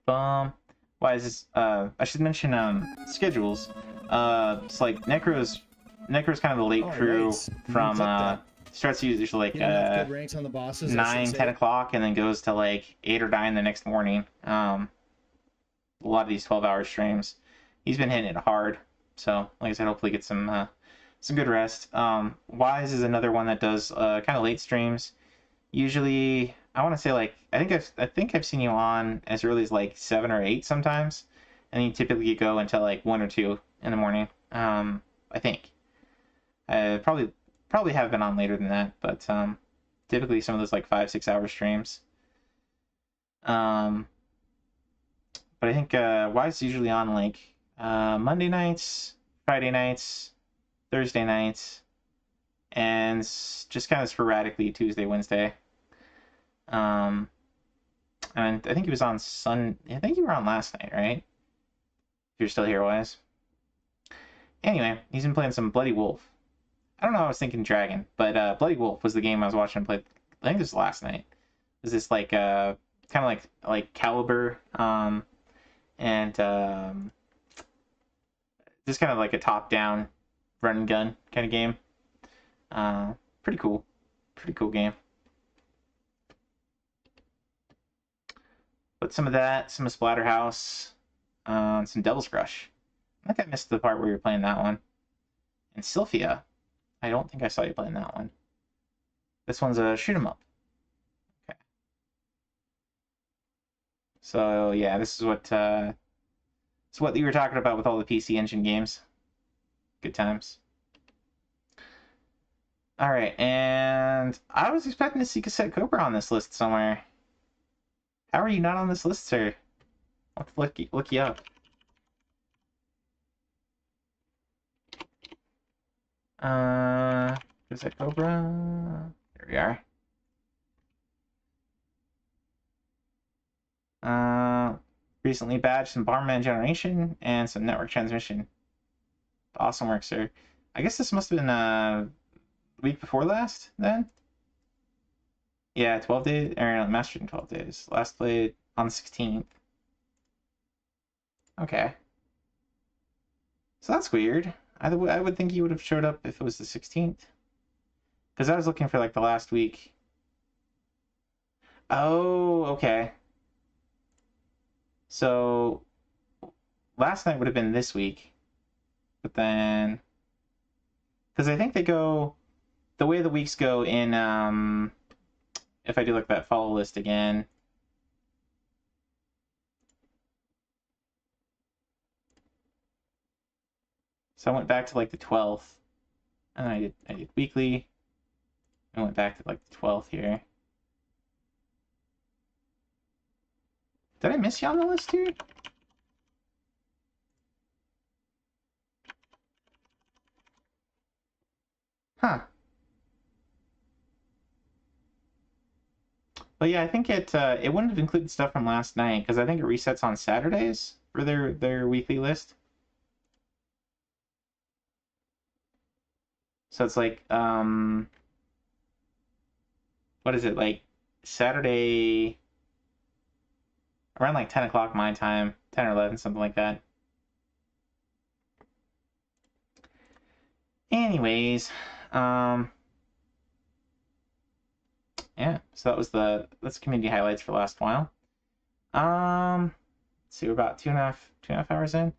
Wise is I should mention schedules. It's like Necro's kind of the late crew from starts usually like ranks on the bosses, 9-10 o'clock and then goes to like 8 or 9 the next morning. A lot of these 12-hour streams. He's been hitting it hard. So like I said, hopefully get some good rest. Wise is another one that does kind of late streams. Usually I want to say like I think I've seen you on as early as like 7 or 8 sometimes, and you typically go until like 1 or 2 in the morning. I think probably have been on later than that, but typically some of those like 5-6 hour streams. But I think Wise is usually on like Monday nights, Friday nights, Thursday nights, and just kind of sporadically Tuesday, Wednesday. And I think he was on I think you were on last night, right? If you're still here, Wise. Anyway, he's been playing some Bloody Wolf. I don't know, I was thinking Dragon, but Bloody Wolf was the game I was watching him play. I think this was last night. It was this like kind of like Caliber, and just kind of like a top-down run and gun kind of game. Pretty cool game. But some of that, some of Splatterhouse, some Devil's Crush. I think I missed the part where you were playing that one. And Sylphia. I don't think I saw you playing that one. This one's a shoot 'em up. Okay. So yeah, this is what you were talking about with all the PC Engine games. Good times. All right, and I was expecting to see Cassette Cobra on this list somewhere. How are you not on this list, sir? I'll have to look you up. Cassette Cobra. There we are. Recently badged some Barman Generation and some Network Transmission. Awesome work, sir. I guess this must have been the week before last, then? Yeah, 12 days, or no, mastered in 12 days. Last played on the 16th. Okay. So that's weird. I would think you would have showed up if it was the 16th. Because I was looking for like the last week. Oh, okay. So last night would have been this week. But then, because I think they go the way the weeks go in, if I do like that follow list again. So I went back to like the 12th, and then I did weekly. I went back to like the 12th here. Did I miss you on the list here? Huh. But yeah, I think it wouldn't have included stuff from last night because I think it resets on Saturdays for their weekly list. So it's like what is it, like Saturday around like 10 o'clock my time, 10 or 11, something like that. Anyways, yeah, so that's community highlights for last while. Let's see, we're about two and a half hours in.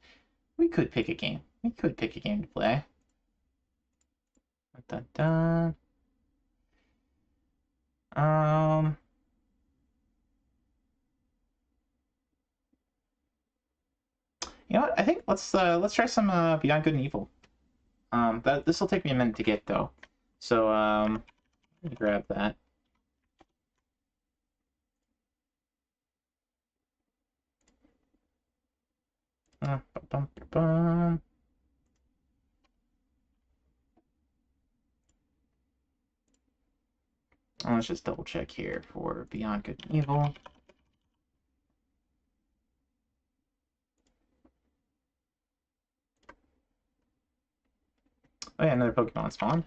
We could pick a game. We could pick a game to play. Dun, dun, dun. You know what? I think let's try some Beyond Good and Evil. This will take me a minute to get though, so let me grab that. Bum, bum. Let's just double check here for Beyond Good and Evil. Oh yeah, another Pokemon spawned.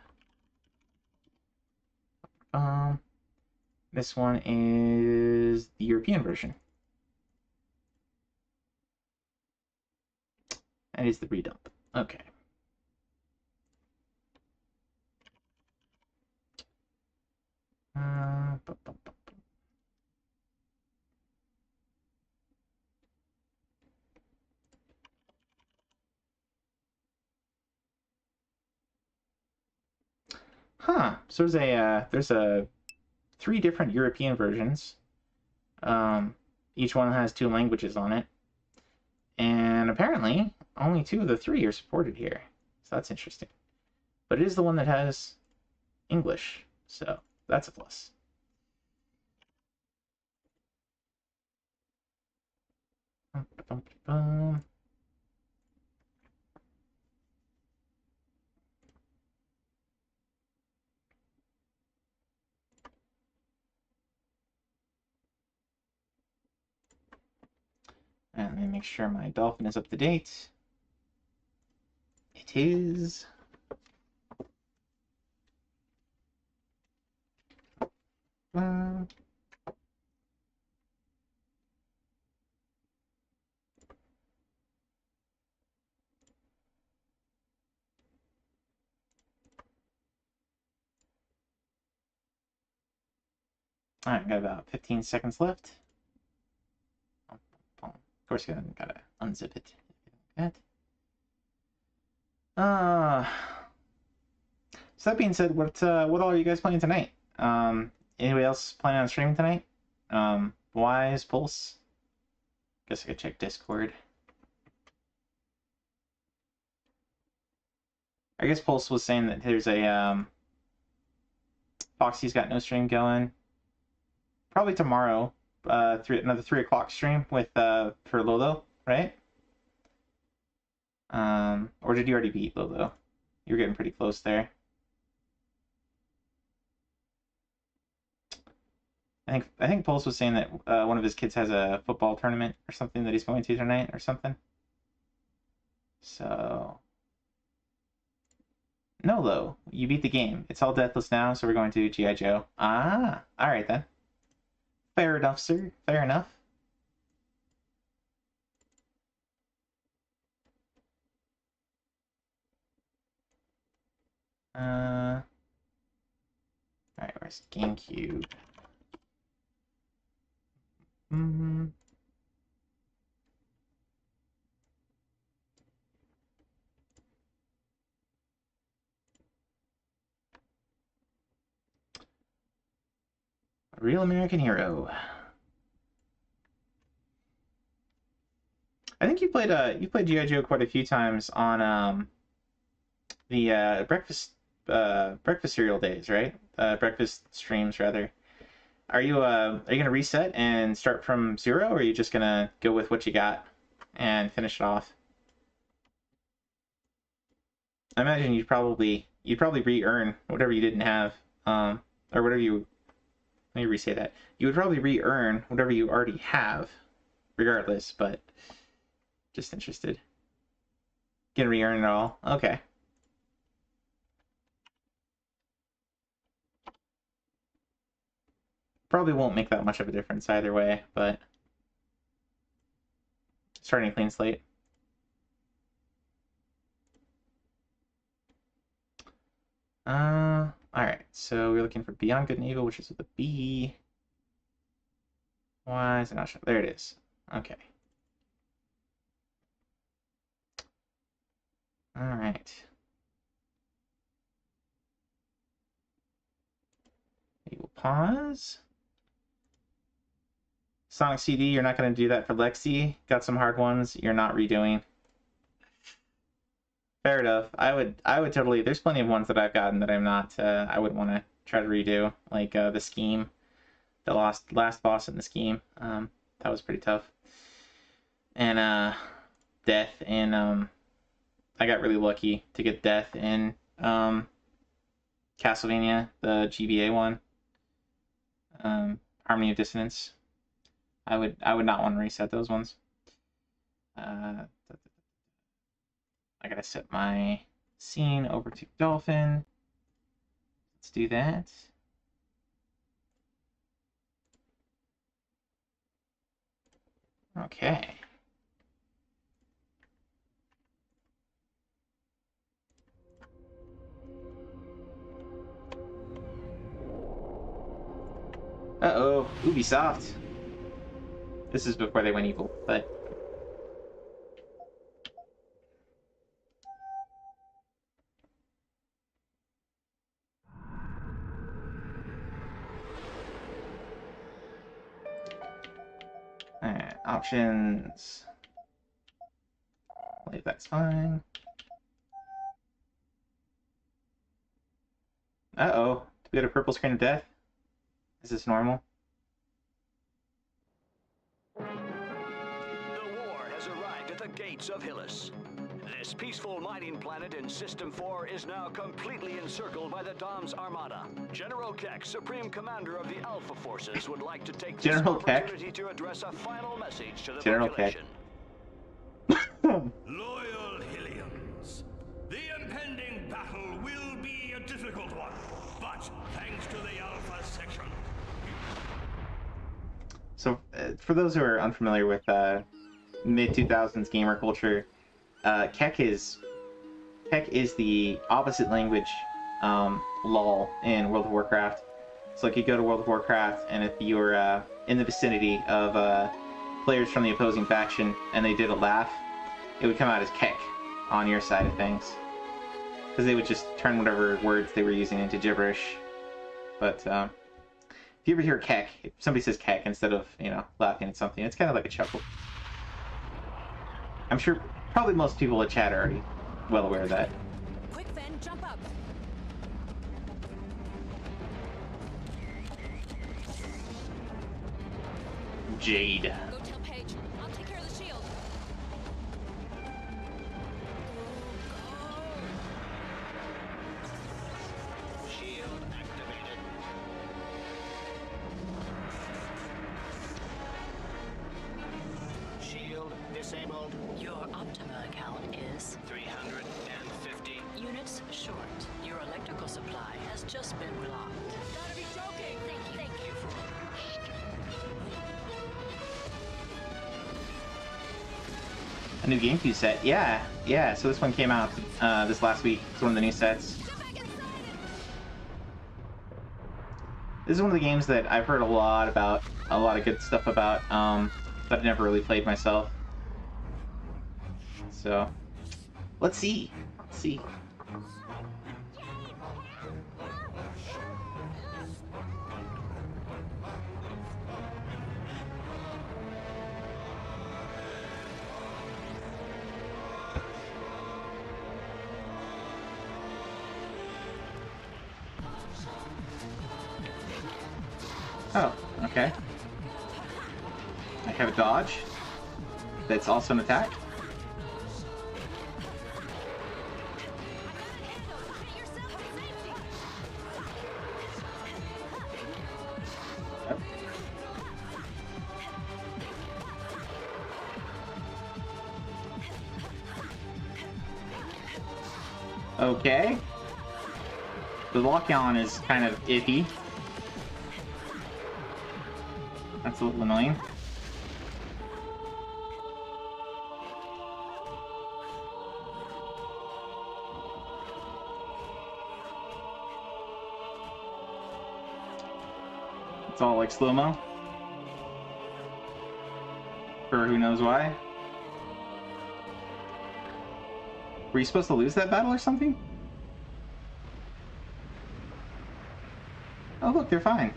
This one is the European version. That is the redump. Okay. Huh. So there's a 3 different European versions. Each one has 2 languages on it. And apparently, only 2 of the 3 are supported here. So that's interesting. But it is the one that has English. So that's a plus. And let me make sure my dolphin is up to date. It is. Alright, got about 15 seconds left. Of course, you gotta unzip it. Like that. So that being said, what all are you guys playing tonight? Anybody else planning on streaming tonight? Wise, Pulse? Guess I could check Discord. I guess Pulse was saying that there's a Foxy's got no stream going. Probably tomorrow, another 3 o'clock stream with for Lolo, right? Or did you already beat Lolo? You're getting pretty close there. I think Pulse was saying that one of his kids has a football tournament or something that he's going to tonight or something. So Nolo, you beat the game. It's all deathless now, so we're going to G.I. Joe. Ah, all right then. Fair enough, sir. Fair enough. All right, where's GameCube? Real American Hero. I think you played G.I. Joe quite a few times on the breakfast cereal days, right? Breakfast streams rather. Are you gonna reset and start from 0, or are you just gonna go with what you got and finish it off? I imagine you'd probably re-earn whatever you didn't have, or whatever you. Let me re-say that. You would probably re-earn whatever you already have, regardless. But just interested. Gonna re-earn it all? Okay. Probably won't make that much of a difference either way, but starting a clean slate. Alright, so we're looking for Beyond Good and Evil, which is with a B. Why is it not showing? There it is. Okay. Alright. We will pause. Sonic CD, you're not going to do that for Lexi. Got some hard ones you're not redoing. Fair enough. I would totally. There's plenty of ones that I've gotten that I'm not. I wouldn't want to try to redo, like the Scheme, the last boss in the Scheme. That was pretty tough. And Death in. I got really lucky to get Death in Castlevania, the GBA one. Harmony of Dissonance. I would not want to reset those ones. I gotta set my scene over to Dolphin. Let's do that. Okay. Uh-oh, Ubisoft. This is before they went evil, but... Alright, options. I believe that's fine. Uh-oh, do we get a purple screen of death? Is this normal? The war has arrived at the gates of Hillis. This peaceful mining planet in System 4 is now completely encircled by the Dom's Armada. General Keck, Supreme Commander of the Alpha Forces, would like to take this opportunity to address a final message to the population. Loyal Hillians, the impending battle will be a difficult one, but thanks to the Alpha section. So, for those who are unfamiliar with mid-2000s gamer culture, Keck is the opposite language LOL in World of Warcraft. So like you go to World of Warcraft, and if you're in the vicinity of players from the opposing faction and they did a laugh, it would come out as Keck on your side of things. Because they would just turn whatever words they were using into gibberish. But if you ever hear Keck, if somebody says Keck instead of, laughing at something, it's kind of like a chuckle. I'm sure probably most people in chat are already well aware of that. Quick, Fen, jump up. Jade. Go tell Paige. I'll take care of the shield. Shield activated. Shield disabled. Your Optima account is 350 units short. Your electrical supply has just been blocked. Gotta be joking. Thank you for A new GameCube set, yeah. So this one came out this last week. It's one of the new sets. This is one of the games that I've heard a lot of good stuff about, but I've never really played myself. So, let's see. Oh, okay. I have a dodge. That's also an attack. Yep. Okay. The lock-on is kind of iffy. That's a little annoying. It's all like slow-mo. For who knows why. Were you supposed to lose that battle or something? Oh look, they're fine.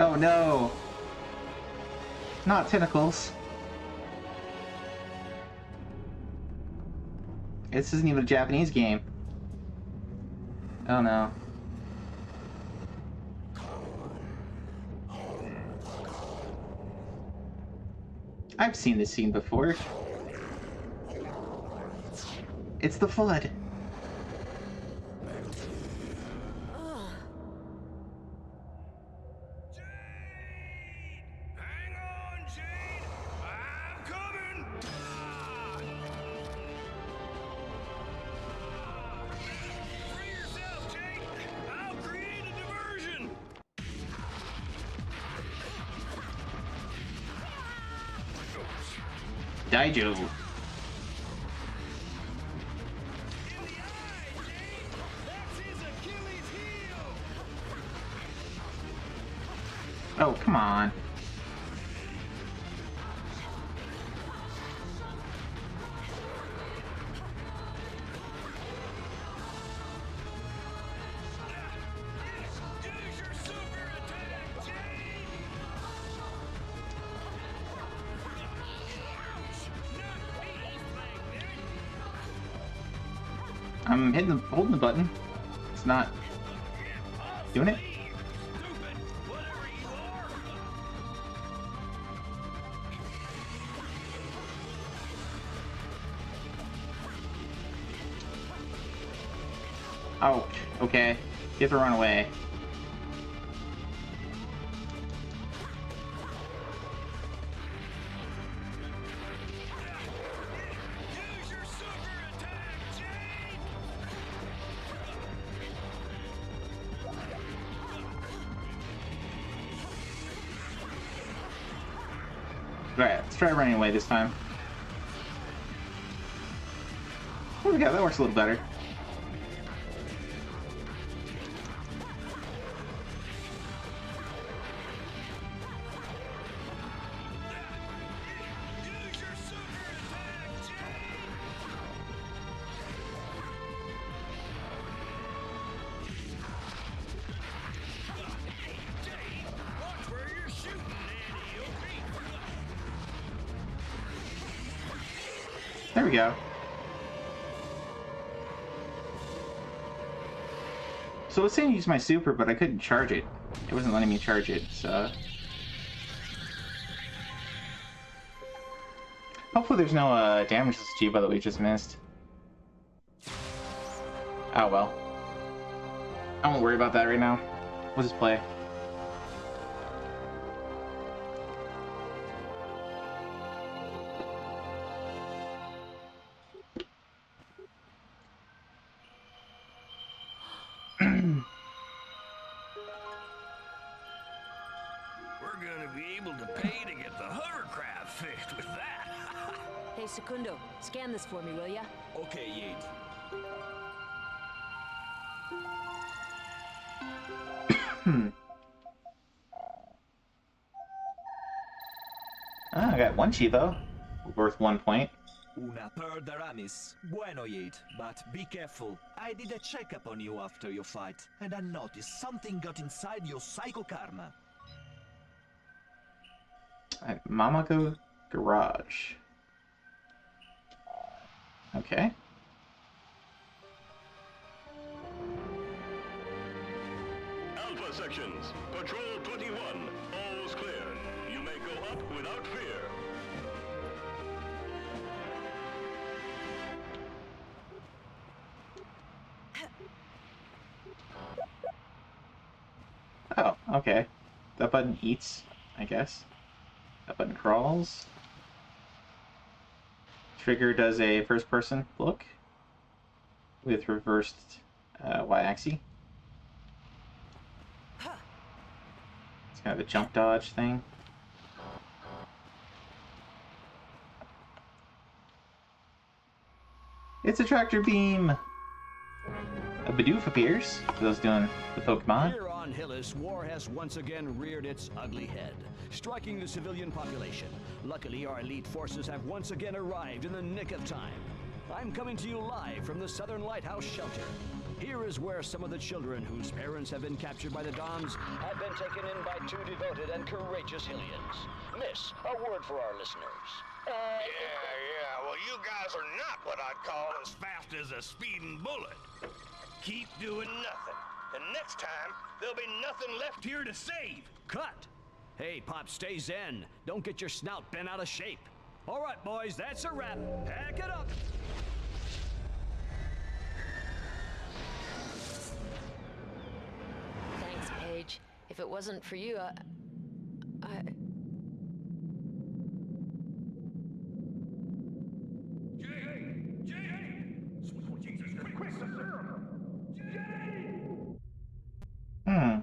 Oh no! Not tentacles. This isn't even a Japanese game. Oh no. I've seen this scene before. It's the Flood. Daijo. Oh, come on. I'm holding the button. It's not doing it. Oh, okay. You have to run away. Alright, let's try running away this time. There we go, that works a little better. There we go. So it's saying use my super, but I couldn't charge it. It wasn't letting me charge it, so... Hopefully there's no damage to Chiba that we just missed. Oh well. I won't worry about that right now. We'll just play. Secundo, scan this for me, will ya? Okay, Yeet. I got one Chivo, worth 1 point. Una per Daramis. Bueno, Yeet, but be careful. I did a checkup on you after your fight, and I noticed something got inside your psycho karma. At Mamago Garage. Okay. sections. Patrol 21, all's clear. You may go up without fear. Oh, okay. That button eats, I guess. That button crawls. Trigger does a first-person look with reversed y-axis. It's kind of a jump dodge thing. It's a tractor beam! A Bidoof appears, for those doing the Pokemon. Here on Hillis, war has once again reared its ugly head, striking the civilian population. Luckily, our elite forces have once again arrived in the nick of time. I'm coming to you live from the Southern Lighthouse Shelter. Here is where some of the children whose parents have been captured by the Doms have been taken in by two devoted and courageous Hillians. Miss, a word for our listeners. Yeah, well, you guys are not what I'd call as fast as a speeding bullet. Keep doing nothing, and next time, there'll be nothing left here to save. Cut! Hey, Pop, stay zen. Don't get your snout bent out of shape. All right, boys, that's a wrap. Pack it up. Thanks, Paige. If it wasn't for you, Hmm.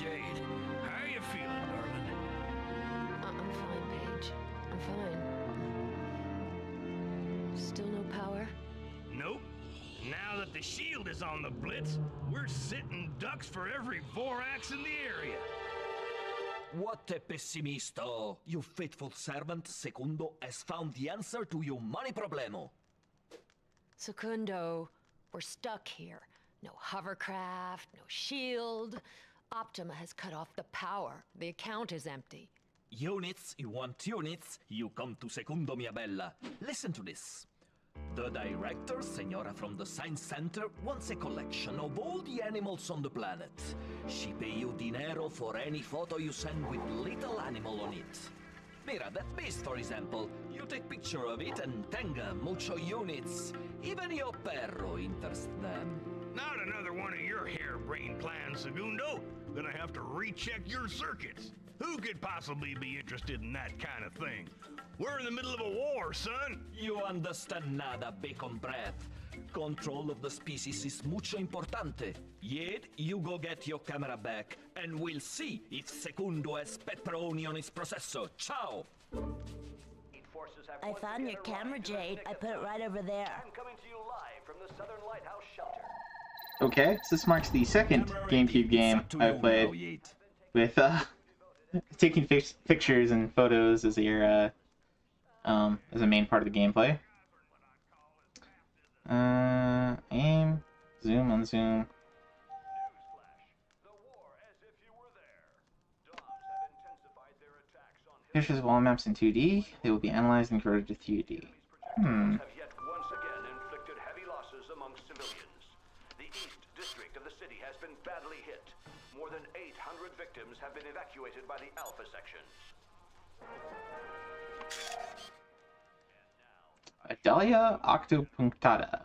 Jade, how are you feeling, darling? I'm fine, Paige. I'm fine. Still no power? Nope. Now that the shield is on the blitz, we're sitting ducks for every Vorax in the area. What a pessimisto! Your faithful servant, Secundo, has found the answer to your money problemo. Secundo, we're stuck here. No hovercraft, no shield. Optima has cut off the power. The account is empty. Units, you want units? You come to Secundo, mia bella. Listen to this. The director, Senora from the Science Center, wants a collection of all the animals on the planet. She pay you dinero for any photo you send with little animal on it. Mira, that beast, for example. You take picture of it and tenga mucho units. Even your perro interests them. Not another one of your harebrained plans, Segundo. Gonna have to recheck your circuits. Who could possibly be interested in that kind of thing? We're in the middle of a war, son. You understand nada, bacon breath. Control of the species is mucho importante. Yet, you go get your camera back, and we'll see if Secundo has pepperoni on his processor. Ciao! I found your camera, Jade. I put it right over there. I'm coming to you live from the Southern Lighthouse Shelter. Okay, so this marks the second GameCube game I've played with taking pictures and photos as your as a main part of the gameplay. Aim, zoom, unzoom. Pictures of all maps in 2D. They will be analyzed and converted to 3D. Have yet once again inflicted heavy losses among civilians. The East District of the city has been badly hit. More than 800 victims have been evacuated by the Alpha sections. Adalia octopunctata.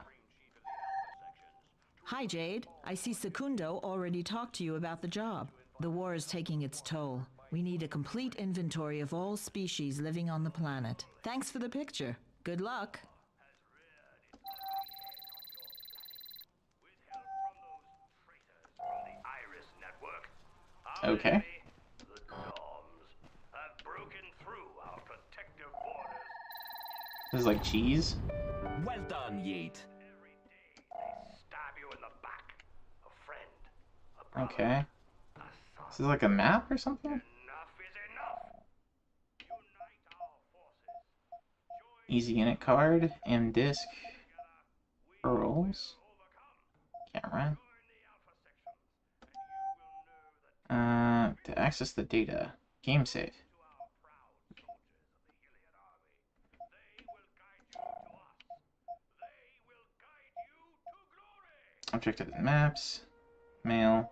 Hi, Jade. I see Secundo already talked to you about the job. The war is taking its toll. We need a complete inventory of all species living on the planet. Thanks for the picture. Good luck. Okay. This is like cheese. Well done, Yeet. Okay. This is like a map or something? Easy unit card, M disc, Pearls. Camera. To access the data. Game save. Objective in maps. Mail.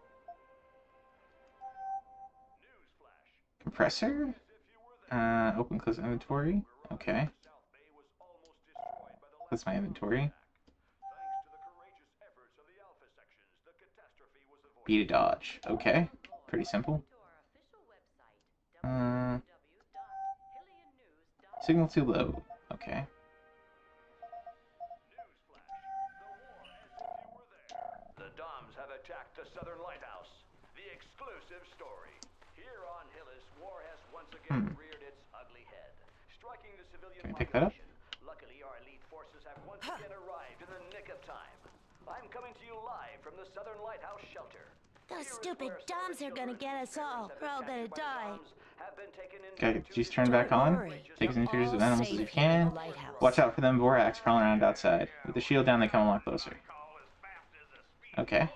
Compressor? Open close inventory. Okay. That's my inventory. B to dodge. Okay. Pretty simple. Signal too low. Okay. The Doms have attacked the Southern Lighthouse. The exclusive story. Here on Hillis, war has once again reared its ugly head, striking the civilian Can I pick that up? Luckily, our elite forces have once again arrived in the nick of time. I'm coming to you live from the Southern Lighthouse shelter. Those stupid Doms are gonna get us all. We're all gonna die. Okay, just turn back on. Take as many pictures of animals as you can. Watch out for them Vorax crawling around outside. With the shield down, they come a lot closer. Okay.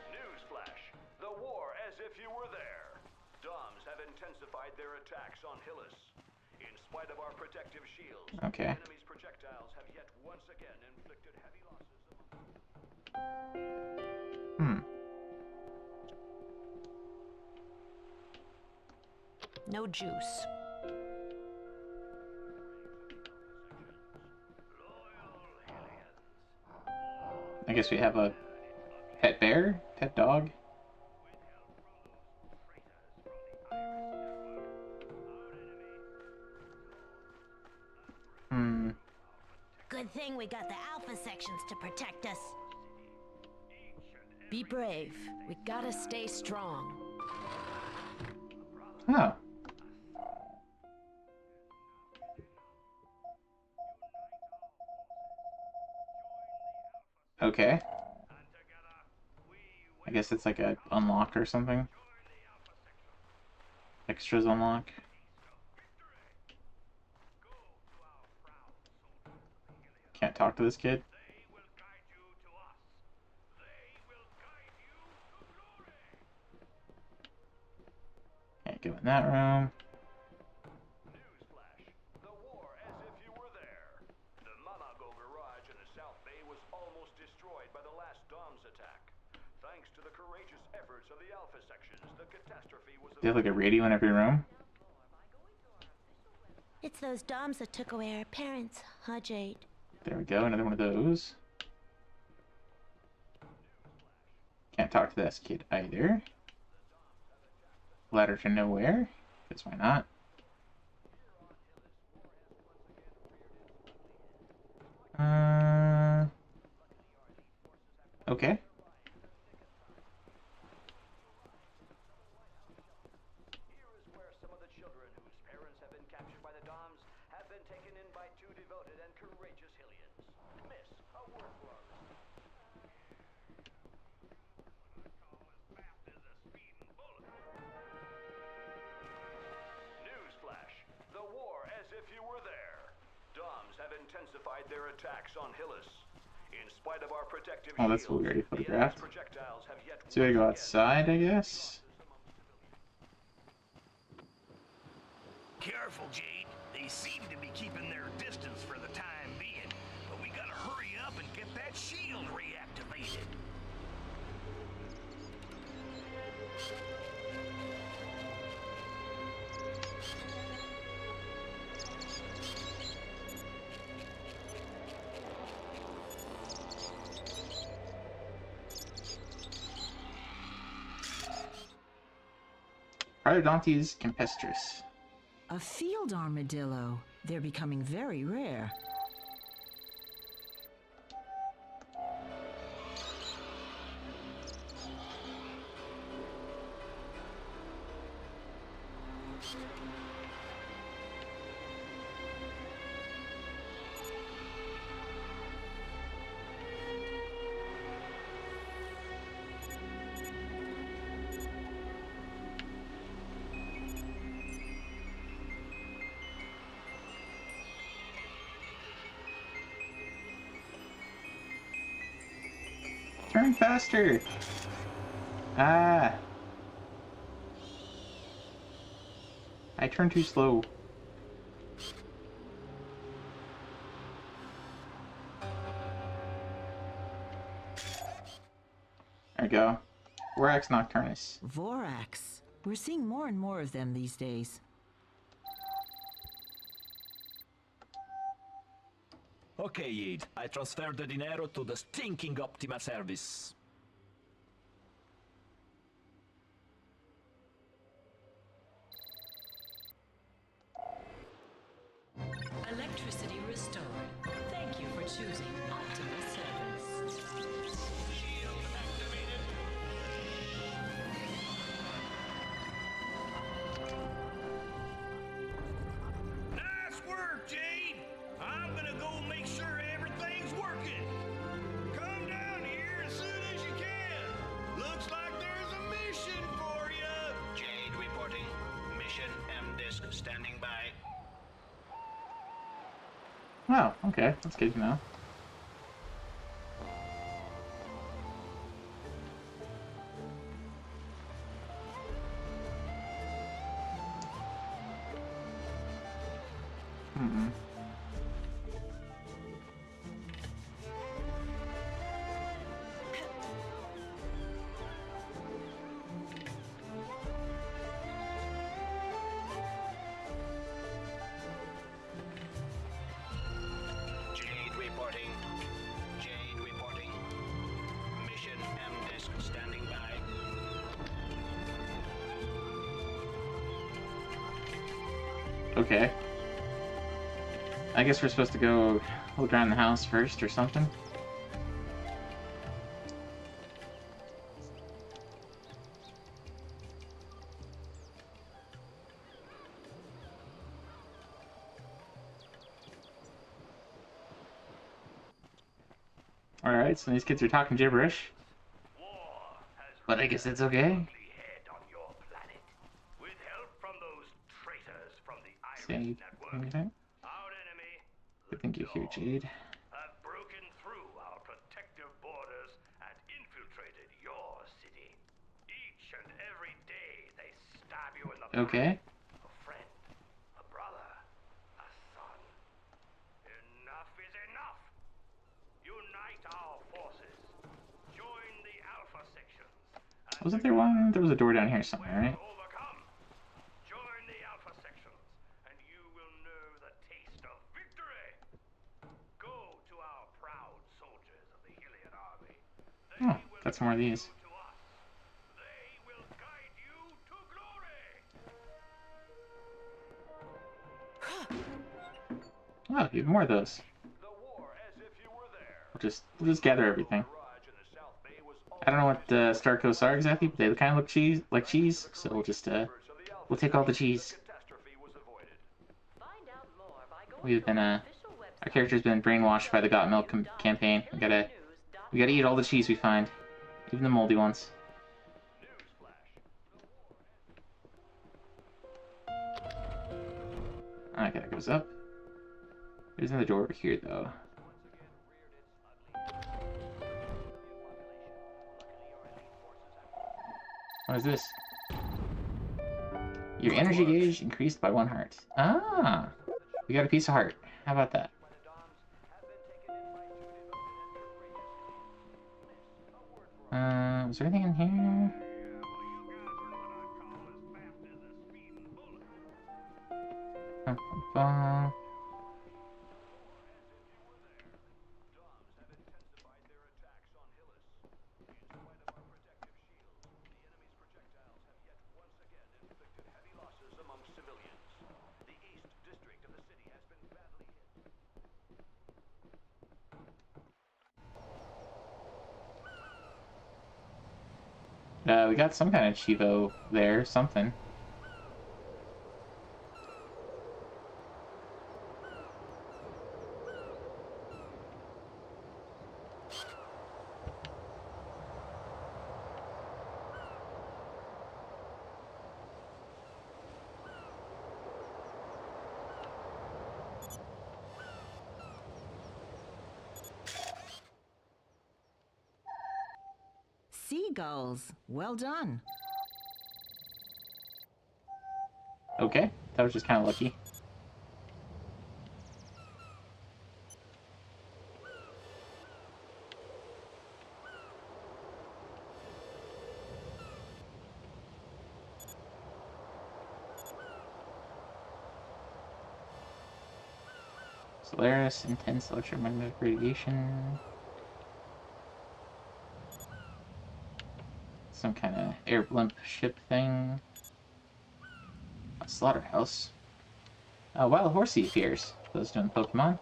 Newsflash. The war as if you were there. Doms have intensified their attacks on Hillis. In spite of our protective shields, Okay. enemy's projectiles have yet once again inflicted heavy losses among No juice. I guess we have a pet bear? Pet dog? Good thing we got the Alpha sections to protect us. Be brave. We gotta stay strong. Oh. Okay. I guess it's like a unlock or something. Extras unlock. Can't talk to this kid. Can't go in that room. Newsflash. The war as if you were there. The Mamago Garage in the South Bay was almost destroyed by the last Doms attack. Thanks to the courageous efforts of the Alpha sections, the catastrophe was... They have like a radio in every room. It's those Doms that took away our parents, huh, Jade? There we go, another one of those. Can't talk to this kid either. Ladder to nowhere. Guess why not? Okay. Here is where some of the children whose parents have been captured by the Doms have been taken in by two devoted and courageous Hillians. Miss, a word for us. Newsflash. The war as if you were there. Doms have intensified their attacks on Hillis. In spite of our protective Oh, that's what we already photographed. So I go outside, I guess. Careful, Jade. They seem to be keeping their distance for the time being, but we gotta hurry up and get that shield reactivated. Parodontes campestris. A field armadillo. They're becoming very rare. Turn faster! Ah! I turned too slow. There we go. Vorax Nocturnus. Vorax. We're seeing more and more of them these days. Okay, Yid. I transferred the dinero to the stinking Optima service. Electricity restored. Thank you for choosing Optima Service. Shield activated. Nice work, Jade. I'm gonna go make sure everything's working. Come down here as soon as you can. Looks like there's a mission for you. Jade reporting. Mission M-Disc standing by. Oh, okay. That's good to know. Hmm. Jade reporting. Jade reporting. Mission M-Disc standing by. Okay. I guess we're supposed to go look around the house first or something. Alright, so these kids are talking gibberish. But I guess it's okay. See anything? I think you're here, Jade. Have broken through our protective borders and infiltrated your city. Each and every day they stab you in the back. Okay. A friend, a brother, a son. Enough is enough. Unite our forces. Join the Alpha sections. Wasn't there one? There was a door down here somewhere, right? Overcome. Join the Alpha sections, and you will know the taste of victory. Go to our proud soldiers of the Hylian army. Oh, got some more of these. They will guide you to glory. Oh, even more of those. We'll just gather everything. I don't know what Star Coasts are exactly, but they kind of look like cheese, so we'll just we'll take all the cheese. We've been our character's been brainwashed by the Got Milk campaign. We gotta eat all the cheese we find, even the moldy ones. Okay, that goes up. There's another door over here, though. What is this? Your energy gauge increased by 1 heart. Ah! We got a piece of heart. How about that? Is there anything in here? We got some kind of Chivo there, something. Seagulls. Well done. Okay, that was just kind of lucky. Solaris, intense electromagnetic radiation. Some kind of air blimp ship thing. A slaughterhouse. A wild horsey appears. Those doing Pokemon.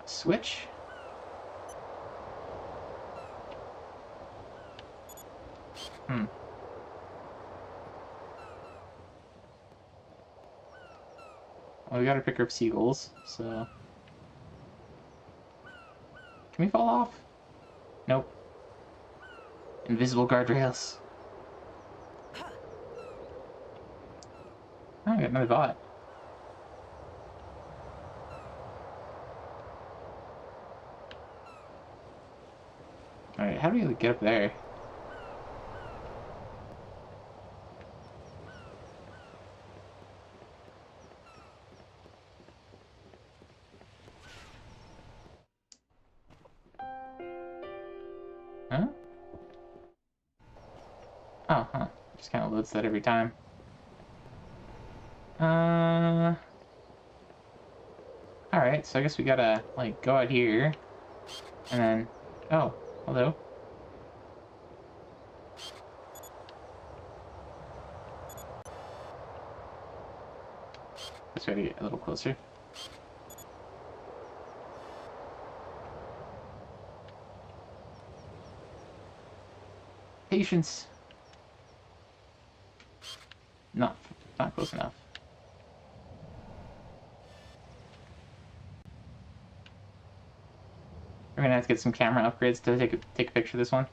Switch. Well, we gotta pick up seagulls, so... Can we fall off? Nope. Invisible guardrails. Oh, I got another bot. Alright, how do we get up there? Huh? Oh, huh. Just kind of loads that every time. Alright, so I guess we gotta, like, go out here. And then... Oh, hello. Let's try to get a little closer. Patience. Not close enough. We're gonna have to get some camera upgrades to take a picture of this one.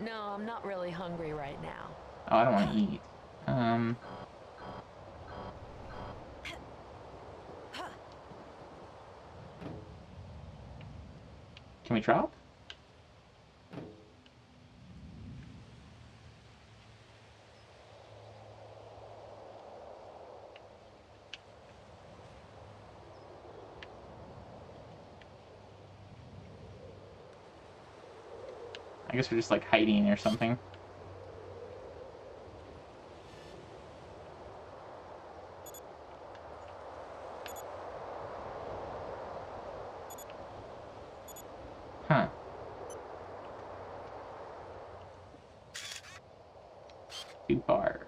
No, I'm not really hungry right now. Oh, I don't want to eat. Can we drop? I guess we're just like hiding or something. Huh. Too far.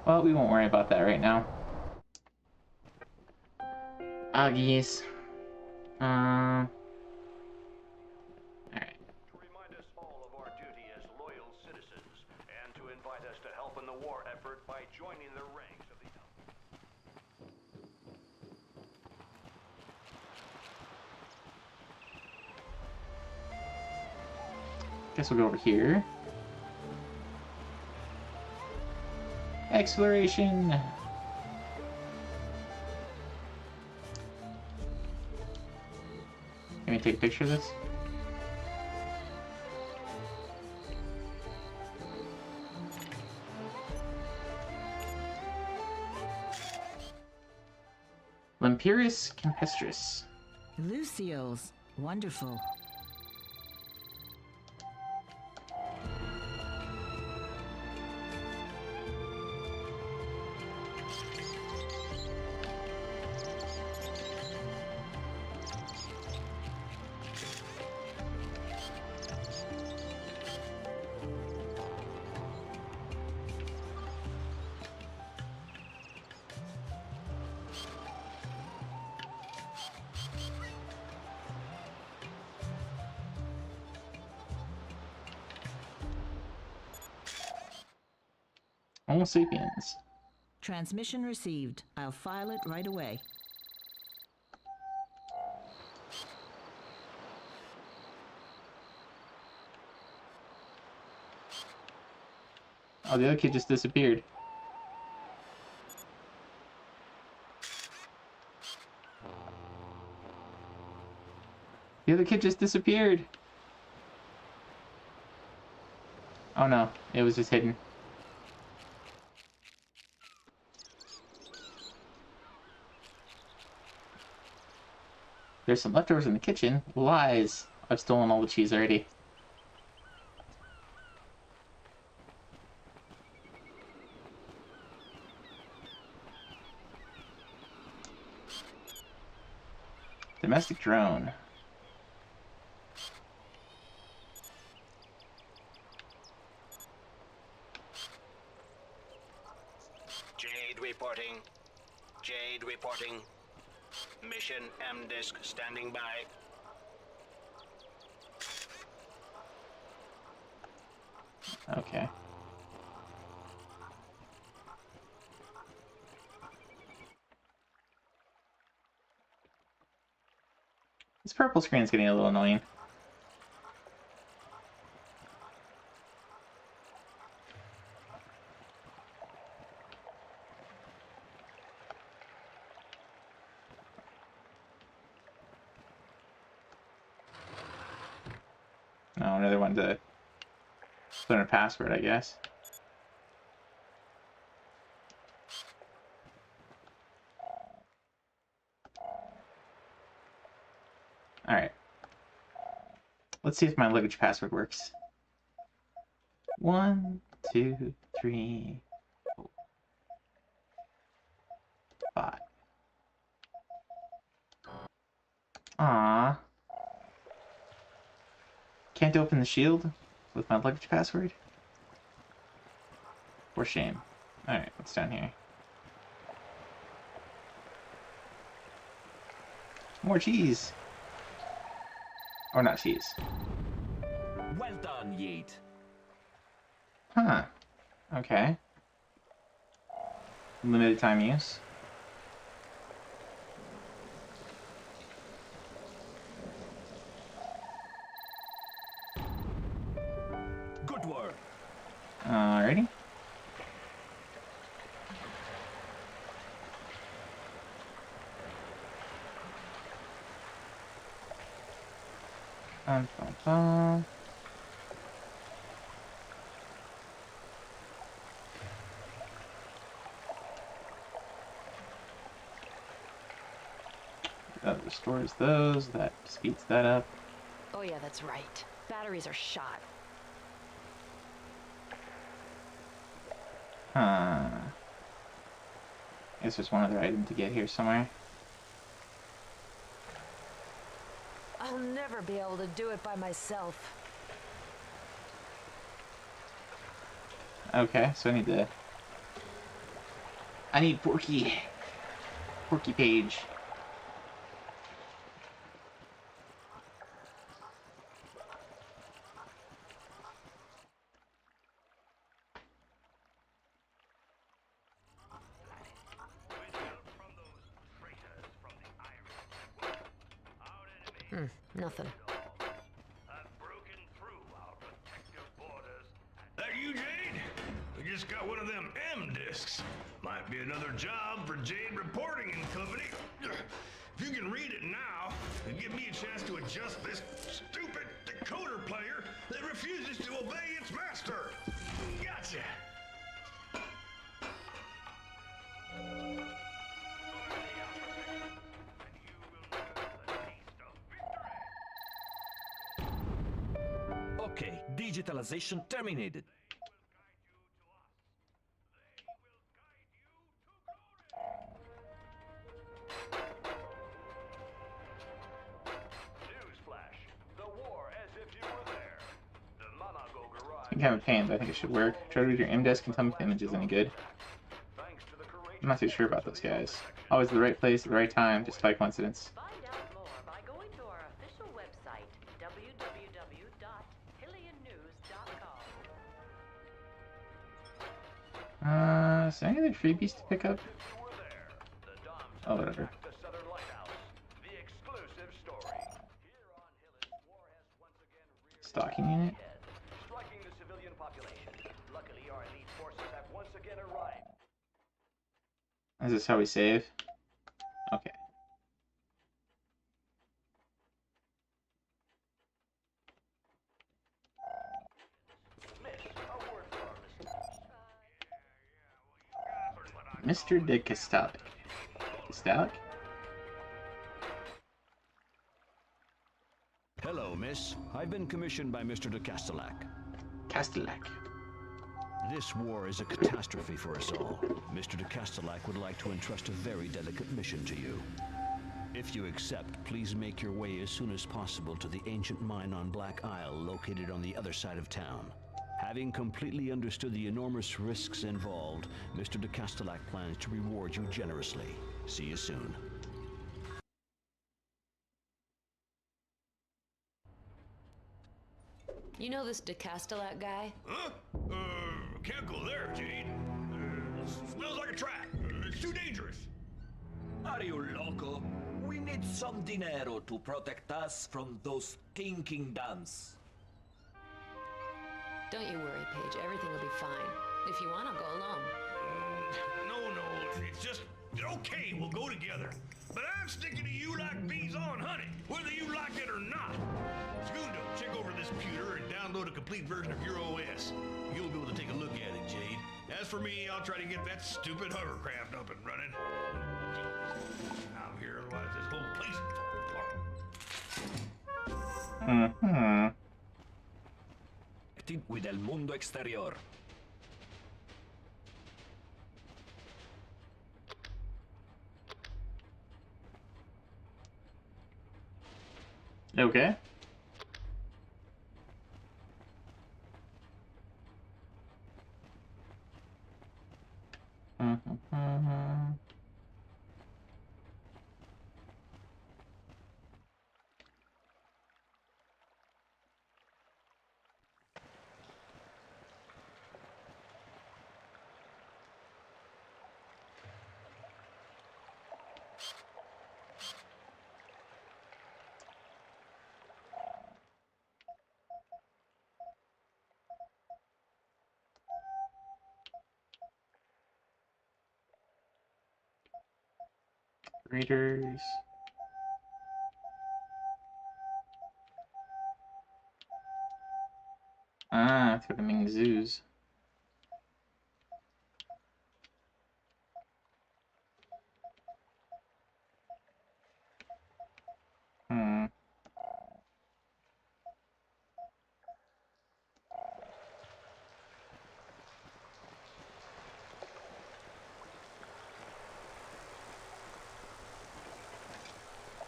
Well, we won't worry about that right now. Aggies. Alright. To remind us all of our duty as loyal citizens, and to invite us to help in the war effort by joining the ranks of the... Guess we'll go over here. Exploration! Can we take a picture of this? Lampiris campestris. Lucioles. Wonderful. Homo sapiens. Transmission received. I'll file it right away. Oh, the other kid just disappeared. The other kid just disappeared. Oh no, it was just hidden. There's some leftovers in the kitchen. Lies. I've stolen all the cheese already. Domestic drone. Jade reporting. Jade reporting. Mission M-Disc standing by. Okay. This purple screen's getting a little annoying. Oh, another one to put in a password, I guess. Alright. Let's see if my luggage password works. 1, 2, 3, 4, 5. Aww. Can't open the shield with my luggage password? For shame. Alright, what's down here? More cheese! Or not cheese. Well done, Yeet. Huh. Okay. Limited time use. Good work. Alrighty. That restores those, that speeds that up. Oh yeah, that's right. Batteries are shot. Huh. Guess there's one other item to get here somewhere. I'll never be able to do it by myself. Okay, so I need Porky Page. Nothing. That you, Jade? We just got one of them M-discs. Might be another job for Jade Reporting and Company. If you can read it now, it'll give me a chance to adjust this stupid decoder player that refuses to obey its master. Gotcha. Okay, digitalization terminated. Newsflash. The war as if you were there. The Mamago garage. I think I have a pain, but I think it should work. Try to read your M-Desk and tell me if the image is any good. I'm not too sure about those guys. Always at the right place at the right time, just by coincidence. Find out more by going to our official website, www.hilliannews.com. Is there any other freebies to pick up? Oh, whatever. Stalking unit? Striking the civilian population. Luckily, our elite forces have once again arrived. Is this how we save? Okay. Mr. De Castalic. Castalic? Hello, miss. I've been commissioned by Mr. de Castellac. Castellac. This war is a catastrophe for us all. Mr. de Castellac would like to entrust a very delicate mission to you. If you accept, please make your way as soon as possible to the ancient mine on Black Isle, located on the other side of town. Having completely understood the enormous risks involved, Mr. de Castellac plans to reward you generously. See you soon. You know this De Castellac guy? Huh? Can't go there, Jade. Smells like a trap. It's too dangerous. Are you loco? We need some dinero to protect us from those stinking dams. Don't you worry, Paige. Everything will be fine. If you want, I'll go along. No, it's just okay. We'll go together. But I'm sticking to you like bees on honey, whether you like it or not. Segundo, check over this computer and download a complete version of your OS. You'll be able to take a look at it, Jade. As for me, I'll try to get that stupid hovercraft up and running. I'm here, otherwise this whole place will fall apart. Mm-hmm. With el mundo exterior. Okay. Mm-hmm. Readers. Ah, for the Ming zoos. Hmm.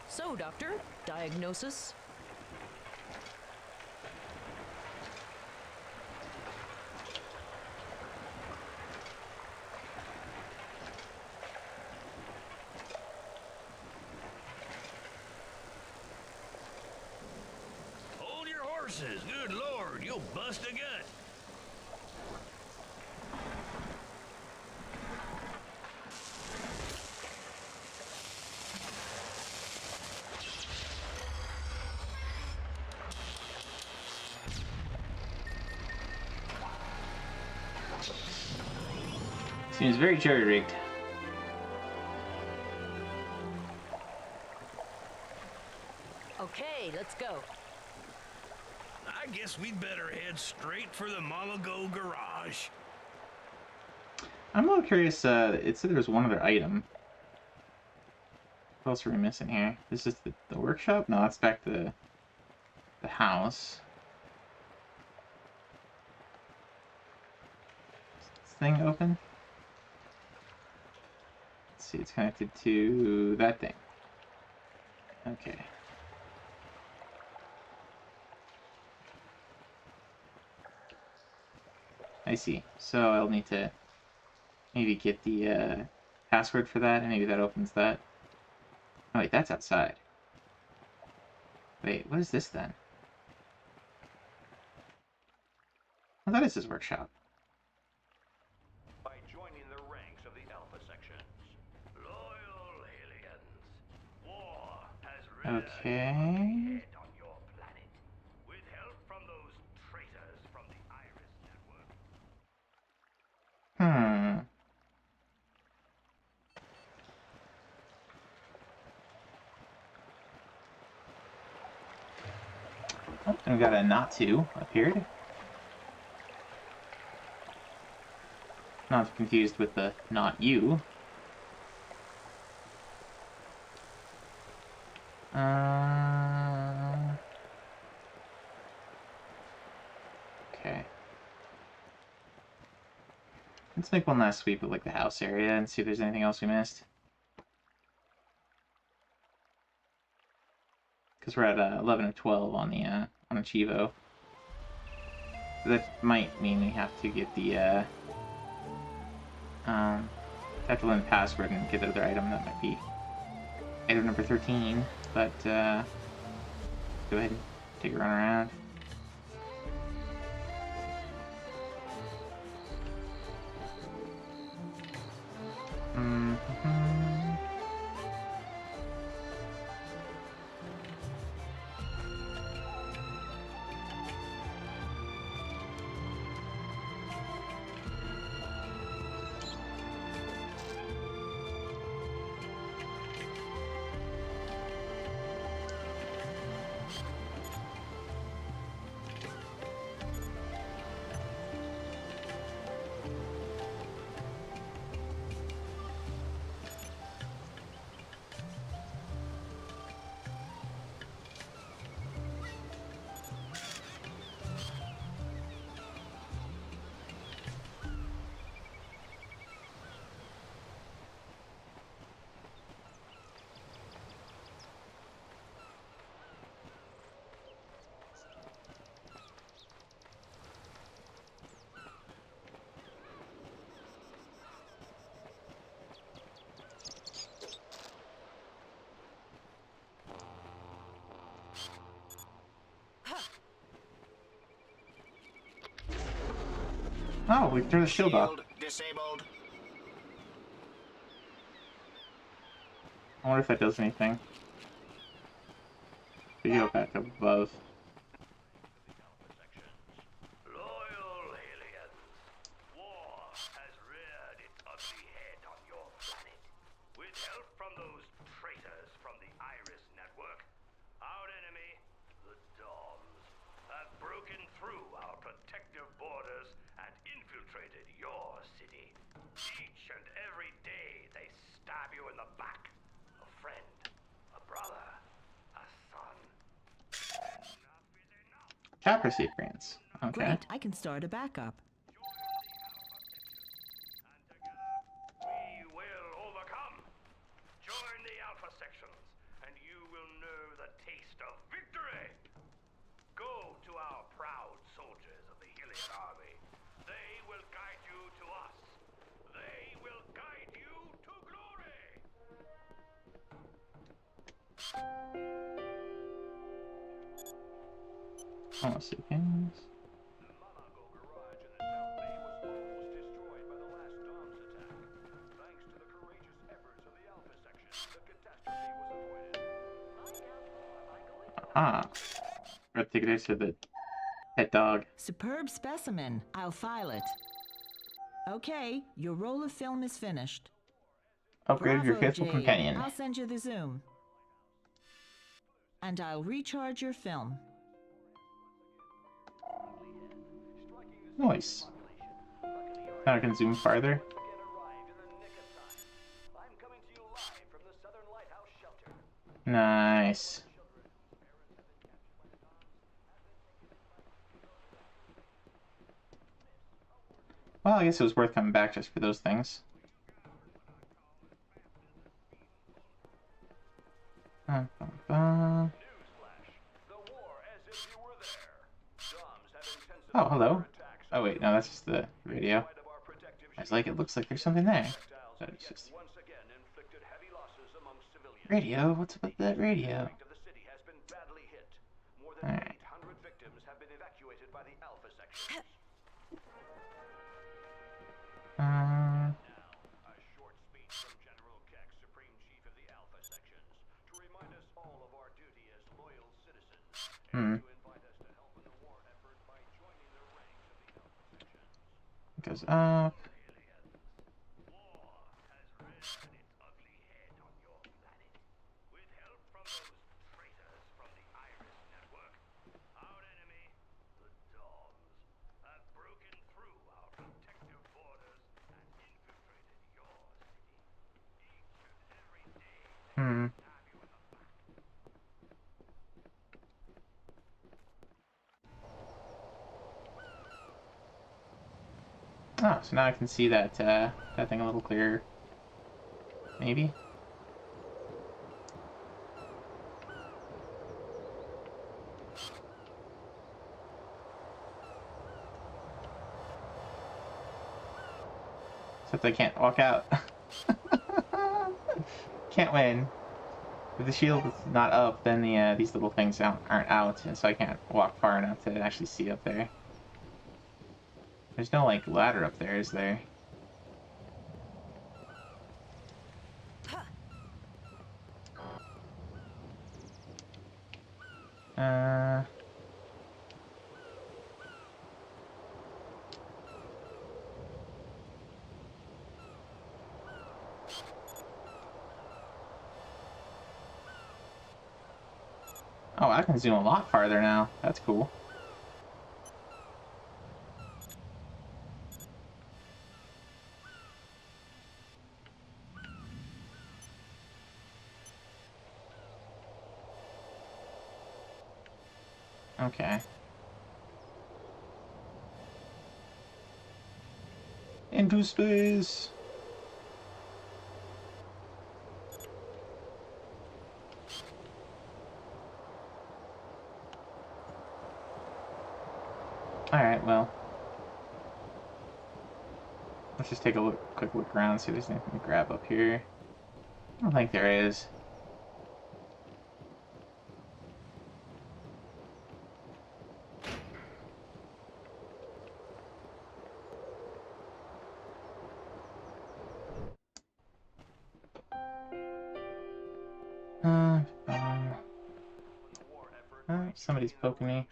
So, doctor, diagnosis? Hold your horses. Good Lord, you'll bust a gut. Seems very jury-rigged. Okay, let's go. I guess we'd better head straight for the Malago garage. I'm a little curious, it said there was one other item. What else are we missing here? This is the workshop? No, that's back to the house. Is this thing open? Let's see, it's connected to that thing. Okay. I see. So I'll need to maybe get the password for that, and maybe that opens that. Oh wait, that's outside. Wait, what is this then? Oh, that is his workshop. By Okay. Hmm. Oh, and we got a not to appeared. Not confused with the not you. Okay. Let's make one last sweep of like the house area and see if there's anything else we missed. Because we're at 11 of 12 on the on Chivo. That might mean we have to get the have to learn the password and get the other item. That might be item number 13. But go ahead and take a run around. Oh, we threw the shield off. Disabled. I wonder if that does anything. We go back up above. Loyal aliens, war has reared its ugly head on your planet. With help from those traitors from the Iris Network, our enemy, the Doms, have broken through our protective borders and infiltrated your city. Each and every day they stab you in the back. A friend, a brother, a son. Chat recipients. Okay. Great, I can start a backup. We will overcome. Join the Alpha sections, and you will know the taste of victory. Go to our proud soldiers of the Iliad army. They will guide you to us. They will guide you to glory. Oh, seconds. Ah, we have to take it to the pet dog. Superb specimen. I'll file it. Okay, your roll of film is finished. Upgrade your Bravo, faithful Jade. companion. I'll send you the Zoom. And I'll recharge your film. Nice. Now I can zoom farther. Nice. Well, I guess it was worth coming back just for those things. Oh, hello. Oh wait, no, that's just the radio. I was like, it looks like there's something there. But it's just... Radio? What's up with that radio? Alright. Goes up. Hmm. Oh, so now I can see that that thing a little clearer. Maybe. Except I can't walk out. Can't win. If the shield is not up, then the these little things aren't out, and so I can't walk far enough to actually see up there. There's no, like, ladder up there, is there? Oh, I can zoom a lot farther now. That's cool. Okay. Into space! Alright, well. Let's just take a quick look around, see if there's anything to grab up here. I don't think there is. Somebody's poking me.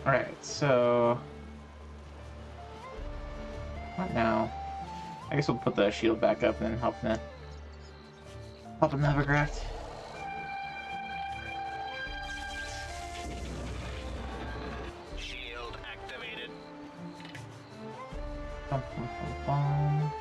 Alright, so... what now? I guess we'll put the shield back up and then help in the hovercraft. Shield activated. Bum, bum, bum, bum.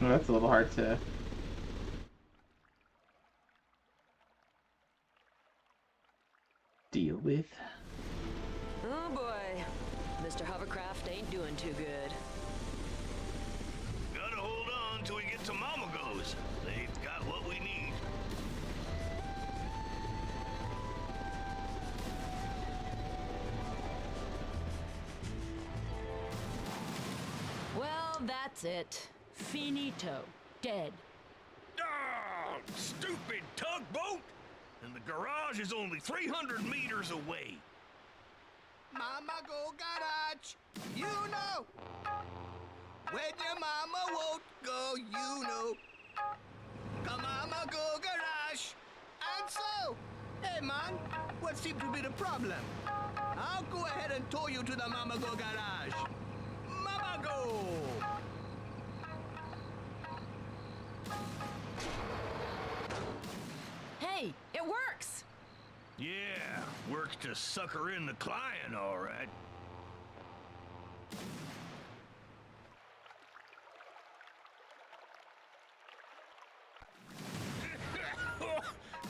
Well, that's a little hard to deal with. Oh boy, Mr. Hovercraft ain't doing too good. Gotta hold on till we get to Mama Goes. They've got what we need. Well, that's it. Finito. Dead. Ah, stupid tugboat! and the garage is only 300 meters away. Mama go garage, you know. When your mama won't go, you know. Come mama go garage. And so, hey man, what seems to be the problem? I'll go ahead and tow you to the Mama Go garage. Mama Go! Hey, it works! Yeah, works to sucker in the client, all right.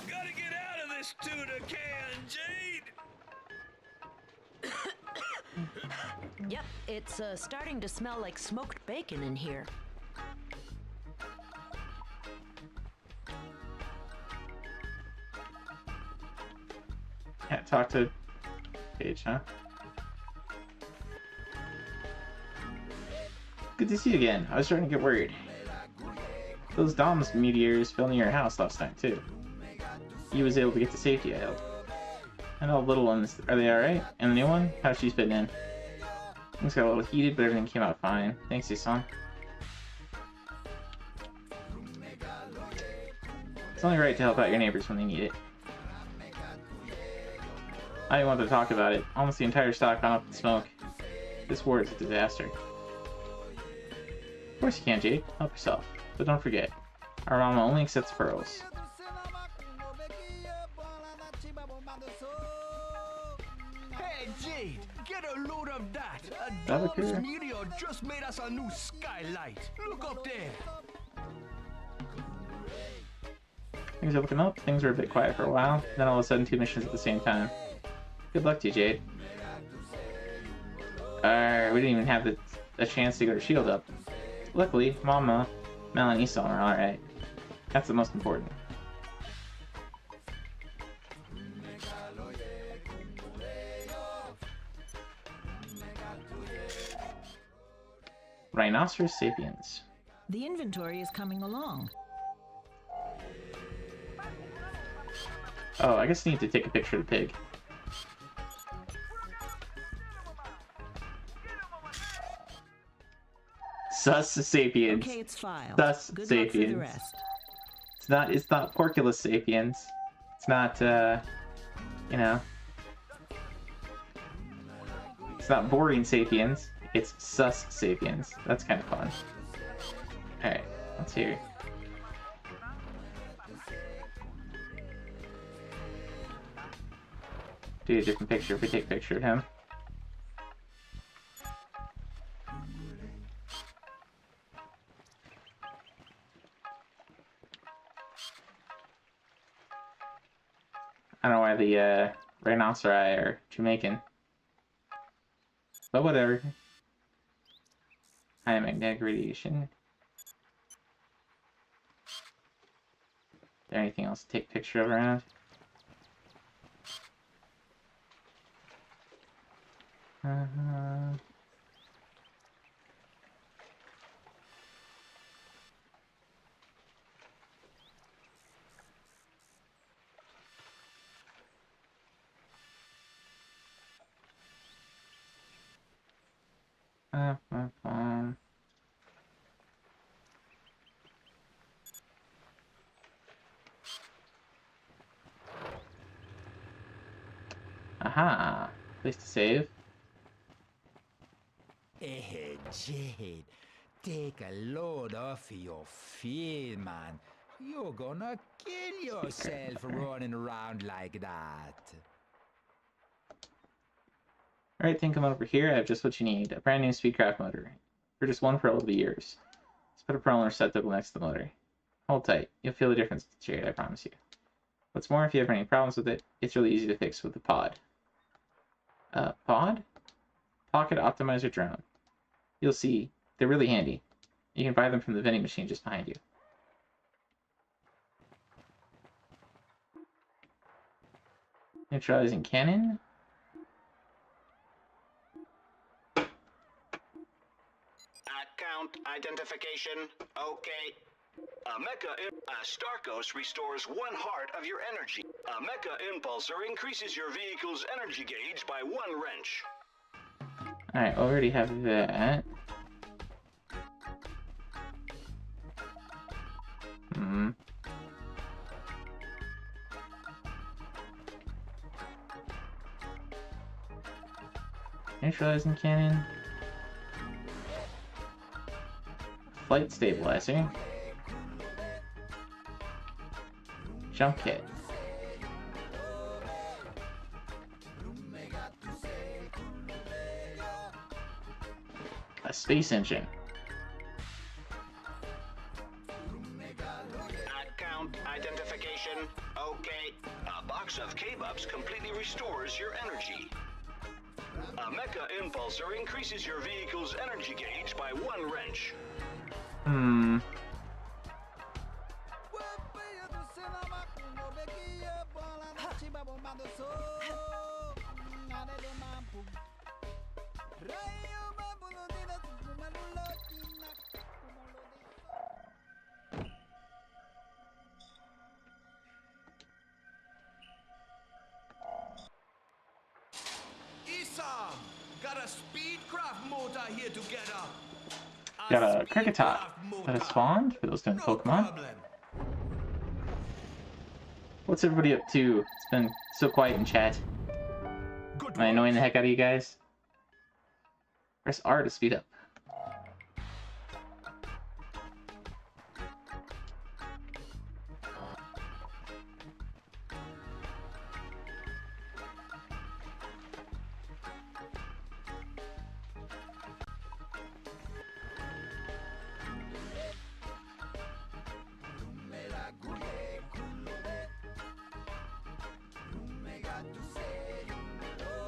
Gotta get out of this tuna can, Jade! Yep, it's starting to smell like smoked bacon in here. Can't talk to Paige, huh? Good to see you again. I was starting to get worried. Those Dom's meteors fell near your house last night, too. He was able to get to safety, I hope. And all the little ones, are they alright? And the new one? How's she fitting in? Things got a little heated, but everything came out fine. Thanks, Yason. It's only right to help out your neighbors when they need it. I didn't want to talk about it. Almost the entire stock gone up in smoke. This war is a disaster. Of course you can, Jade. Help yourself. But don't forget, our mama only accepts pearls. Hey Jade, get a load of that. A That'll Dom's occur. meteor just made us a new skylight. Look up there. Things are looking up. Things were a bit quiet for a while. Then all of a sudden, 2 missions at the same time. Good luck to you, Jade. We didn't even have a chance to get our shield up. Luckily, Mama, Mel, and Esau are alright. That's the most important. Rhinoceros sapiens. The inventory is coming along. Oh, I guess I need to take a picture of the pig. Sus sapiens. Okay, it's filed. Sus Good luck for the sapiens. rest. It's not Porculus sapiens. It's not, you know. It's not boring sapiens. It's sus sapiens. That's kind of fun. Alright, let's hear. Do a different picture if we take a picture of him. I don't know why the rhinoceri are Jamaican. But whatever. High magnetic radiation. Is there anything else to take a picture of around? Aha! Place to save. Hey, Jade, take a load off of your feet, man. You're gonna kill yourself running around like that. Alright, then come on over here. I have just what you need. A brand new Speedcraft motor. For just 1 pearl, it'll be yours. Let's put a pearl receptacle next to the motor. Hold tight. You'll feel the difference, Jade, I promise you. What's more, if you have any problems with it, it's really easy to fix with the pod. Pod? Pocket Optimizer Drone. You'll see, they're really handy. You can buy them from the vending machine just behind you. Neutralizing cannon. Account identification. Okay. Mecha. Starkos restores 1 heart of your energy. A Mecha Impulsor increases your vehicle's energy gauge by 1 wrench. Alright, already have that. Neutralizing cannon. Flight stabilizer. Jump kit. A space engine. Account identification. Okay. A box of K-Bups completely restores your energy. A Mecha Impulsor increases your vehicle's energy gauge by 1 wrench. Isam, got a Speedcraft motor here together. Got a Kricketot that has spawned for those 10 Pokemon. What's everybody up to? It's been so quiet in chat. Am I annoying the heck out of you guys? Press R to speed up.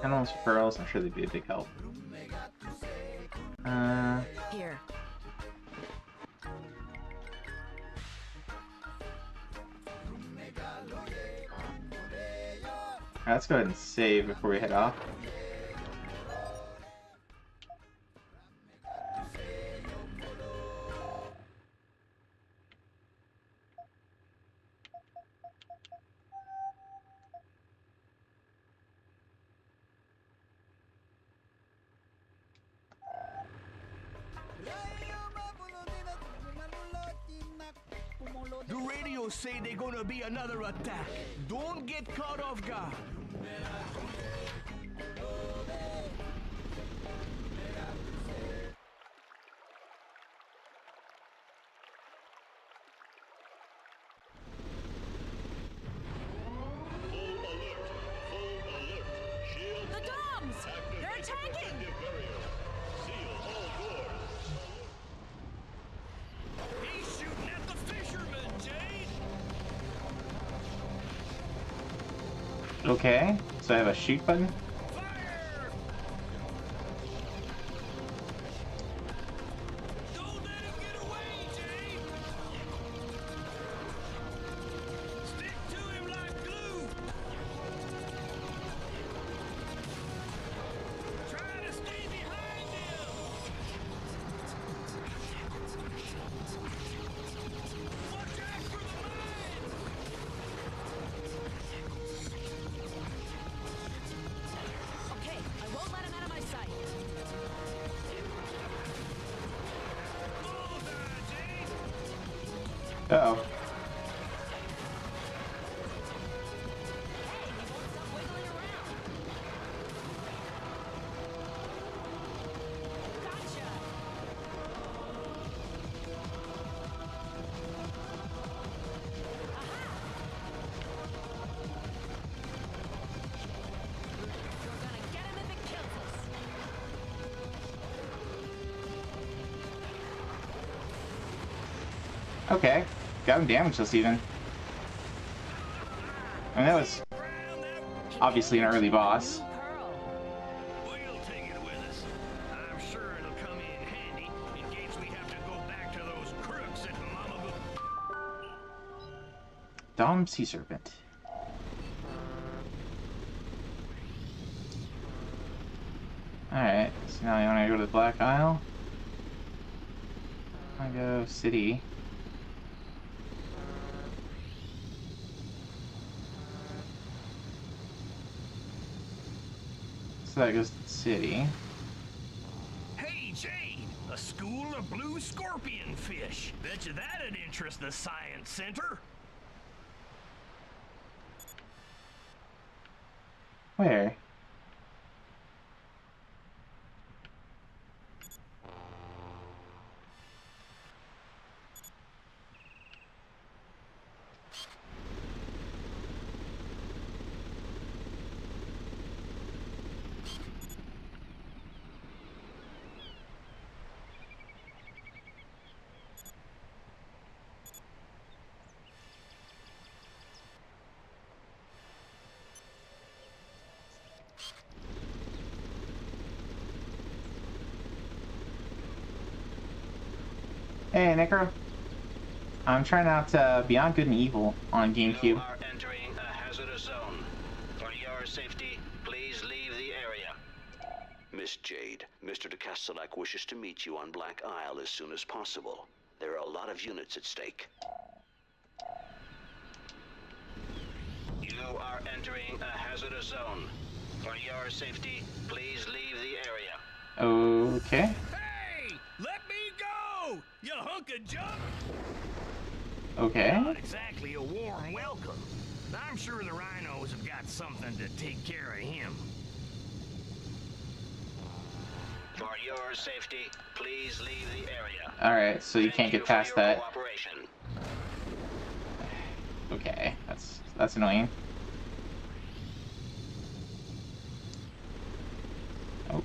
Animals for pearls, I'm sure they'd be a big help. Here. Let's go ahead and save before we head off. The radios say they're gonna be another attack. Don't get caught off guard. The Doms! They're attacking! He's shooting at the fisherman, Jade! Okay, so I have a shoot button. Okay, I won't let him out of my sight. Uh-oh. Okay, got him damaged this even. I mean, that was obviously an early boss. We'll take it with us. I'm sure it'll come in handy in case we have to go back to those crooks at Mama Dom Sea Serpent. Alright, so now you want to go to the Black Isle. I go City. So that goes to the city. Hey, Jade! A school of blue scorpion fish. Bet you that'd interest the Science Center. Where? Hey, Necro. I'm trying out Beyond Good and Evil on GameCube. You are entering a hazardous zone. For your safety, please leave the area. Miss Jade, Mr. de Castellac wishes to meet you on Black Isle as soon as possible. There are a lot of units at stake. You are entering a hazardous zone. For your safety, please leave the area. Okay. Hey! Let me go! You hunk of junk! Okay. Not exactly a warm welcome. I'm sure the rhinos have got something to take care of him. For your safety, please leave the area. Alright, so you can't get past that. Cooperation. Okay, that's annoying. Oh.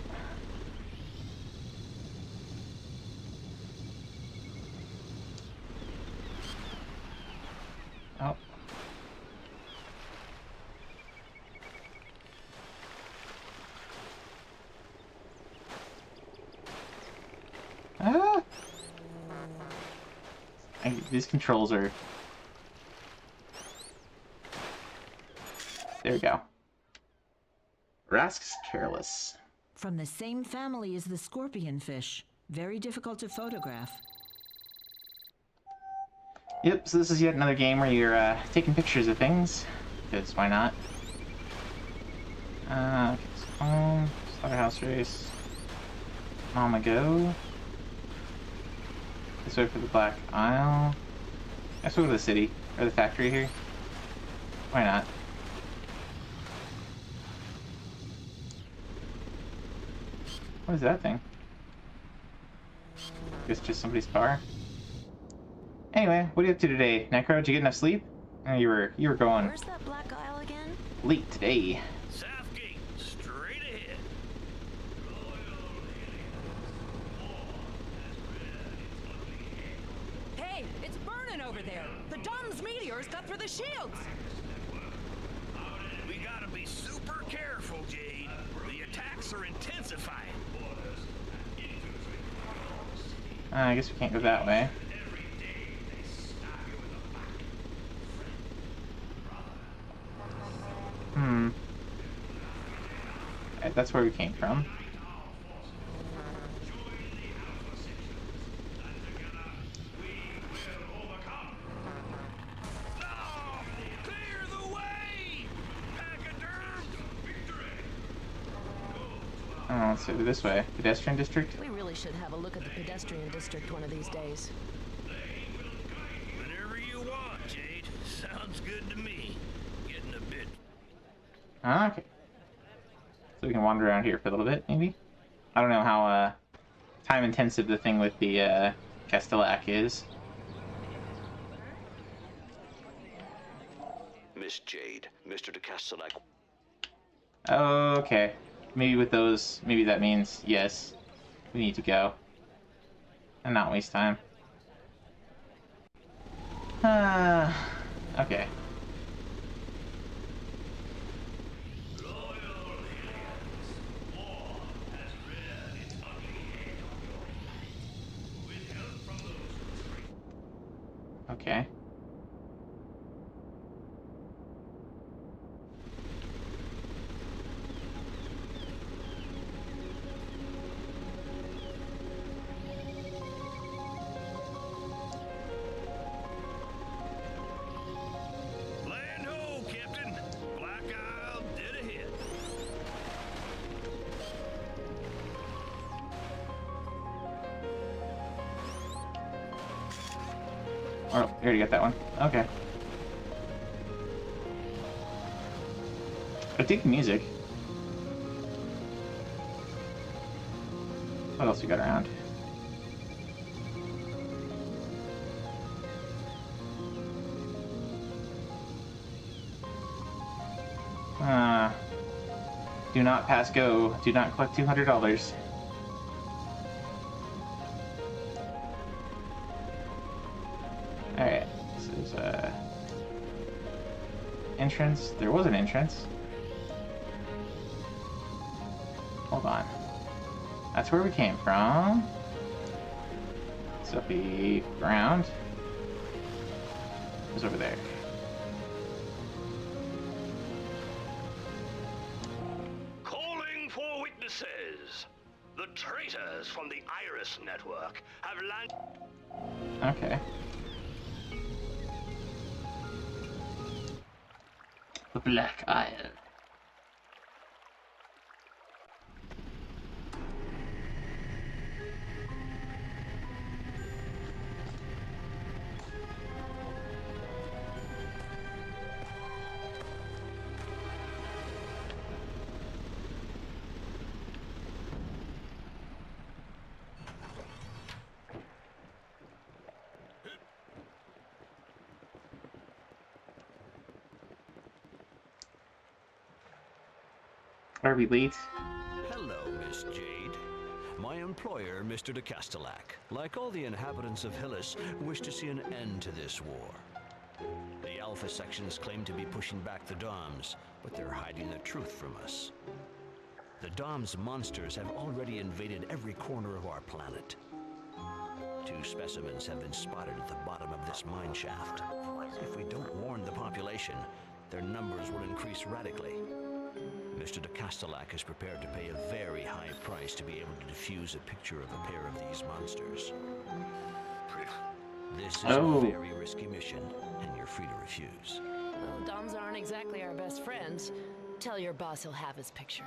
Oh. Ah! These controls are... There we go. Rask's Careless. From the same family as the scorpion fish. Very difficult to photograph. Yep, so this is yet another game where you're taking pictures of things. Because why not? Okay, so home, Slaughterhouse Race, Mama Go. Let's wait for the Black Isle. Let's go to the city, or the factory here. Why not? What is that thing? Guess just somebody's car. Anyway, what are you up to today, Necro? Did you get enough sleep? Oh, you were going Where's that Black Isle again? late today. Southgate, straight ahead. Hey, it's burning over there. The Dom's meteors cut through the shields. We gotta be super careful, Jade. The attacks are intensifying. I guess we can't go that way. Right, that's where we came from. Oh, let's go this way. Pedestrian district? We really should have a look at the pedestrian district one of these days. Whenever you want, Jade. Sounds good to me. Getting a bit. Okay. So we can wander around here for a little bit, maybe? I don't know how time intensive the thing with the Castellac is. Miss Jade, Mr. de Castellac. Okay. Maybe with those, maybe that means, yes, we need to go. And not waste time. Okay. Okay. Land ho, Captain. Black Isle dead ahead. Oh, you already got that one. Okay. I dig the music. What else we got around? Do not pass go. Do not collect $200. Alright, so there's a entrance. There was an entrance. Hold on. That's where we came from. It's up the ground. It was over there. Calling for witnesses. The traitors from the Iris Network have landed. Okay. The Black Isle. Are we late? Hello, Miss Jade. My employer, Mr. de Castellac, like all the inhabitants of Hillis, wish to see an end to this war. The Alpha sections claim to be pushing back the Doms, but they're hiding the truth from us. The Doms monsters have already invaded every corner of our planet. 2 specimens have been spotted at the bottom of this mine shaft. If we don't warn the population, their numbers will increase radically. Mr. de Castellac is prepared to pay a very high price to be able to defuse a picture of a pair of these monsters. This is a very risky mission, and you're free to refuse. Well, Doms aren't exactly our best friends. Tell your boss he'll have his picture.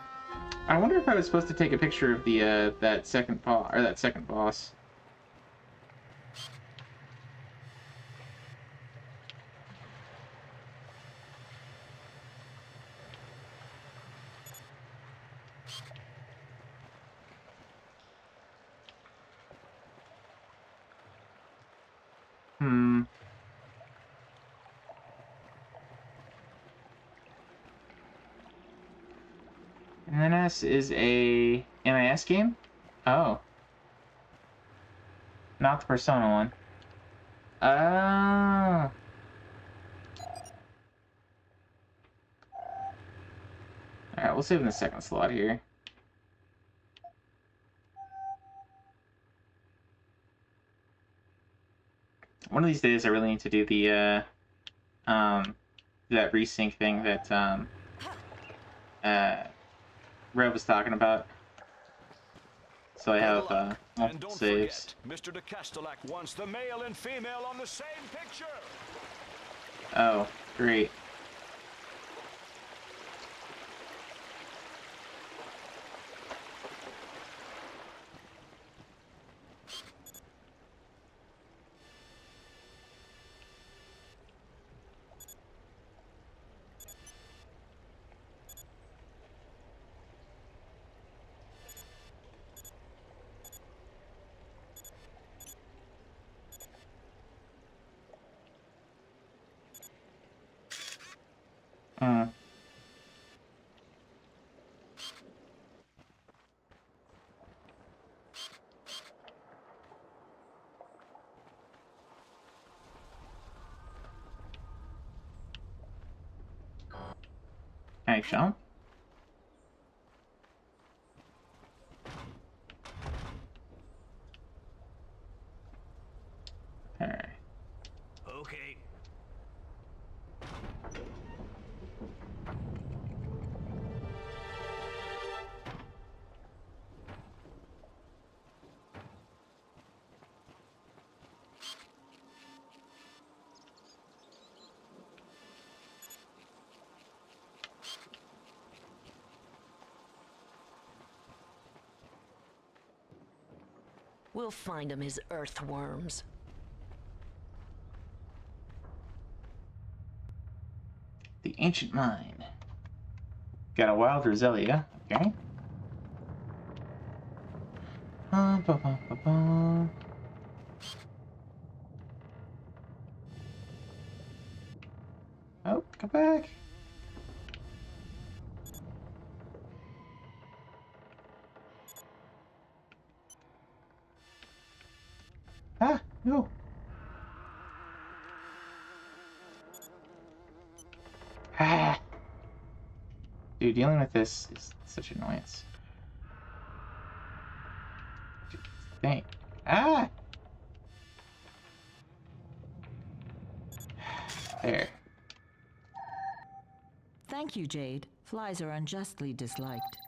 I wonder if I was supposed to take a picture of the that second boss. NS is a NIS game? Oh. Not the Persona one. Oh. Alright, we'll save in the second slot here. One of these days I really need to do the that resync thing that Rev was talking about. So I have multiple saves. Mr. de Castellac wants the male and female on the same picture. Oh, great. Can I jump? Alright. Okay. We'll find him his earthworms. The ancient mine. Got a wild Roselia. Okay. Ba, ba, ba, ba. Oh, come back. Ah, no. Ah. Dude, dealing with this is such an annoyance. Dang. Ah! There. Thank you, Jade. Flies are unjustly disliked.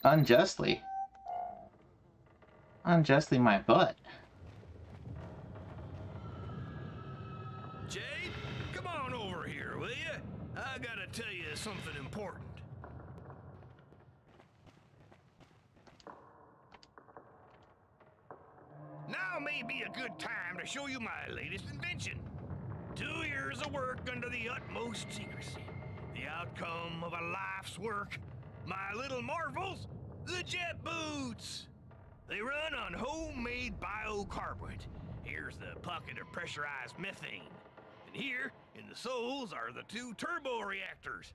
Unjustly? Unjustly my butt. Jade, come on over here, will you? I gotta tell you something important. Now may be a good time to show you my latest invention. 2 years of work under the utmost secrecy. The outcome of a life's work. My little marvels, the jet boots. They run on homemade biocarburant. Here's the pocket of pressurized methane. And here, in the soles, are the 2 turbo reactors.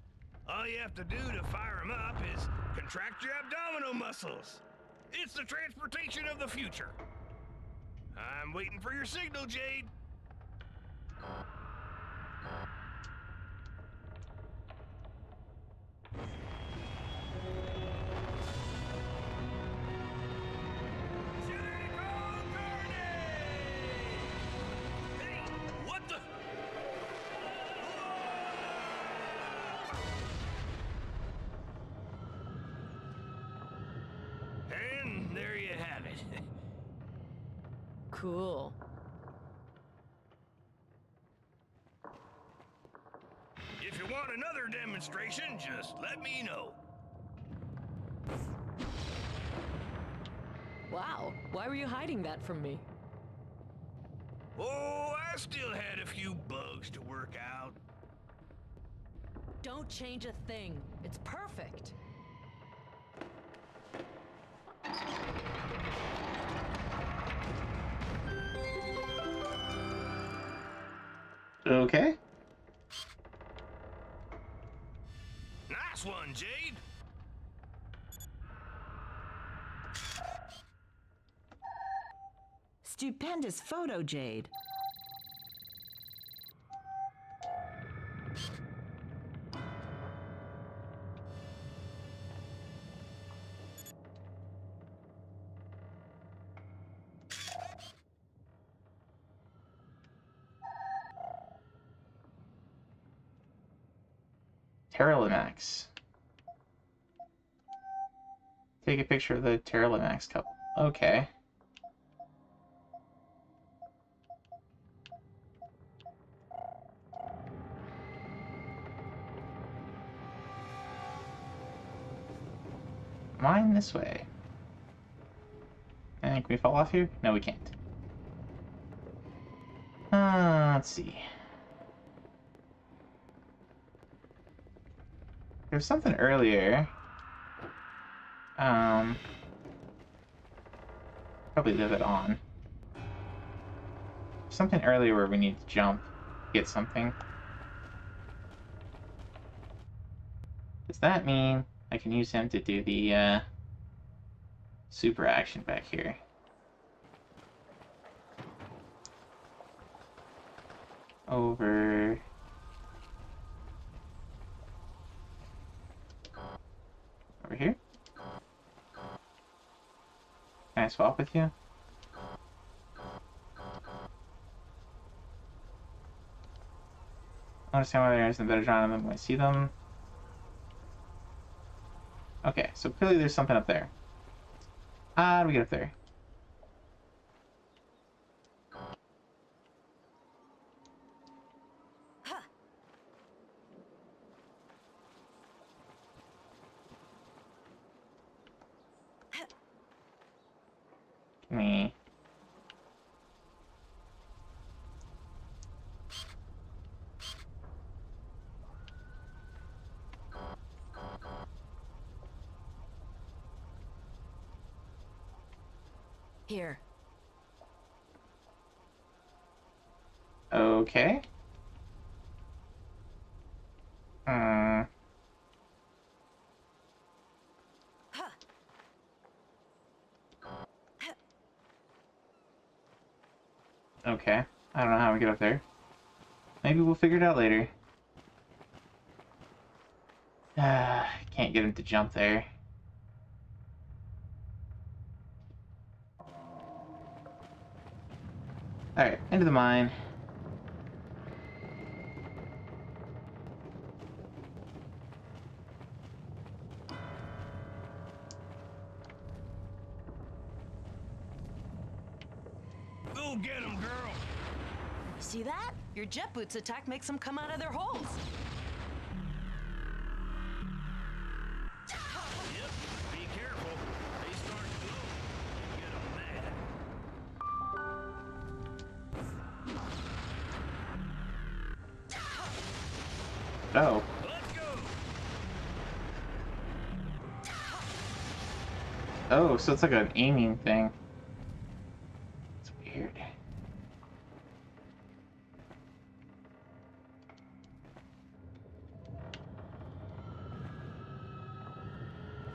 All you have to do to fire them up is contract your abdominal muscles. It's the transportation of the future. I'm waiting for your signal, Jade. What the? And there you have it. Cool. If you want another demonstration, just let me know. Wow, why were you hiding that from me? Oh, I still had a few bugs to work out. Don't change a thing. It's perfect. Okay. Nice one, Jade. Stupendous photo, Jade. Terralimax. Take a picture of the Terralimax couple. Okay. Mine this way. And can we fall off here? No, we can't. Let's see. There's something earlier. Probably leave it on. Something earlier where we need to jump, get something. Does that mean I can use him to do the super action back here? Over here? Can I swap with you? I understand why there isn't better drawn on them when I see them. Okay, so clearly there's something up there. How do we get up there? Me. Here. Okay. Okay. I don't know how we get up there. Maybe we'll figure it out later. Can't get him to jump there. Alright, into the mine. Go get him, girl. See that? Your jet boots attack makes them come out of their holes. Yep, be careful. They start to glow. You get them mad. Oh. Let's go. Oh, so it's like an aiming thing. It's weird.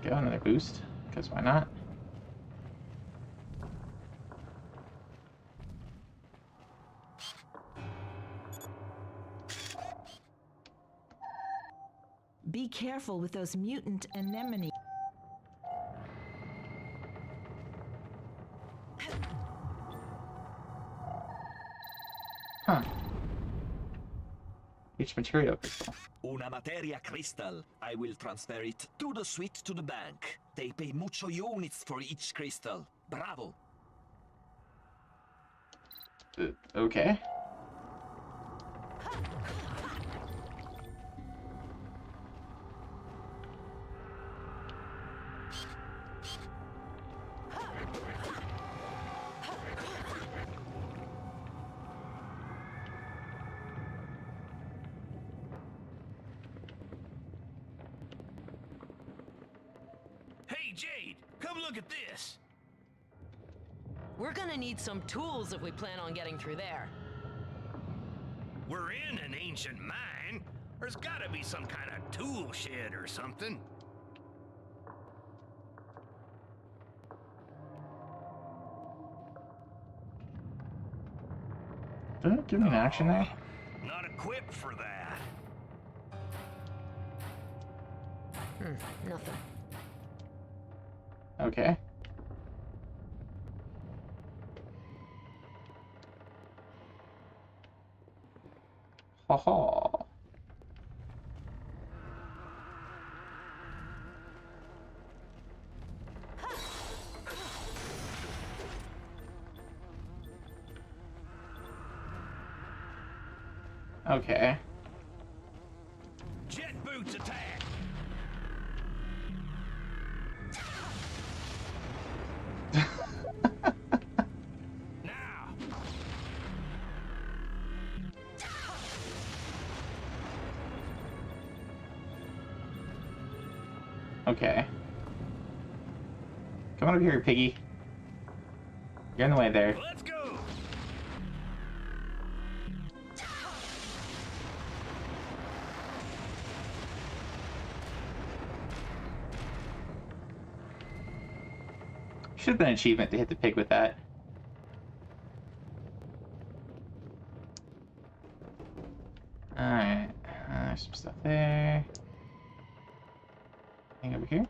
Go, another boost, because why not? Be careful with those mutant anemone. Huh. Each material crystal. Una materia crystal. I will transfer it to the suite to the bank. They pay mucho units for each crystal. Bravo. Okay. Hey, Jade, come look at this. We're gonna need some tools if we plan on getting through there. We're in an ancient mine. There's gotta be some kind of tool shed or something. Didn't it give me an action there? Not equipped for that. Nothing. Okay. Ha ha. Okay. Jet boots attack. Now. Okay. Come on over here, piggy. You're in the way there. Let's go. Should have been an achievement to hit the pig with that. Alright. There's some stuff there. Anything over here?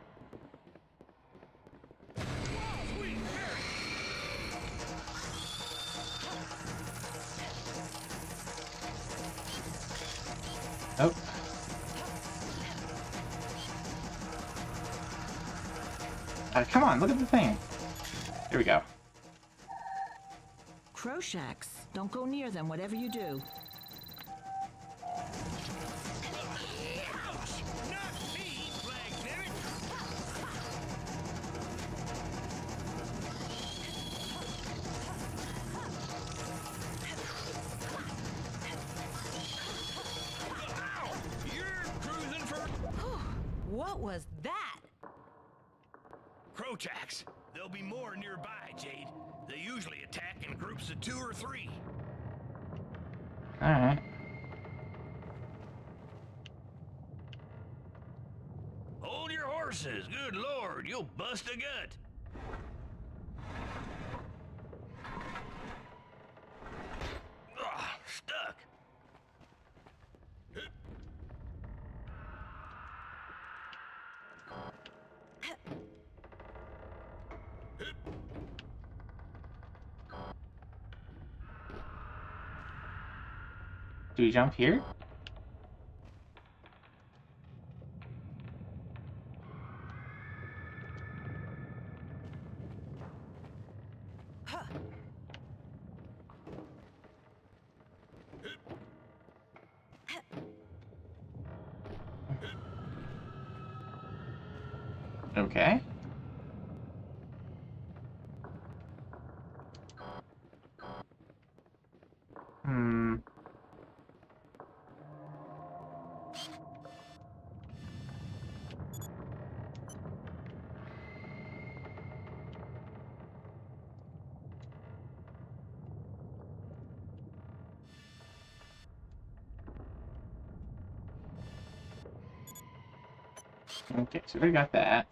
Oh. Come on, look at the thing. Here we go. Crowshacks. Don't go near them, whatever you do. What was that? Crowjacks. There'll be more nearby, Jade. They usually attack in groups of 2 or 3. Alright. Hold your horses. Good lord, you'll bust a gut. Ugh, stuck. Do we jump here? Okay. Hmm. Okay, so we got that.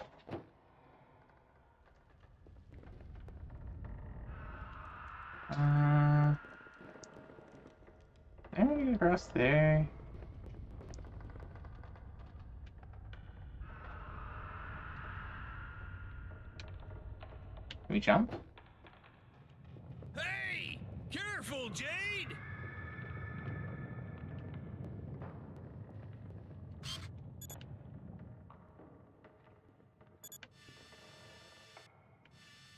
There we go across there. Can we jump? Hey! Careful, Jade!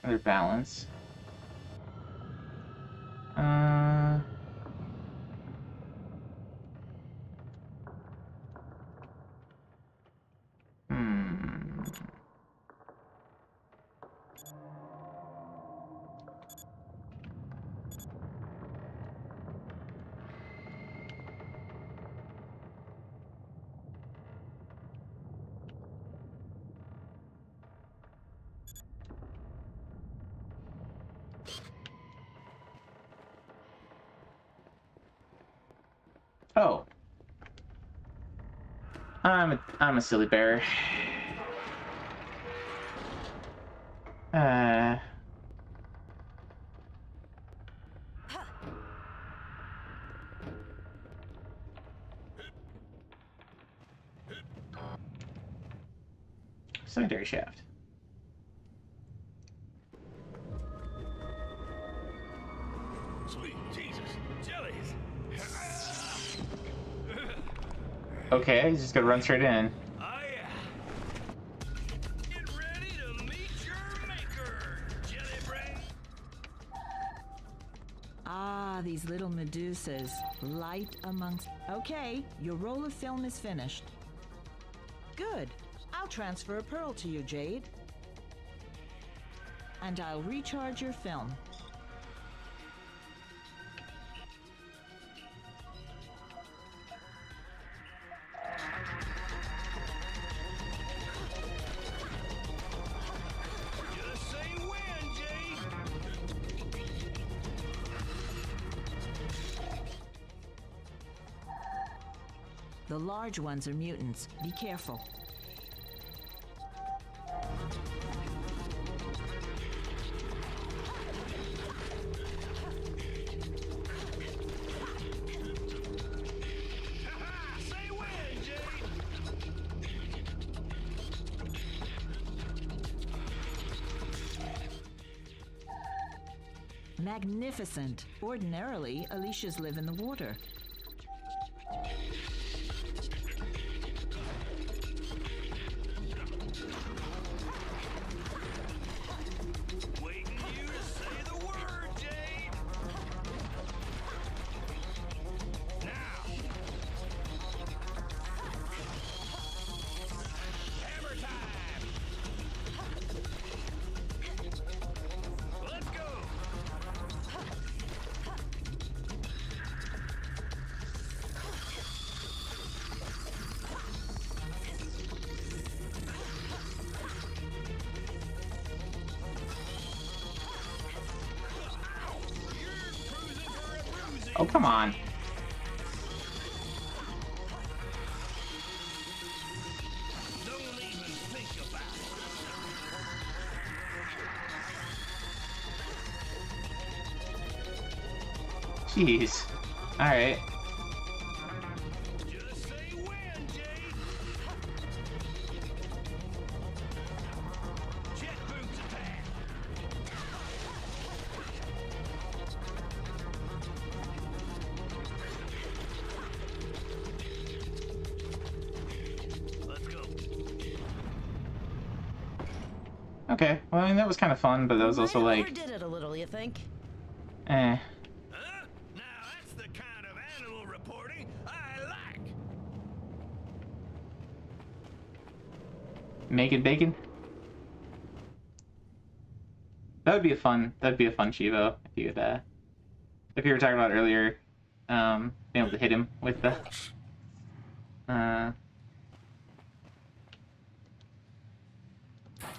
Another balance. Oh. I'm a silly bear. Secondary shaft. Sweet Jesus, jellies! Okay, he's just gonna run straight in. Get ready to meet your maker, jelly brain! Ah, these little Medusas. Light amongst... Okay, your roll of film is finished. Good. I'll transfer a pearl to you, Jade. And I'll recharge your film. Just say when, Jade! The large ones are mutants. Be careful. Say when, Jade! Magnificent. Ordinarily, Alicias live in the water. Waiting you to say the word, Jade! Now! Hammer time! Let's go! Oh, come on. Jeez. Alright. Okay, well, I mean, that was kind of fun, but that was also like... Overdid it a little, you think? Eh. Making bacon? That would be a fun Chivo if you would, if you were talking about earlier, being able to hit him with the,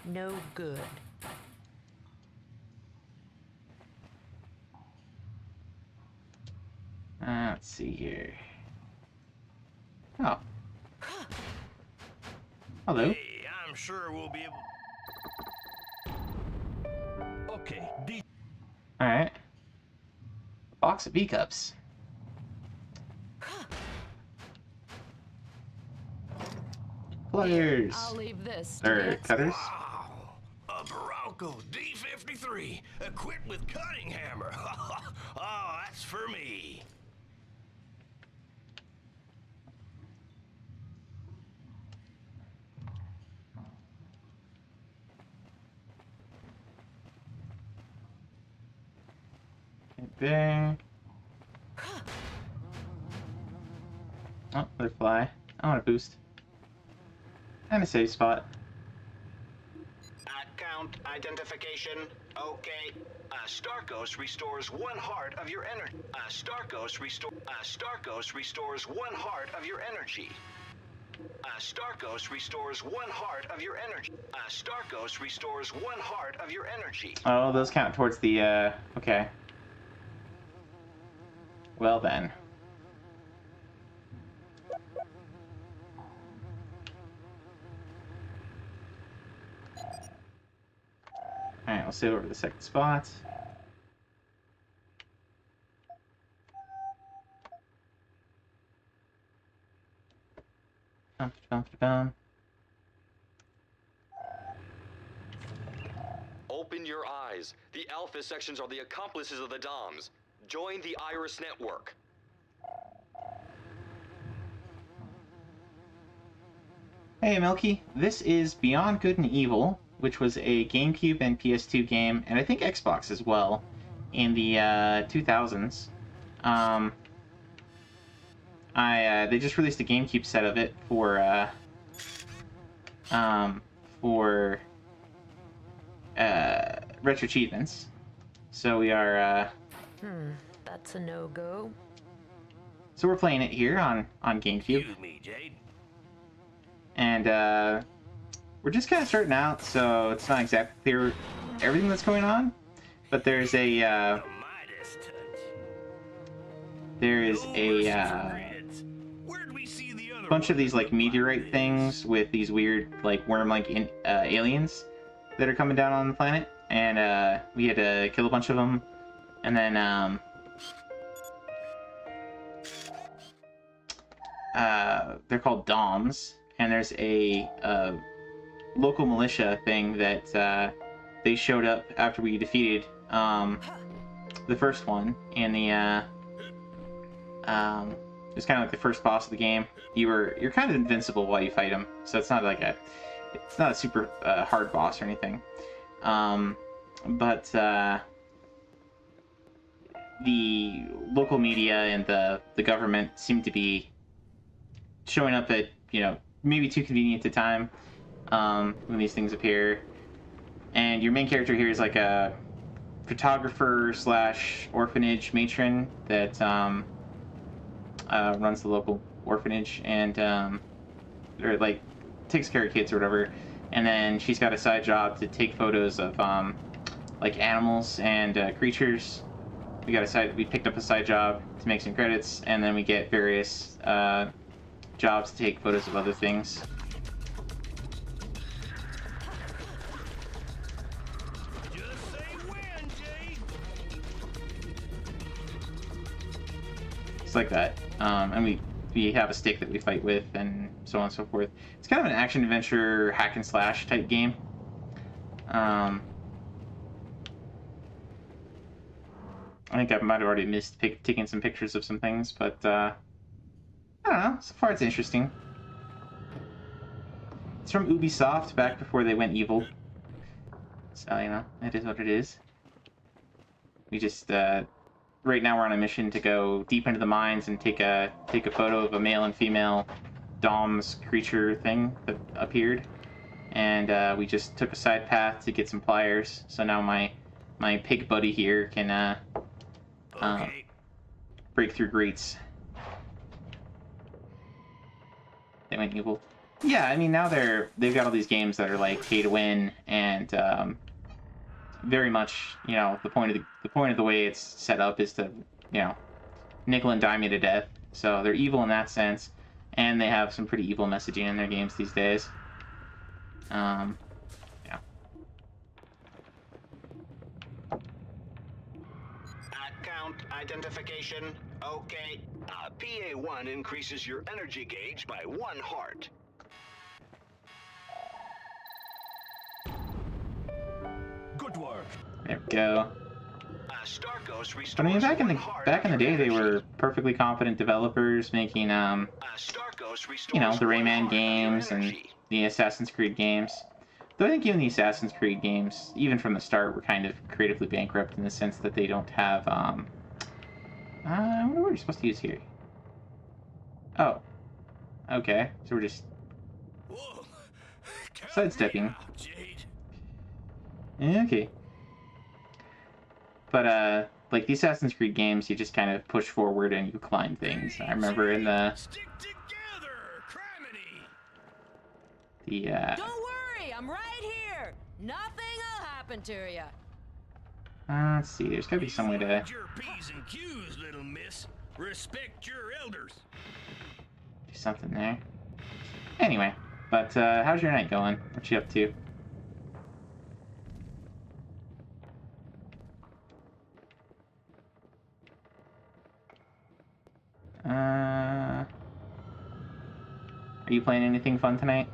No good. let's see here. Oh. Hello. Hey, I'm sure we'll be able... Okay, Alright. A box of B-cups. Pliers. I'll leave this. Or cutters. A Baralco D53, equipped with cutting hammer. Oh, that's for me. Right there. Oh, another fly. I want a boost. And a save spot. Account identification. Okay. Starkos restores 1 heart of your energy. Starkos restores 1 heart of your energy. Starkos restores 1 heart of your energy. Starkos restores 1 heart of your energy. Oh, those count towards the, okay. Well then. Alright, we'll save over the second spot. Open your eyes. The Alpha sections are the accomplices of the DOMs. Join the Iris network. Hey Milky, this is Beyond Good and Evil, which was a GameCube and PS2 game, and I think Xbox as well, in the 2000s. They just released a GameCube set of it for Retro Achievements. So we are That's a no-go. so we're playing it here on GameCube. Excuse me, Jade. And we're just kind of starting out, so it's not exactly clear everything that's going on. But there's a bunch of these like meteorite things with these weird like worm-like aliens that are coming down on the planet, and we had to kill a bunch of them, and then they're called DOMs, and there's a local militia thing that they showed up after we defeated the first one, and the it's kind of like the first boss of the game. You're kind of invincible while you fight him, so it's not a super hard boss or anything. But the local media and the government seem to be showing up at, maybe too convenient a time when these things appear. And your main character here is like a photographer / orphanage matron that runs the local orphanage, and or like takes care of kids or whatever. And then she's got a side job to take photos of like animals and creatures we picked up a side job to make some credits, and then we get various jobs to take photos of other things. It's like that. And we have a stick that we fight with, and so on and so forth. It's kind of an action adventure hack and slash type game. I think I might have already missed taking some pictures of some things, but I don't know. So far, it's interesting. It's from Ubisoft, back before they went evil. So, you know, it is what it is. We just, right now we're on a mission to go deep into the mines and take a photo of a male and female Dom's creature thing that appeared. And we just took a side path to get some pliers. So now my pig buddy here can break through grates. They went evil. Yeah, I mean now they've got all these games that are like pay to win and very much, you know, the point of the way it's set up is to, you know, nickel and dime you to death. So they're evil in that sense, and they have some pretty evil messaging in their games these days. Yeah. Account identification. Okay. PA1 increases your energy gauge by 1 heart. Good work. There we go. But I mean, back in the day, they were perfectly competent developers making, you know, the Rayman games and the Assassin's Creed games. Though I think even the Assassin's Creed games, even from the start, were kind of creatively bankrupt in the sense that they don't have, I wonder what you're supposed to use here. Oh. Okay. So we're just sidestepping. Okay. But, like, the Assassin's Creed games, you just kind of push forward and you climb things. I remember in the... Don't worry, I'm right here. Nothing'll happen to you. Let's see, there's gotta be some way to... Your P's and Q's, little miss. Respect your elders. do something there. Anyway, but, how's your night going? What you up to? Are you playing anything fun tonight?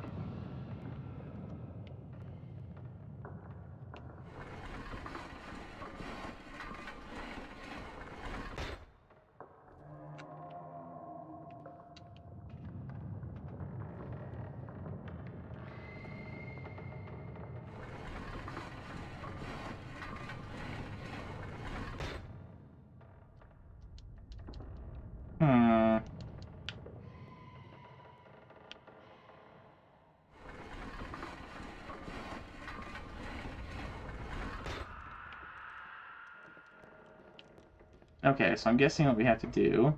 Okay, so I'm guessing what we have to do...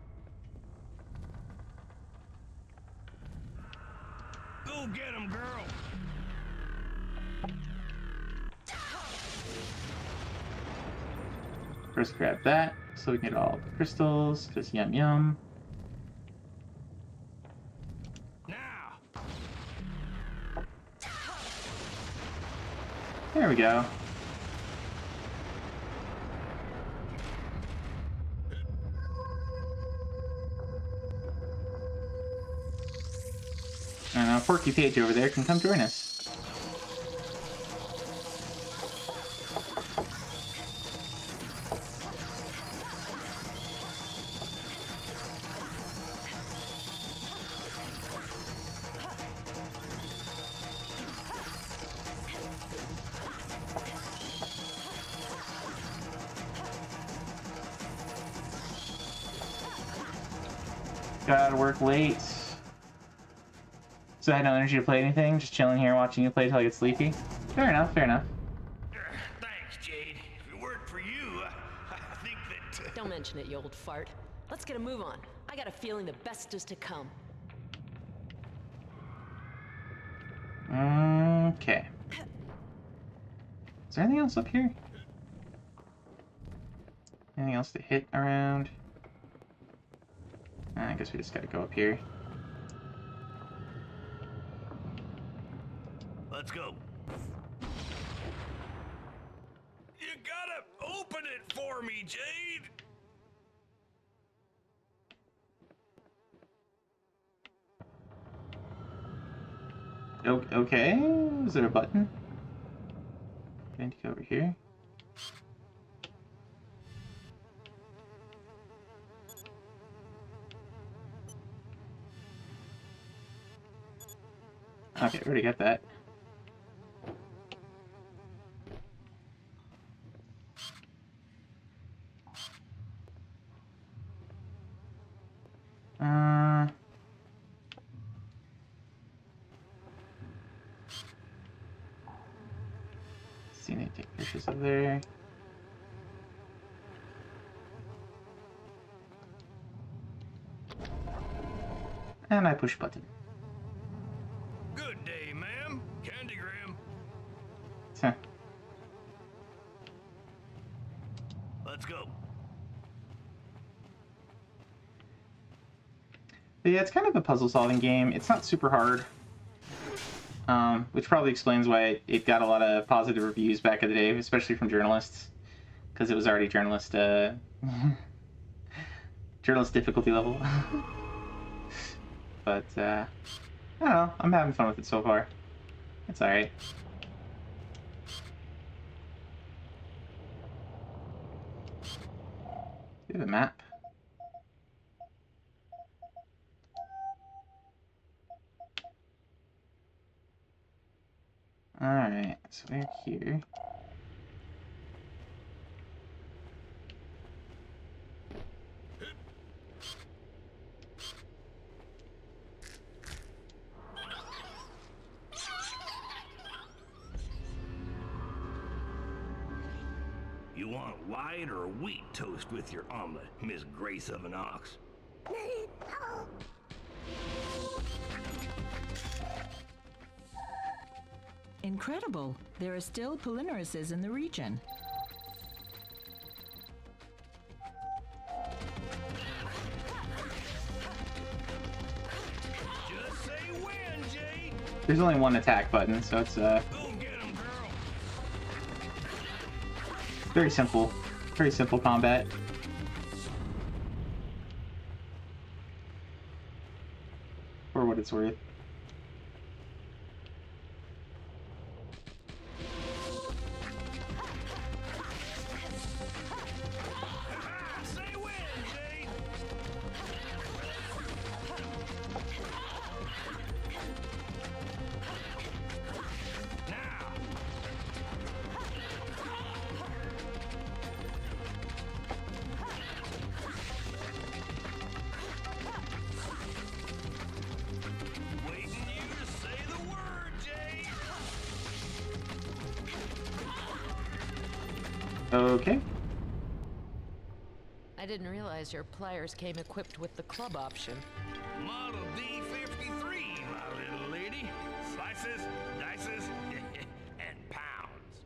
Go get him, girl. First grab that, so we can get all the crystals, because yum yum. Now. There we go. And now Porky Page over there can come join us. Gotta work late. So I had no energy to play anything, just chilling here watching you play till I get sleepy. Fair enough, fair enough. Thanks, Jade. If it weren't for you, I think that... Don't mention it, you old fart. Let's get a move on. I got a feeling the best is to come. Okay. Is there anything else up here? Anything else to hit around? I guess we just gotta go up here. Let's go. You gotta open it for me, Jade. Okay, is there a button? I need to go over here. Okay, we already got that. See, I take pictures of there. And I push button. Good day, ma'am. Candygram. Huh. Let's go. But yeah, it's kind of a puzzle-solving game. It's not super hard, which probably explains why it got a lot of positive reviews back in the day, especially from journalists, because it was already journalist difficulty level. But I don't know. I'm having fun with it so far. It's all right. Do the map. Alright, so we're here. You want white or wheat toast with your omelet, Miss Grace of an Ox? Incredible. There are still Polyneruses in the region. Just say when, Jade. There's only one attack button, so it's very simple. Very simple combat. For what it's worth. Okay. I didn't realize your pliers came equipped with the club option. Model D53, my little lady. Slices, dices, and pounds.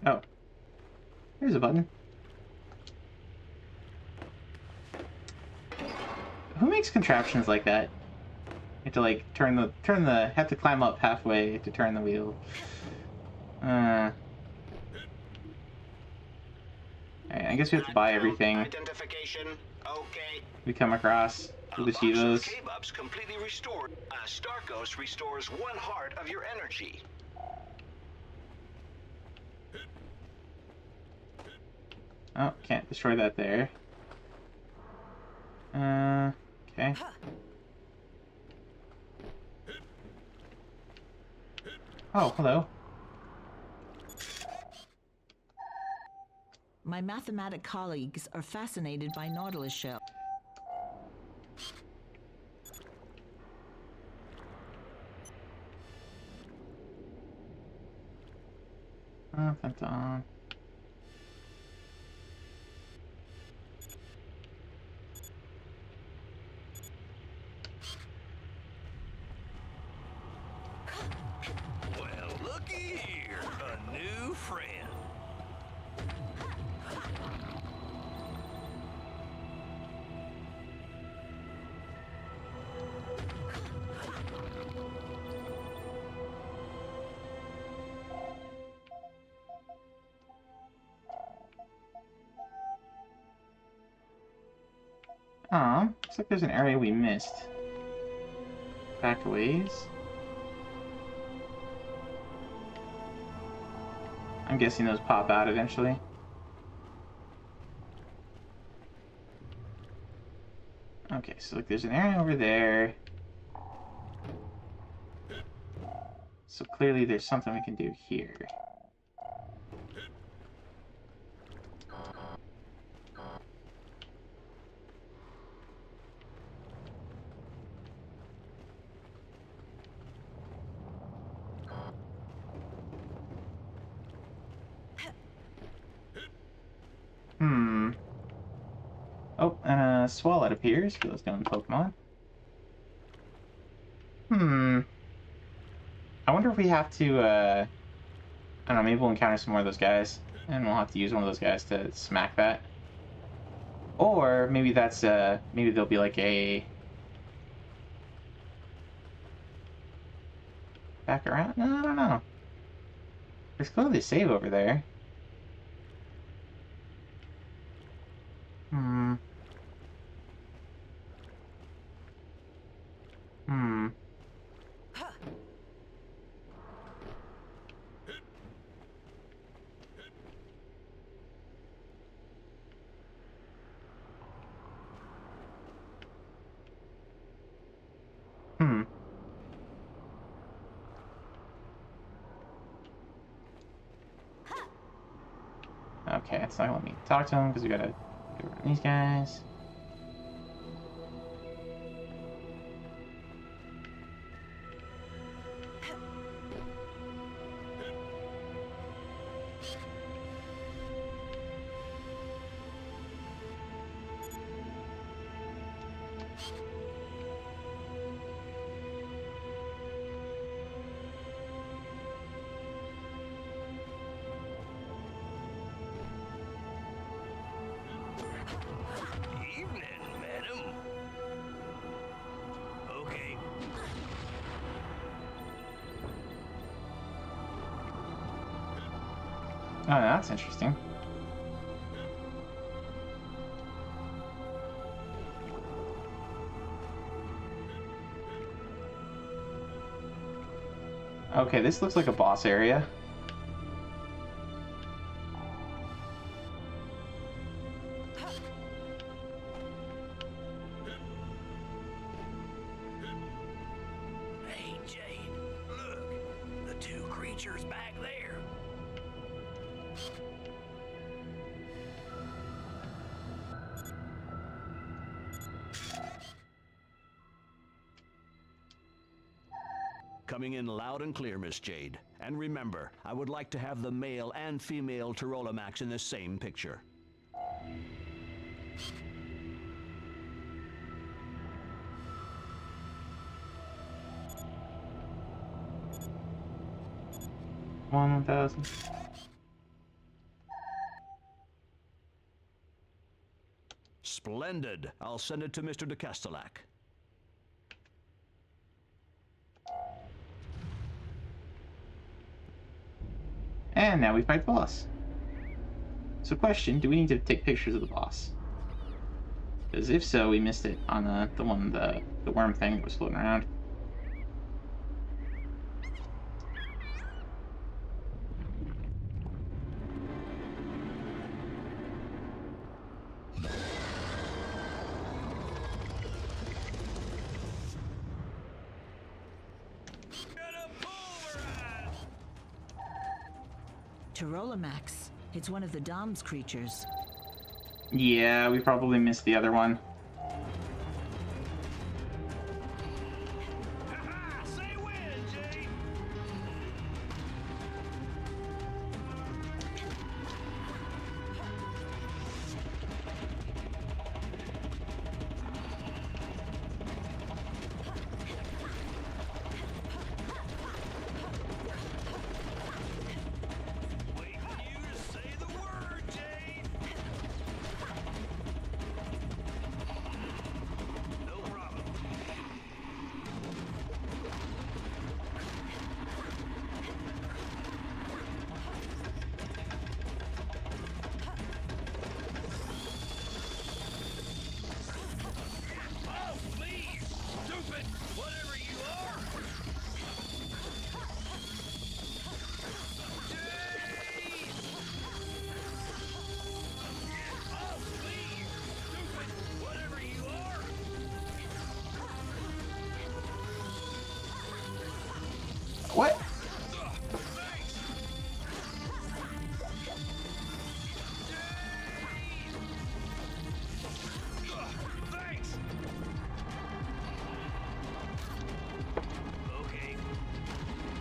Oh. Here's a button. Who makes contraptions like that? You have to like have to climb up halfway to turn the wheel. Alright, I guess we have to buy everything Identification. Okay. we come across to achieve those. K-Bups completely restored. Starkos restores 1 heart of your energy. Oh, can't destroy that there. Okay. Oh, hello. My mathematic colleagues are fascinated by Nautilus shell. That's on. friend. Looks like there's an area we missed. Back a ways. I'm guessing those pop out eventually. Okay, so look, there's an area over there. So clearly there's something we can do here. Oh, and a Swallow appears for those known Pokemon. I wonder if we have to, I don't know, maybe we'll encounter some more of those guys, and we'll have to use one of those guys to smack that. Or maybe that's, maybe there'll be like a... Back around? No, I don't know. There's clearly a save over there. Okay, it's not gonna let me talk to him because we gotta get rid of these guys. Oh, that's interesting. Okay, this looks like a boss area. Hey, Jade, look, the two creatures back there. Coming in loud and clear, Miss Jade. And remember, I would like to have the male and female Tyrolamax in the same picture. $1,000. Splendid. I'll send it to Mr. de Castellac. And now we fight the boss. So question, do we need to take pictures of the boss? Because if so, we missed it on the worm thing that was floating around. Tyrolamax. It's one of the Dom's creatures. Yeah, we probably missed the other one. What?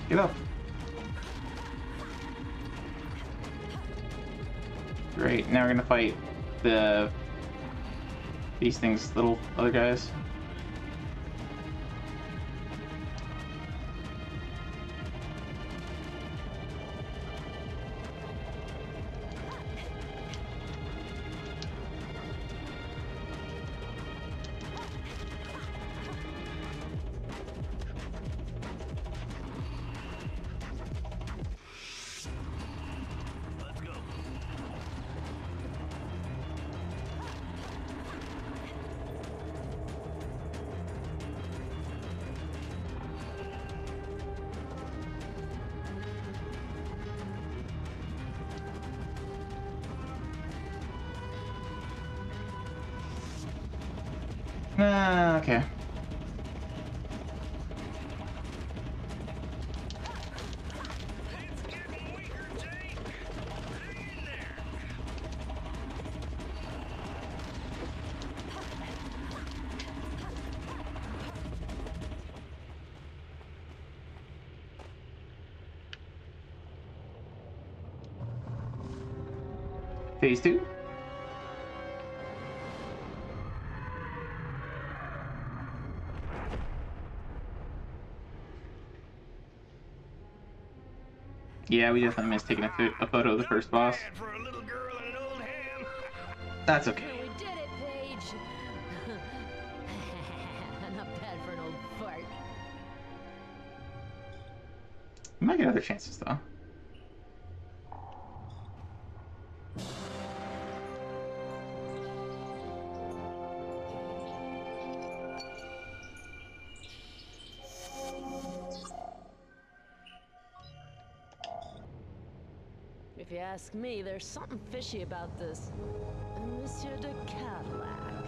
Get up. Great, now we're gonna fight these things, little other guys. Okay. Phase 2? Yeah, we definitely missed taking a photo of the first boss. That's okay. We did it, Paige. Not bad for an old fart. We might get other chances though. If you ask me, there's something fishy about this Monsieur de Cadillac.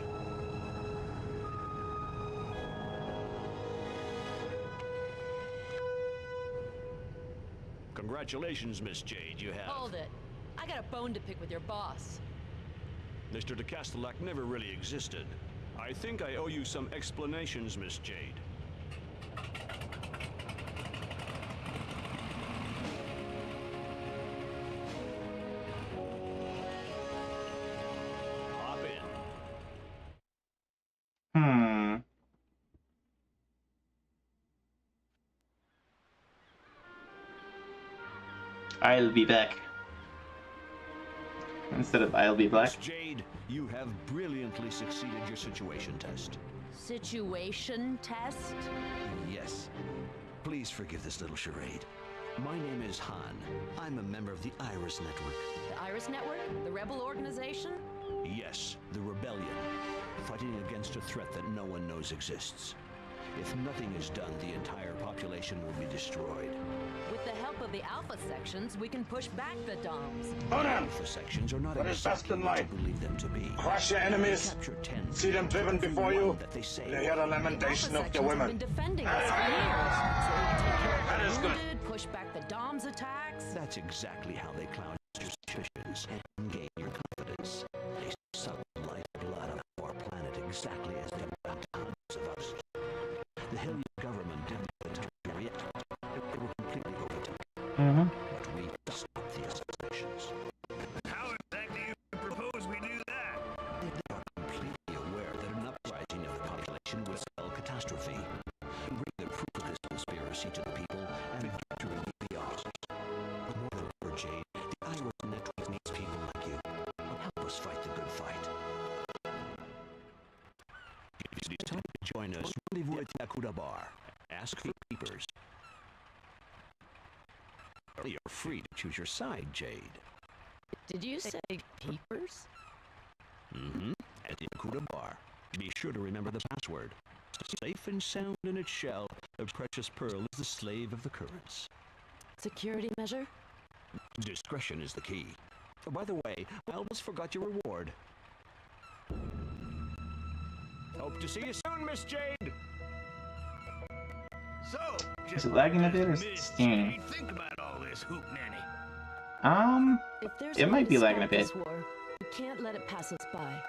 Congratulations, Miss Jade. You have... Hold it. I got a bone to pick with your boss. Mr. de Castellac never really existed. I think I owe you some explanations, Miss Jade. Hop in. I'll be back. Instead of I'll be black. Miss Jade, you have brilliantly succeeded your situation test. Situation test? Yes. Please forgive this little charade. My name is Han. I'm a member of the Iris Network. The Iris Network? The rebel organization? Yes, the rebellion. Fighting against a threat that no one knows exists. If nothing is done, the entire population will be destroyed. With the help of the Alpha sections, we can push back the DOMs. Alpha sections are not exactly what you believe them to be. Crush your enemies. See them driven before you. That they say. You hear the lamentation of the women. Been defending us for years. So we can take care of That the is good. wounded, push back the DOMs attacks. That's exactly how they cloud your suspicions and gain your confidence. They suck lifeblood out of our planet exactly as they've done to hundreds of us. The Hellion government didn't attack yet. They were completely overtaken. But we stopped the assassinations. How exactly do you propose we do that? They are completely aware that an uprising of the population will spell catastrophe. Bring the proof of this conspiracy to the people, and victory will be ours. But more than ever, Jade, the Iris Network needs people like you. Help us fight the good fight. If it is time to join us, rendezvous at Yakuda Bar. Ask for peepers. You're free to choose your side, Jade. Did you say peepers? Mm-hmm. At the Yakuda Bar. Be sure to remember the password. Safe and sound in its shell, a precious pearl is the slave of the currents. Security measure? Discretion is the key. Oh, by the way, I almost forgot your reward. Hope to see you soon, Miss Jade. Is it lagging a bit or is it steaming? Think about all this hootenanny. If there's It a might way be to lagging a stop bit. this war, we can't let it pass us by.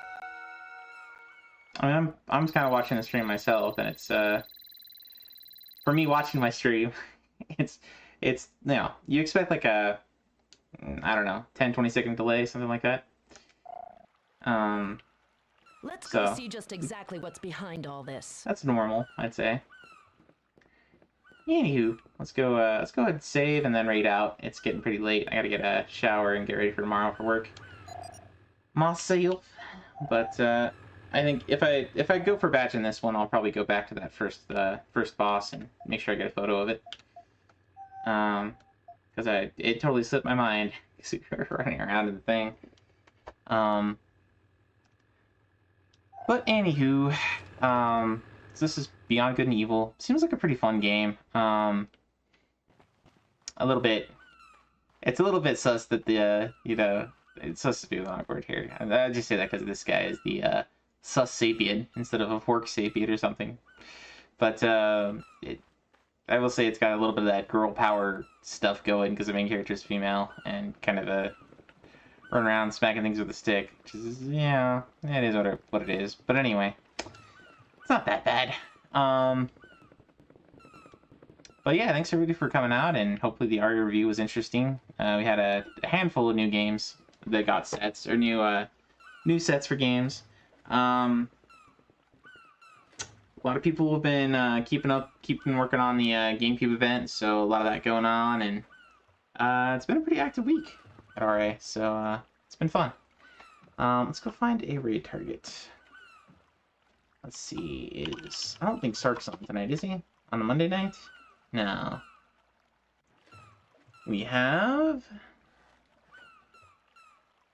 I mean, I'm just kind of watching the stream myself, and it's for me watching my stream, it's you know, you expect like a, I don't know, 10-20 second delay, something like that. Let's So- go see just exactly what's behind all this. That's normal, I'd say. Anywho, let's go ahead and save and then raid out. It's getting pretty late. I gotta get a shower and get ready for tomorrow for work. Myself. But I think if I go for badge in this one, I'll probably go back to that first boss and make sure I get a photo of it. Because it totally slipped my mind running around in the thing. But anywho, so this is Beyond Good and Evil. Seems like a pretty fun game. A little bit. It's a little bit sus that the you know, it's sus to be the wrong word here. I just say that because this guy is the sus sapien instead of a fork sapien or something. But I will say it's got a little bit of that girl power stuff going because the main character is female and kind of a run around smacking things with a stick, which is, yeah, it is what it is. But anyway, it's not that bad. But yeah, thanks everybody for coming out, and hopefully the Aria review was interesting. We had a handful of new games that got sets, or new sets for games. A lot of people have been keeping working on the GameCube event, so a lot of that going on, and it's been a pretty active week at RA, so it's been fun. Let's go find a raid target. Let's see, I don't think Sark's on tonight, is he? On a Monday night? No. We have...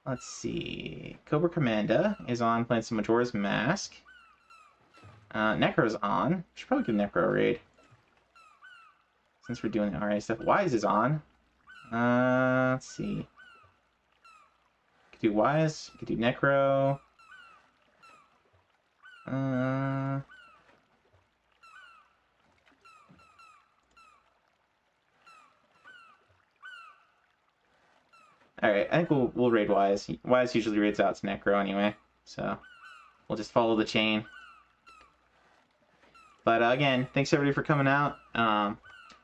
Let's see, Cobra Commanda is on playing some Majora's Mask. Necro's on. Should probably give Necro a raid. Since we're doing the RA stuff. Wise is on. Let's see. Could do Wise. Could do Necro. Alright, I think we'll raid Wise. Wise usually raids out to Necro anyway, so we'll just follow the chain. But again, thanks everybody for coming out.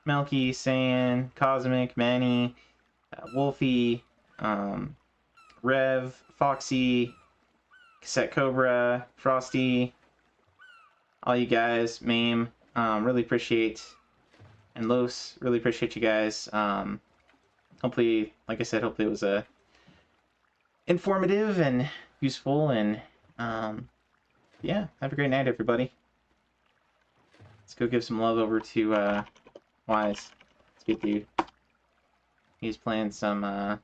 Melky, Saiyan, Cosmic, Manny, Wolfie, Rev, Foxy, Cassette Cobra, Frosty, all you guys, Mame, really appreciate, and Los, really appreciate you guys. Hopefully, like I said, hopefully it was informative and useful, and yeah, have a great night, everybody. Let's go give some love over to Wise. It's good dude. He's playing some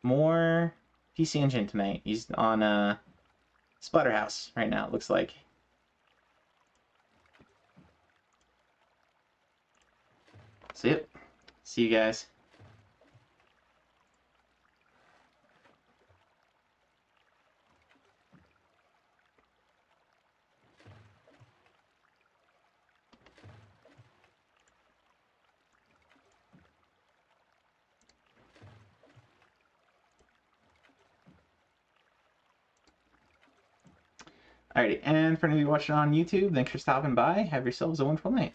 more PC Engine tonight. He's on Splatterhouse right now, it looks like. So yep. See you guys. Alrighty, and for any of you watching on YouTube, thanks for stopping by. Have yourselves a wonderful night.